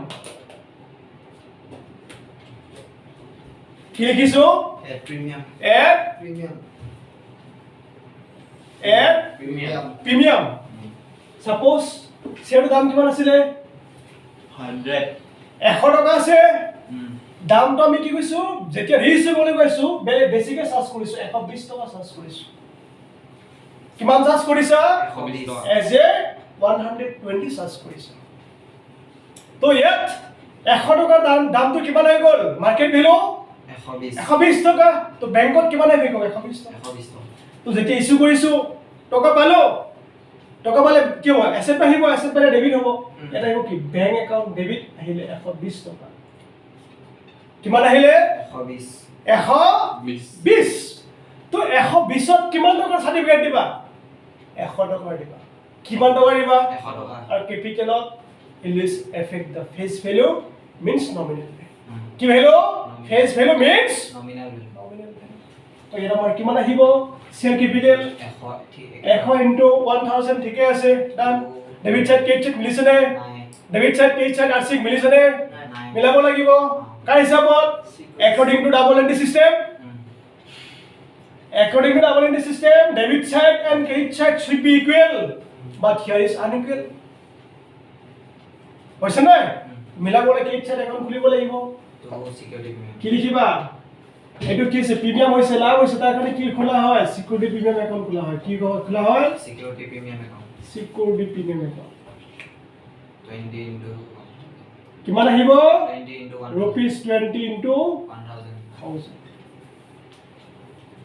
কি লিখিছো At premium. At Premium. Premium suppose শ্বেয়াৰৰ দাম কিমান আছিলে 100. 100 টকা আছে দামটো আমি কি কৈছো যেতিয়া ৰিইছ্যু বুলি কৈছো বেছিকে চাৰ্জ কৰিছো 120 টকা চাৰ্জ কৰিছো কিমান চাৰ্জ কৰিছা 120 টকা। এজ এ 120 চাৰ্জ কৰিছো তো ইয়াত 100 টকাৰ দামটো কিমান হৈ গ'ল মাৰ্কেট ভ্যালু 120 টকা তো বেংকত কিমান হৈ গ'ল 120 টকা তো যেতিয়া ইস্যু কৰিছো টকা পালো কি হ'ব এসেট বাঢ়িব এসেট বাঢ়িলে ডেবিট হ'ব এটা আহিব কি বেংক একাউণ্ট ডেবিট আহিলে 120 টকা কিমান আহিলে 120 তো 120 ত কিমান টকাৰ সাৰ্টিফিকেট দিবা 100 টকাৰ দিবা কিমান টকা দিবা 100 টকা আৰু কেপিটেলত ইংলিশ এফেক্ট দা ফেস ভ্যালু means nominal কি value face value means nominal value nominal value তো এটা আমাৰ কিমান আহিব শেয়াৰ কেপিটেল 100 into 1000 ঠিকে আছে ডান ডেবিট সাইড ক্ৰেডিট সাইড মিলিছে নে ডেবিট সাইড ক্ৰেডিট সাইড আৰ্চিক মিলিছে নে মিলাব লাগিব কাৰ হিচাপত according to double entry system debit side and credit side should be equal but here is unequal হৈছে না মিলাবলে ক্ৰেডিট সাইড একাউণ্ট খুলিব লাগিব তো security premium কি লিখিবা এটো কি আছে প্ৰিমিয়াম হৈছে লাভ হৈছে তাৰ কাৰণে কি খোলা হয় সিকিউৰিটি প্ৰিমিয়াম একাউণ্ট খোলা হয় কি খোলা হয় security premium account security premium account 20 into কিমান আহিব 20 into 1 rupees 20 into 1000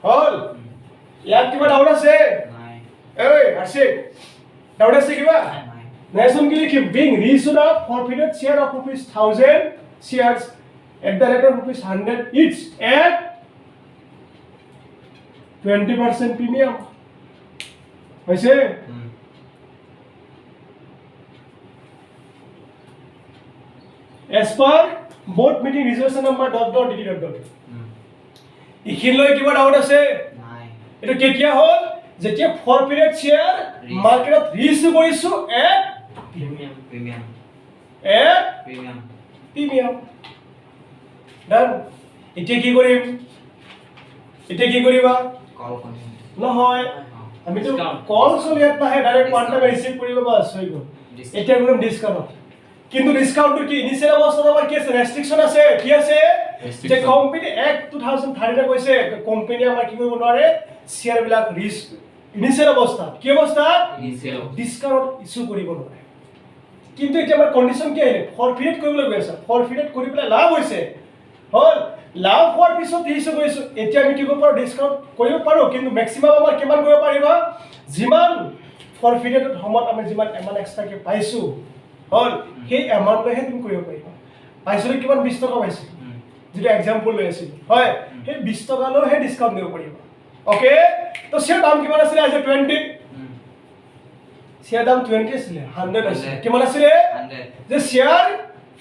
হল ইয়াত কিবা ডাউট আছে 9 এই আছে ডাউট আছে কিবা 9 নেক্সট কি লিখিম being reissued of forfeited share of ₹1000 shares at the rate of ₹100 each at 20% premium হৈছে as per board meeting resolution number ... ইখিনলৈ কিবা ডাউট আছে 9 এটা কেতিয়া হল যেতিয়া ফৰফিটেড শেয়াৰ মাৰ্কেটত ৰিইছ্যু কৰিছো at premium at premium premium done এতিয়া কি কৰিবা call continue নহয় আমি তো কল চলিয়াত নাহে ডাইৰেক্ট ওয়ান টাইম ৰিসিভ কৰিব বাস হৈ গ'ল এতিয়া কৰিম ডিসকাউন্ট কিন্তু ডিসকাউন্টটো কি ইনিশিয়াল অৱস্থাত আমাৰ কি আছে ৰেষ্ট্ৰিকশন আছে কি আছে যে কোম্পানী এক্ট 2013 কৈছে কোম্পানী আমাৰ কি কৰিব নোৱাৰে শেয়াৰ বিলাক ৰিস্ক ইনিশিয়াল অৱস্থাত কি অৱস্থাত initial ডিসকাউন্ট ইস্যু কৰিব নোৱাৰে কিন্তু এতিয়া আমাৰ কন্ডিশন কি আহিলে ফৰফিটেড কৰিবলৈ গৈ আছে ফৰফিটেড কৰি পেলাই লাভ হৈছে হল লাভ হোৱাৰ পিছত ইস্যু কৰিছো এতিয়া আমি কি কৰিব পাৰো ডিসকাউন্ট কৰিব পাৰো কিন্তু ম্যাক্সিমাম আমাৰ কিমান কৰিব পাৰিবা যিমান ফৰফিটেড সময়ত আমি যিমান এমান এক্সট্ৰাকে পাইছো হল সেই এমাউন্টহে তুমি কৰিব পাৰিবা পাইছলে কিমান 20 টকা পাইছে যেটা এক্সাম্পল লৈ আছিল হয় সেই 20 টকা লৈ হে ডিসকাউন্ট দিব পাৰিবা ওকে তো শেয়াৰ দাম কিমান আছিল আজি 20 শেয়াৰ দাম 20 আছিল 100 আছিল কিমান আছিল 100 যে শেয়াৰ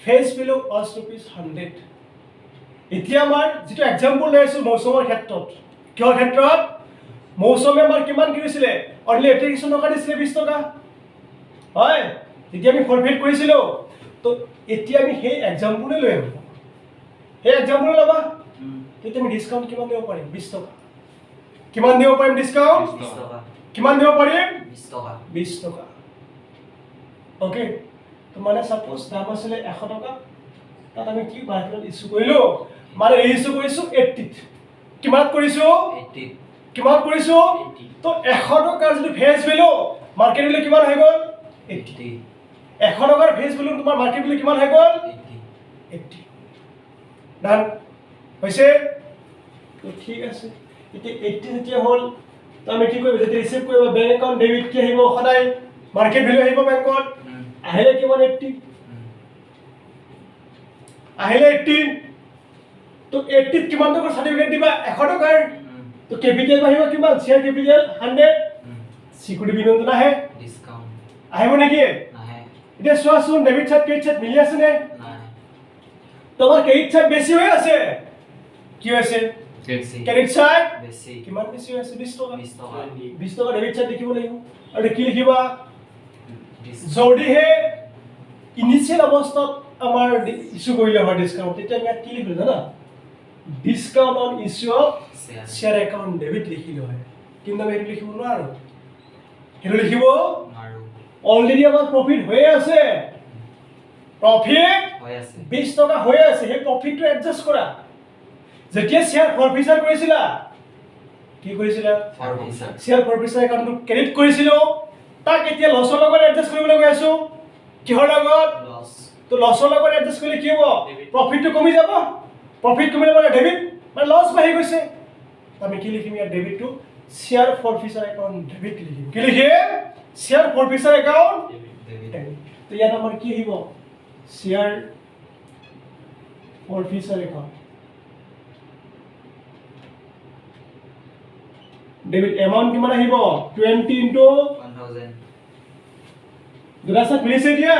ফেস ভ্যালু was ₹100 এতিয়া আমাৰ যেটো এক্সাম্পল লৈ আছো মৌচুমৰ ক্ষেত্ৰত কিহৰ ক্ষেত্ৰত মৌচুমে আমাৰ কিমান কিনিছিল অনলি এপ্লিকেশন টকা দিছিল 20 টকা হয় যেতিয়া আমি ফৰফিট কৰিছিল তো এতিয়া আমি সেই এক্সাম্পল লৈ আহিব সেই এক্সাম্পল লবা তেতিয়া আমি ডিসকাউন্ট কিমান দিব পাৰিম 20 টকা কিমান দিব পাৰিম ডিসকাউন্ট 20 টকা কিমান দিব পাৰিম 20 টকা 20 টকা ওকে তো মানে সাপোজ দাম আছিল 100 টকা তাত আমি কি মাৰ্কেটত ইছ্যু কৰিলোঁ মানে ৰেজিষ্টাৰ কৰিছোঁ 80ত কিমান কৰিছোঁ 80 কিমান কৰিছোঁ 80 তো 100 টকাৰ যদি ফেচ ভেলু মাৰ্কেট ভেলু কিমান হৈ গ'ল 80 80 100 টকাৰ ফেচ ভেলু তোমাৰ মাৰ্কেট ভেলু কিমান হৈ গ'ল 80 80 ডান হৈছে তো ঠিক আছে এতিয়া 80 যেতিয়া হ'ল তো আমি কি কৰিব যেতিয়া ৰিচিভ কৰিব বেংক একাউণ্ট ডেবিট কি আহিব সদায় মাৰ্কেট ভেলু আহিব বেংকত আহিলে কিমান 80 আহিলে 80 তো 80 কিমান টকাৰ সাৰ্টিফিকেট দিবা 100 টকাৰ তো কেপিটেল আহিব কিমান শেয়াৰ কেপিটেল 100 সিকিউৰিটি বিনন্দ নাহে ডিসকাউন্ট আহিব নেকি নাহে এতিয়া চোৱাচোন ডেবিট চাৰ্ট ক্ৰেডিট চাৰ্ট মিলি আছে নে নাহে তোমাৰ ক্ৰেডিট চাৰ্ট বেছি হৈ আছে কি হৈছে বেছি ক্ৰেডিট চাৰ্ট বেছি কিমান বেছি হৈ আছে 20 টকা 20 টকা 20 টকা ডেবিট চাৰ্ট দেখিব লাগিব আৰু কি লিখিবা ডিসকাউন্ট যদিহে ইনিচিয়েল অৱস্থাত আমাৰ ইছ্যু কৰিলে হয় ডিসকাউণ্ট তেতিয়া আমি ইয়াত কি লিখিলো জানা discount on issue of share share account debit লিখিলো হয় কিন্তু আমি সেইটো লিখিব নোৱাৰো সেইটো লিখিব মাৰু অলৰেডি আমাৰ প্ৰফিট হৈ আছে প্ৰফিট হৈ আছে 20 টকা হৈ আছে সেই প্ৰফিটটো এডজাস্ট কৰা যেতিয়া শ্বেয়াৰ ফৰফিচাৰ কৰিছিলা কি কৰিছিলা ফৰফিচাৰ শ্বেয়াৰ ফৰফিচাৰ একাউণ্টটো ক্ৰেডিট কৰিছিলো তাক এতিয়া লছৰ লগত এডজাস্ট কৰিবলৈ গৈ আছো কিহৰ লগত লস তো লছৰ লগত এডজাস্ট কৰিলে কি হ'ব প্ৰফিটটো কমি যাব প্ৰফিট কমিলে মানে ডেবিট মানে লছ বাঢ়ি গৈছে আমি কি লিখিম ইয়াত ডেবিটটো শ্বেয়াৰ ফৰফিচাৰ একাউণ্ট ডেবিট লিখিম কি লিখিম শ্বেয়াৰ ফৰফিচাৰ একাউণ্ট ডেবিট তো ইয়াত আমাৰ কি আহিব শ্বেয়াৰ ফৰফিচাৰ একাউণ্ট ডেবিট এমাউণ্ট কিমান আহিব 20 ইনটু 1000 দুটা চাৰ্ট মিলিছে এতিয়া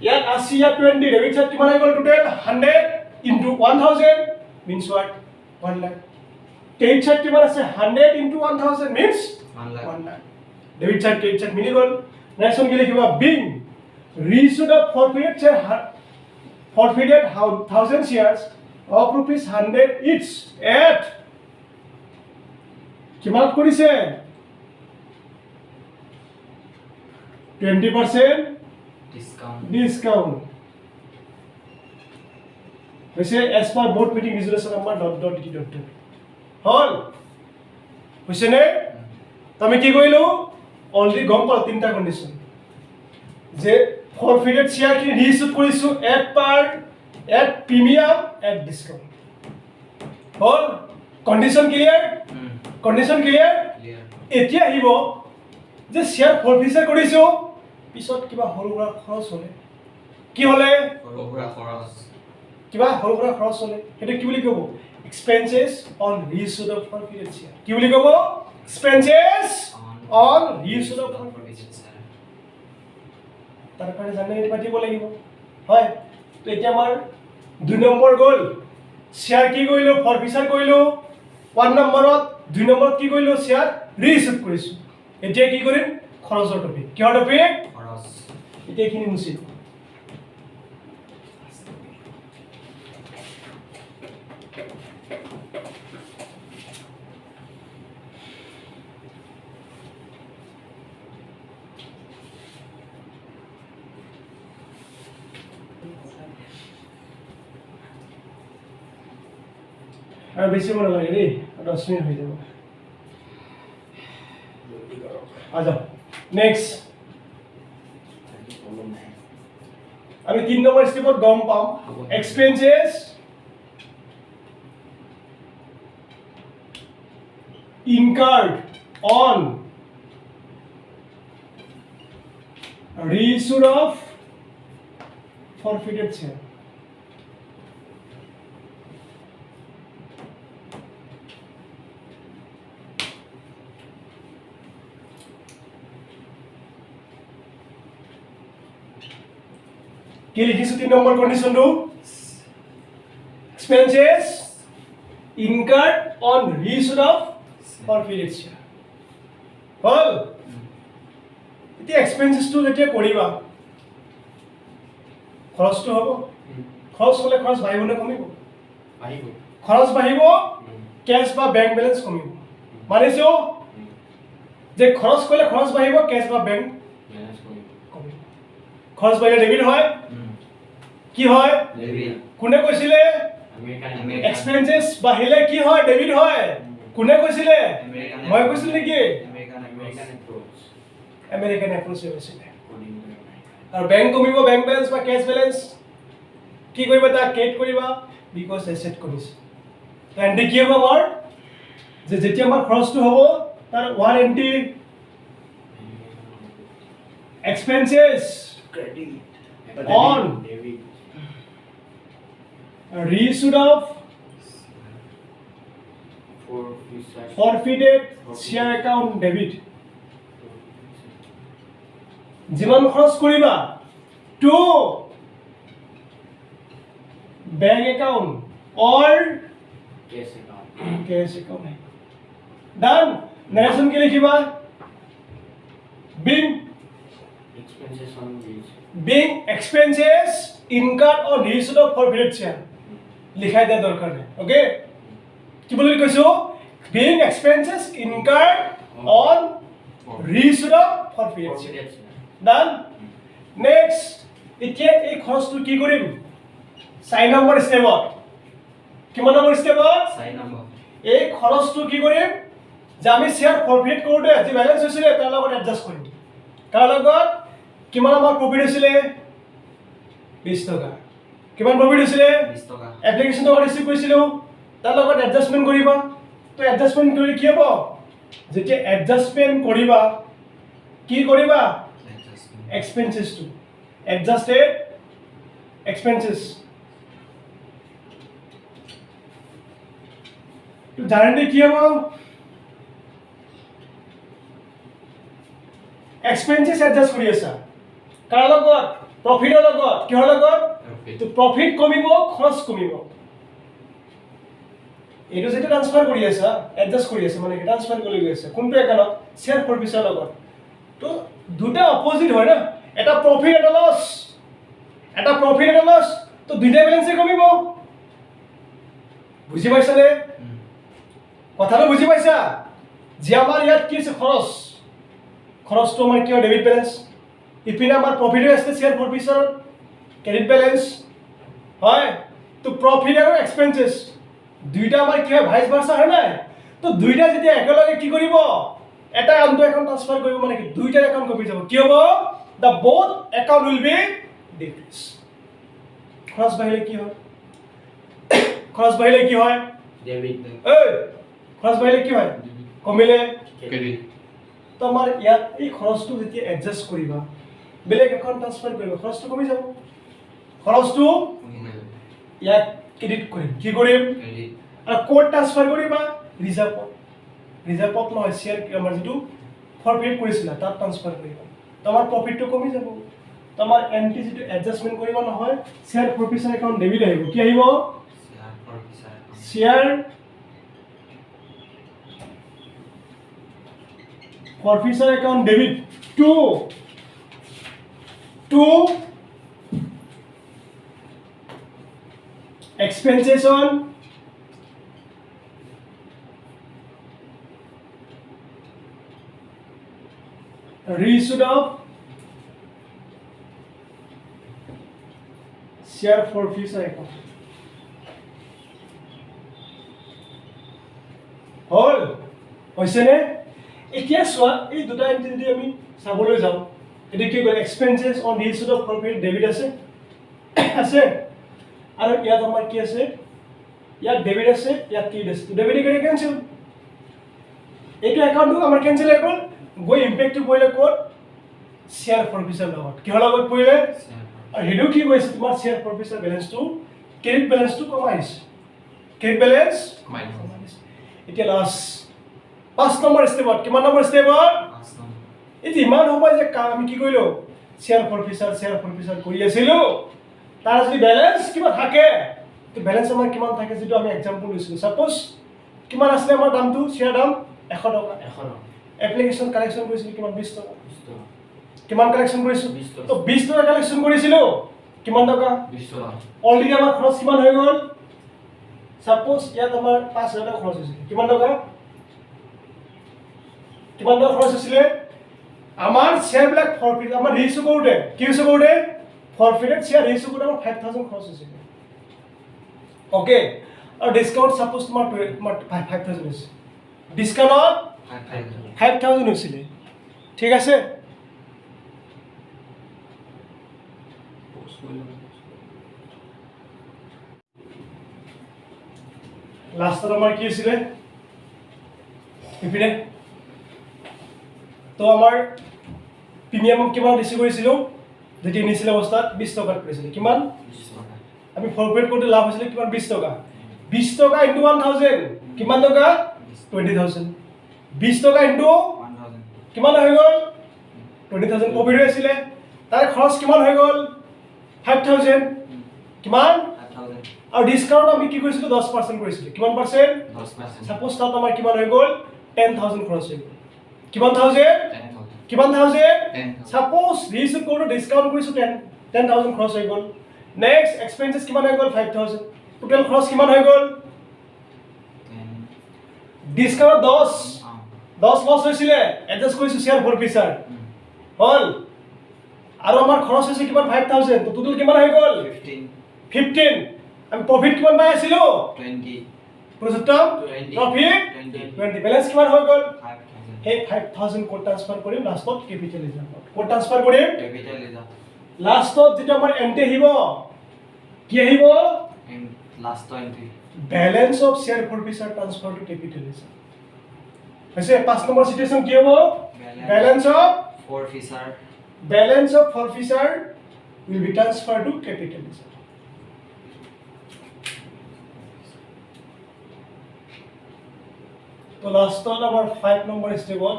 ইয়াত 80 ইয়াত 20 ডেবিট চাৰ্ট কিমান হৈ গ'ল total 100 into 1000 means what 1 lakh credit chart কিমান আছে 100 into 1000 means 1 lakh 1 lakh debit chart credit chart মিলি গ'ল নেক্সট কি লিখিবা being reissued of forfeited 1000 shares of rupees 100 each at কিমান কৰিছে 20% ডিসকাউন্ট discount হৈছে as per board meeting resolution number ... হল হৈছে নে তুমি কি কৰিলো অলৰেডি গম পাল তিনটা কন্ডিশন যে ফৰফিটেড শেয়াৰ কি ৰিইছ্যু কৰিছো at premium at discount hall condition clear condition clear clear এতিয়া আহিব যে শেয়াৰ ফৰফিচাৰ কৰিছো পিছত কিবা সৰু সুৰা খৰচ হলে কি হলে সৰুৰা খৰচ কিবা সৰু সুৰা খৰচ হলে সেইটো কি বুলি ক'ব এক্সপেন্সেস অন ৰিইছ্যুড অফ ফৰফিটেড শেয়াৰ কি বুলি ক'ব এক্সপেন্সেস অন ৰিইছ্যুড অফ ফৰফিটেড শেয়াৰ তাৰ কাৰণে জানি পাতিব লাগিব হয় তো এতিয়া আমাৰ 2 নম্বৰ গ'ল শেয়াৰ কি কৰিলো ফৰফিচাৰ কৰিলো 1 নম্বৰত 2 নম্বৰত কি কৰিলো শেয়াৰ ৰিইছ্যু কৰিছো এতিয়া কি কৰিম খৰচৰ টপিক কিহৰ টপিক খৰচ এতিয়া এইখিনি মুছি আৰু বেছি মন লাগে দেই 10 মিনিট হৈ যাব আজা নেক্সট আমি 3 নম্বৰ স্টেপত গম পাম expenses incurred on reissue of forfeited share কি লিখিছো 3 নম্বৰ কন্ডিশনটো expenses incurred on reissue of forfeited share হল এতিয়া এক্সপেন্সেসটো যেতিয়া কৰিবা খৰচটো হ'ব খৰচ হলে খৰচ বাঢ়িব নে কমিব আহিব খৰচ বাঢ়িব কেশ বা বেংক বেলেন্স কমিব মানিছো যে খৰচ কৰিলে খৰচ বাঢ়িব কেশ বা বেংক মেনেজ কৰিব কমিব খৰচ বাঢ়িলে ডেবিট হয় কি হয় ডেবিট কোনে কৈছিলে American. এক্সপেন্সেছ বাঢ়িলে কি হয় ডেবিট হয় কোনে কৈছিলে American মই কৈছিল নেকি American American approach. American approach হৈছিলে According to American. আৰু বেংক কমিব বেংক বেলেন্স বা কেছ বেলেন্স কি কৰিবা তাক ক্ৰিয়েট কৰিবা বিকজ এছেট কৰিছে তো এণ্ট্ৰি কি হ'ব আমাৰ যে যেতিয়া আমাৰ খৰচটো হ'ব তাৰ one entry expenses Credit. On. Debit. reissued of For research. forfeited share account debit যিমান খৰচ কৰিবা to bank account or Cash account. Cash account ডান নেৰেশ্যন কি লিখিবা being Expenses on wage. being expenses incurred on reissue of forfeited share লিখাই দিয়া দৰকাৰ নাই ওকে কি বুলি কৈছো being expenses incurred on reissue of forfeited share Forfeited share. Done next এতিয়া এই খৰচটো কি কৰিম 4 নম্বৰ ষ্টেপত কিমান নম্বৰ ষ্টেপত side number এই খৰচটো কি কৰিম যে আমি শেয়াৰ ফৰফিট কৰোঁতে যি বেলেন্স হৈছিলে তাৰ লগত এডজাষ্ট কৰিম তাৰ লগত কিমান আমাৰ প্ৰফিট হৈছিলে 20 টকা কিমান প্ৰফিট হৈছিলে 20 টকা এপ্লিকেশ্যন টকা ৰিচিভ কৰিছিলোঁ তাৰ লগত এডজাষ্টমেণ্ট কৰিবা তো এডজাষ্টমেণ্ট কৰি কি হ'ব যেতিয়া এডজাষ্টমেণ্ট কৰিবা কি কৰিবা adjustment এক্সপেন্সেছটো এডজাষ্টেড এক্সপেন্সেছ তো জানেনে কি হ'ব এক্সপেন্সেছ এডজাষ্ট কৰি আছা কাৰ লগত প্ৰফিটৰ লগত কিহৰ লগত profit তো প্ৰফিট কমিব খৰচ কমিব এইটো যেটা ট্ৰান্সফাৰ কৰি আছা এডজাষ্ট কৰি আছা মানে ট্ৰান্সফাৰ কৰি গৈ আছে কোনটো একাউণ্ট শেয়াৰ ফৰফিটৰ লগত তো দুটা অপোজিট হয় না এটা প্ৰফিট এটা লছ তো দুইটা বেলেন্সে কমিব বুজি পাইছানে কথাটো বুজি পাইছা যে আমাৰ ইয়াত কি আছে খৰচটো আমাৰ কি হয় ডেবিট বেলেন্স ইপিনে আমাৰ প্ৰফিট হৈ আছে শেয়াৰ ফৰফিটৰ ক্ৰেডিট বেলেন্স হয় তো প্ৰফিট আৰু এক্সপেন্সেছ দুইটা আমাৰ কি হয় ভাইস ভাৰ্সা হয় নাই তো দুইটা যেতিয়া একেলগে কি কৰিব এটা আনটো একাউণ্ট ট্ৰান্সফাৰ কৰিব মানে কি দুইটাৰ একাউণ্ট কমি যাব কি হ'ব the both account will be decrease খৰচ বাঢ়িলে কি হয় Debit. এই খৰচ বাঢ়িলে কি হয় কমিলে credit তো আমাৰ ইয়াত এই খৰচটো যেতিয়া এডজাষ্ট কৰিবা বেলেগ একাউণ্ট ট্ৰান্সফাৰ কৰিবা খৰচটো কমি যাব খৰচটো ইয়াত ক্ৰেডিট কৰিম কি কৰিম credit আৰু কোড ট্ৰান্সফাৰ কৰিবা ৰিজাৰ্ভত নহয় শ্বেয়াৰ আমাৰ যিটো ফৰফিট কৰিছিলা তাত ট্ৰান্সফাৰ কৰিবা তোমাৰ প্ৰফিটটো কমি যাব তোমাৰ এন্ট্ৰি যিটো এডজাষ্টমেণ্ট কৰিবা নহয় শ্বেয়াৰ ফৰফিটৰ একাউণ্ট ডেবিট আহিব কি আহিব share profit account শ্বেয়াৰ ফৰফিটৰ account debit to expenses on reissue of share forfeiture account হল হৈছে নে এতিয়া চোৱা এই দুটা এন্ট্ৰি যদি আমি চাবলৈ যাওঁ এটো কি কয় expenses on reissue of forfeit debit আছে আৰু ইয়াত আমাৰ কি আছে ইয়াত ডেবিট আছে ইয়াত ক্ৰেডিট আছে ডেবিট ক্ৰেডিট কেনসেল এইটো একাউণ্টটো আমাৰ কেনসেল হৈ গ'ল গৈ ইম্পেক্টটো পৰিলে ক'ত শেয়াৰ ফৰফিটৰ লগত কিহৰ লগত পৰিলে share আৰু হেডু কি কৈছে তোমাৰ শেয়াৰ ফৰফিটৰ বেলেন্সটো ক্ৰেডিট বেলেন্সটো কমাইছে ক্ৰেডিট বেলেন্স minus এতিয়া লাষ্ট 5 নম্বৰ ষ্টেপত কিমান নম্বৰ ষ্টেপত last number এই যে ইমান সময় যে আমি কি কৰিলো শেয়াৰ ফৰফিটৰ কৰি আছিলো তাৰ যদি বেলেন্স কিবা থাকে তো বেলেন্স আমাৰ কিমান থাকে যেটো আমি এক্সাম্পল লৈছিলো সাপোজ কিমান আছে আমাৰ দামটো শেয়াৰ দাম 100 টকা এপ্লিকেশন কালেকশন কৰিছিল কিমান 20 টকা কিমান কালেকশন কৰিছো 20 টকা। তো 20 টকা কালেকশন কৰিছিলো কিমান টকা 20 টকা অলৰেডি আমাৰ খৰচ কিমান হৈ গ'ল সাপোজ ইয়াত আমাৰ 5000 টকা খৰচ হৈছিল কিমান টকা খৰচ হৈছিলে আমাৰ শেয়াৰ বিলাক ফৰফিট আমাৰ ৰিইছ্যু কৰোতে কি হৈছে কৰোতে ফৰফিটেড শেয়াৰ ৰিইছ্যু কৰোতে আমাৰ 5000 খৰচ হৈছিল ওকে আৰু ডিসকাউন্ট সাপোজ তোমাৰ 5000 হৈছে ডিসকাউন্ট 5000 হৈছিলে ঠিক আছে লাষ্টত আমাৰ কি হৈছিলে ইপিনে তো আমাৰ প্ৰিমিয়াম কিমান ৰিচিভ কৰিছিলোঁ যেতিয়া ইনিচিয়েল অৱস্থাত 20 টকাত কৰিছিলোঁ কিমান আমি ফৰপেড কৰোঁতে লাভ হৈছিলে কিমান 20 টকা 20 টকা ইনটু 1000 কিমান টকা 20000 20 টকা ইনটু 1000 কিমান হৈ গ'ল 20000 প্ৰফিট হৈ আছিলে তাৰ খৰচ কিমান হৈ গ'ল 5000 কিমান 5000 আৰু ডিসকাউন্ট আমি কি কৰিছিলোঁ 10% কৰিছিলোঁ কিমান পাৰ্চেন্ট 10% সাপোজ তাত আমাৰ কিমান হৈ গ'ল 10000 খৰচ হৈ গ'ল কিমান 1000 10,000 কিমান 1000 10,000 সাপোজ ৰিচিভ কৰোঁ ডিসকাউন্ট কৰিছোঁ 10000 খৰচ হৈ গ'ল নেক্সট এক্সপেন্সেস কিমান হৈ গ'ল 5000 টোটেল খৰচ কিমান হৈ গ'ল 10 ডিসকাউন্ট 10 লছ হৈছিলে এডজাস্ট কৰিছোঁ শেয়াৰ ফৰফিচাৰ হ'ল আৰু আমাৰ খৰচ হৈছে কিমান 5000 তো টোটেল কিমান হৈ গ'ল 15 আমি প্ৰফিট কিমান পাই আছিলোঁ 20 পুৰুষোত্তম 20 প্ৰফিট 20 20 বেলেন্স কিমান হৈ গ'ল 5000 সেই 5000 কোড ট্ৰান্সফাৰ কৰিম লাষ্টত কেপিটেল ৰিজাৰ্ভত কোড ট্ৰান্সফাৰ কৰিম capital reserve লাষ্টত যেটা আমাৰ এন্ট্ৰি আহিব কি আহিব and last entry balance of share forfeiture transfer to capital reserve হৈছে 5 নম্বৰ সিচুৱেচন কি হ'ব balance of forfeiture will be transferred to capital reserve তো লাষ্টত আমাৰ 5 নম্বৰ স্টেপত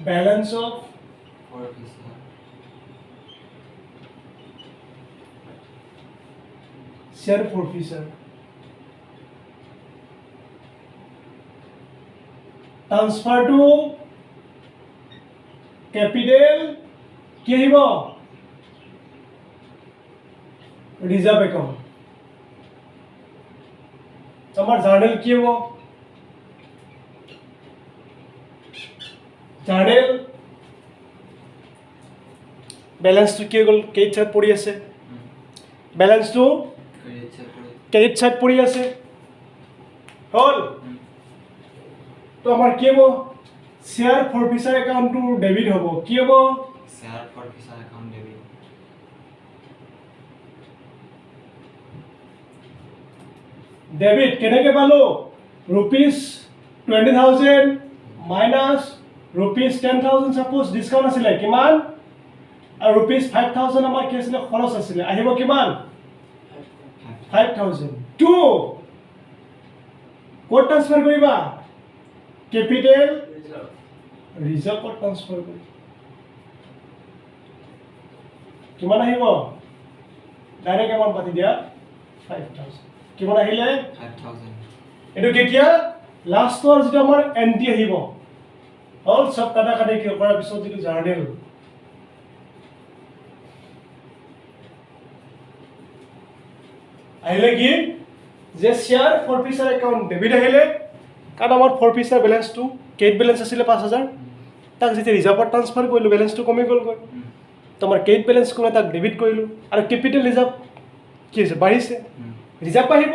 balance of forfeiture share forfeiture transfer to capital কি আহিব reserve account আমাৰ জাৰ্নেল কি হ'ব জাৰ্নেল ব্যালেন্সটো কি গ'ল কেইট সাইড পৰি আছে ব্যালেন্সটো credit check ক্ৰেডিট সাইড পৰি আছে হ'ল তো আমাৰ কি হ'ব শেয়াৰ ফৰফিচাৰ একাউণ্টটো ডেবিট হ'ব কি হ'ব share forfeiture account debit debit কেনেকৈ পালো rupees 20000 minus rupees 10000 suppose discount আছিলে কিমান আৰু ৰুপিজ 5000 আমাৰ কি আছিলে খৰচ আছিলে আহিব কিমান 5000 টু কোড ট্ৰান্সফাৰ কৰিবা কেপিটেল ৰিজাৰ্ভত ট্ৰান্সফাৰ কৰি কিমান আহিব ডাইৰেক্ট এমাউণ্ট পাতি দিয়া 5000 কিমান আহিলে 5000 এটো কেতিয়া লাষ্টৰ যেটো আমাৰ এন্ট্ৰি আহিব অল সব কাটা কাটি কি কৰাৰ পিছত যেটো জাৰ্নেল আহিলে কি যে শেয়াৰ ফৰফিচাৰ একাউণ্ট ডেবিট আহিলে কাৰণ আমাৰ ফৰফিচাৰ বেলেন্সটো কেট বেলেন্স আছিলে 5000 তাক যেতিয়া ৰিজাৰ্ভত ট্ৰান্সফাৰ কৰিলো বেলেন্সটো কমি গ'লগৈ তো আমাৰ কেট বেলেন্স কোনে তাক ডেবিট কৰিলো আৰু কেপিটেল ৰিজাৰ্ভ কি হৈছে বাঢ়িছে ৰিজাৰ্ভ বাঢ়িব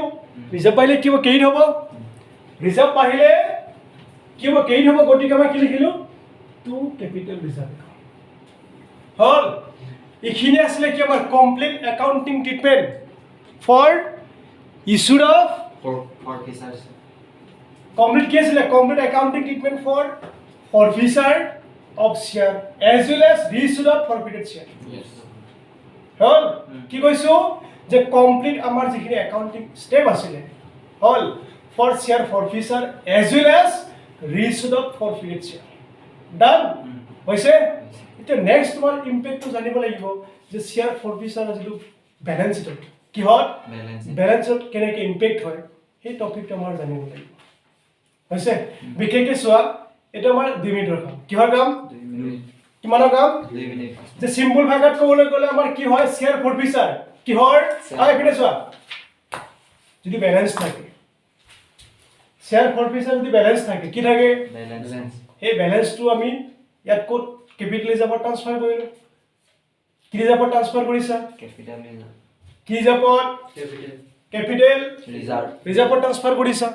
ৰিজাৰ্ভ বাঢ়িলে কি হ'ব কেইট হ'ব ৰিজাৰ্ভ বাঢ়িলে কি হ'ব কেইট হ'ব গতিকে আমি কি লিখিলো টু কেপিটেল ৰিজাৰ্ভ হ'ল এইখিনি আছিলে কি আমাৰ complete accounting treatment for issued of forfeiture complete কি আছিলে complete accounting treatment for forfeiture of share as well as reissued of forfeited share yes হ'ল কি কৈছো যে কমপ্লিট আমাৰ যিখিনি একাউণ্টিং ষ্টেপ আছিলে হ'ল for share forfeiture as well as reissued of forfeited share done হৈছে এতিয়া নেক্সট তোমাৰ ইম্পেক্টটো জানিব লাগিব যে শ্বেয়াৰ ফৰফিচাৰ যিটো বেলেন্স শ্বীটত কিহত balance বেলেন্সত কেনেকৈ ইম্পেক্ট হয় সেই টপিকটো আমাৰ জানিব লাগিব হৈছে বিশেষকৈ চোৱা এইটো আমাৰ 2 মিনিটৰ কাম কিহৰ কাম 2 minute কিমানৰ কাম 2 minute যে সিম্পল ভাষাত ক'বলৈ গ'লে আমাৰ কি হয় শ্বেয়াৰ ফৰফিচাৰ কিহৰ এইপিনে চোৱা যদি বেলেন্স থাকে শ্বেয়াৰ ফৰফিচাৰ যদি বেলেন্স থাকে কি থাকে balance এই বেলেন্সটো আমি ইয়াত ক'ত কেপিটেল ৰিজাৰ্ভত ট্ৰান্সফাৰ কৰিলোঁ কি ৰিজাৰ্ভত ট্ৰান্সফাৰ কৰিছা capital reserve কি হিচাপত Capital. Capital Reserve. ৰিজাৰ্ভত ট্ৰান্সফাৰ কৰিছা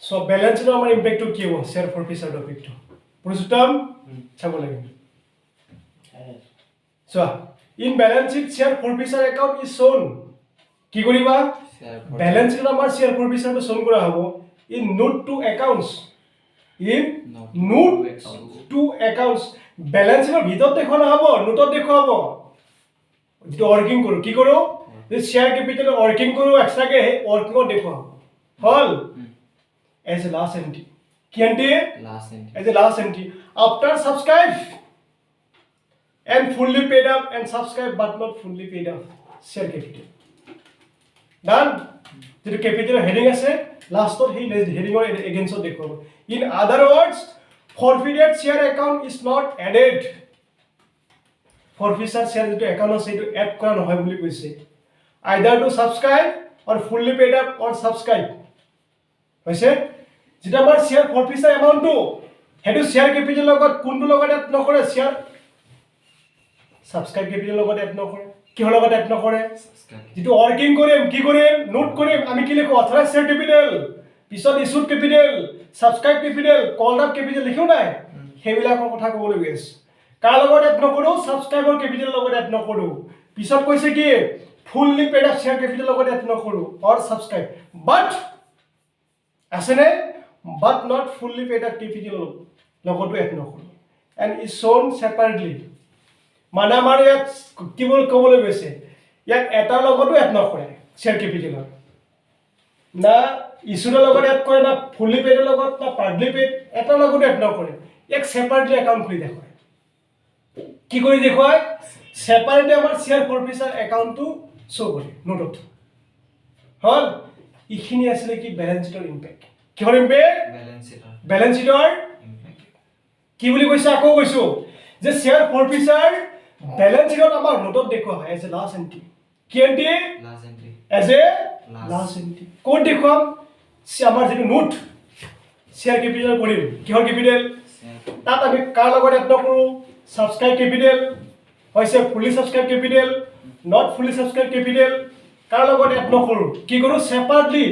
সো ব্যালেন্স শিটৰ আমাৰ ইম্প্যাক্টটো কি হ'ব শেয়াৰ ফৰফিচাৰ টপিকটো পুৰুষোত্তম চাব লাগিব Yes. So in balance sheet share forfeiture account is shown কি কৰিবা Share for ব্যালেন্স শিটত আমাৰ শেয়াৰ ফৰফিচাৰটো শোন কৰা হ'ব in note to accounts in note to accounts balance শিটৰ ভিতৰত দেখুৱা নহ'ব নোটত দেখুৱা হ'ব যেটো ওয়াৰ্কিং কৰো কি কৰো যে শেয়াৰ ক্যাপিটাল ওয়াৰ্কিং কৰো এক্সট্ৰাকে ওয়াৰ্কিংত দেখুৱা হল as a last entry কি entry last entry. as a last entry after subscribe and fully paid up and subscribe but not fully paid up share capital done যেটো capital heading আছে লাষ্টত সেই হেডিংৰ এগেইনস্টত দেখুৱাব in other words forfeited share account is not added forfeited share যেটো account আছে এটো add কৰা নহয় বুলি কৈছে either to subscribe or fully paid up or subscribe হৈছে যেটা আমাৰ শেয়াৰ ফৰফিচাৰ এমাউন্টটো হেতু শেয়াৰ ক্যাপিটাল লগত কোনটো লগত এড নকৰে শেয়াৰ সাবস্ক্ৰাইব ক্যাপিটাল লগত এড নকৰে কিহৰ লগত এড নকৰে Subscribe. যেটো ওয়াৰ্কিং কৰিম কি কৰিম নোট কৰিম আমি কি লিখো অথৰাইজ শেয়াৰ ক্যাপিটাল পিছত issued capital subscribe capital called up capital লিখিও নাই সেইবিলাকৰ কথা ক'বলৈ গৈ আছে কাৰ লগত এড নকৰো সাবস্ক্ৰাইবৰ ক্যাপিটাল লগত এড নকৰো পিছত কৈছে কি fully paid up share capital লগত এড নকৰো অৰ সাবস্ক্ৰাইব বাট আসেনে but not fully paid up capital লগতো এড নকৰো and is shown separately মানে আমাৰ ইয়াত কি বল ক'বলৈ গৈছে ইয়াত এটা লগতো এড নকৰে শেয়াৰ ক্যাপিটালৰ না ইস্যুৰ লগত এড কৰে না ফুললি পেডৰ লগত না পাৰ্টলি পেড এটা লগতো এড নকৰে এক সেপাৰেটলি একাউন্ট খুলি দেখুৱায় কি কৰি দেখুৱায় সেপাৰেটলি আমাৰ শেয়াৰ ফৰফিচাৰ একাউন্টটো শো কৰে নোটত হল ইখিনি আছিল কি ব্যালেন্স শিটৰ ইম্প্যাক্ট কিহৰ impact Balance sheet or balance শিটৰ impact. কি বুলি কৈছে আকৌ কৈছো যে শেয়াৰ ফৰফিচাৰ ব্যালেন্স শিটত আমাৰ নোটত দেখুৱা হয় এজ এ লাষ্ট এন্ট্ৰি কি entry Last entry. As a last entry code দেখুৱাম আমাৰ যেটো নোট শেয়াৰ ক্যাপিটাল কৰিম কিহৰ ক্যাপিটাল Share. তাত আমি কাৰ লগত এড নকৰো সাবস্ক্ৰাইব ক্যাপিটাল হৈছে fully subscribe capital not fully subscribe capital কাৰ লগত এড নকৰো কি কৰো সেপাৰেটলি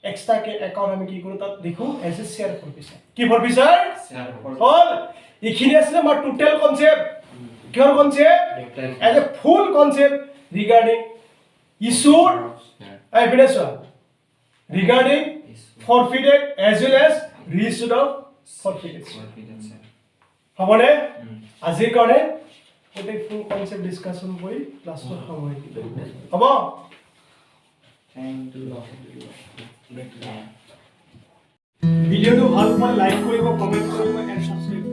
এক্সট্ৰা কে একাউন্ট আমি কি কৰো তাত লিখো এজ এ শেয়াৰ ফৰফিচাৰ কি ফৰফিচাৰ Share for হল ইখিনি আসলে আমাৰ টোটাল কনসেপ্ট কিহৰ concept as a full concept regarding issued evidence regarding forfeited as well as reissued of forfeited forfeited share. হবনে Mm. আজিৰ কাৰণে গোটেই ফুল কনসেপ্ট ডিসকাশন কৰি লাষ্টত সময় দিম হ'ব Thank you. ভিডিঅ'টো ভাল পালে লাইক কৰিব কমেন্ট কৰিব এণ্ড সাবস্ক্ৰাইব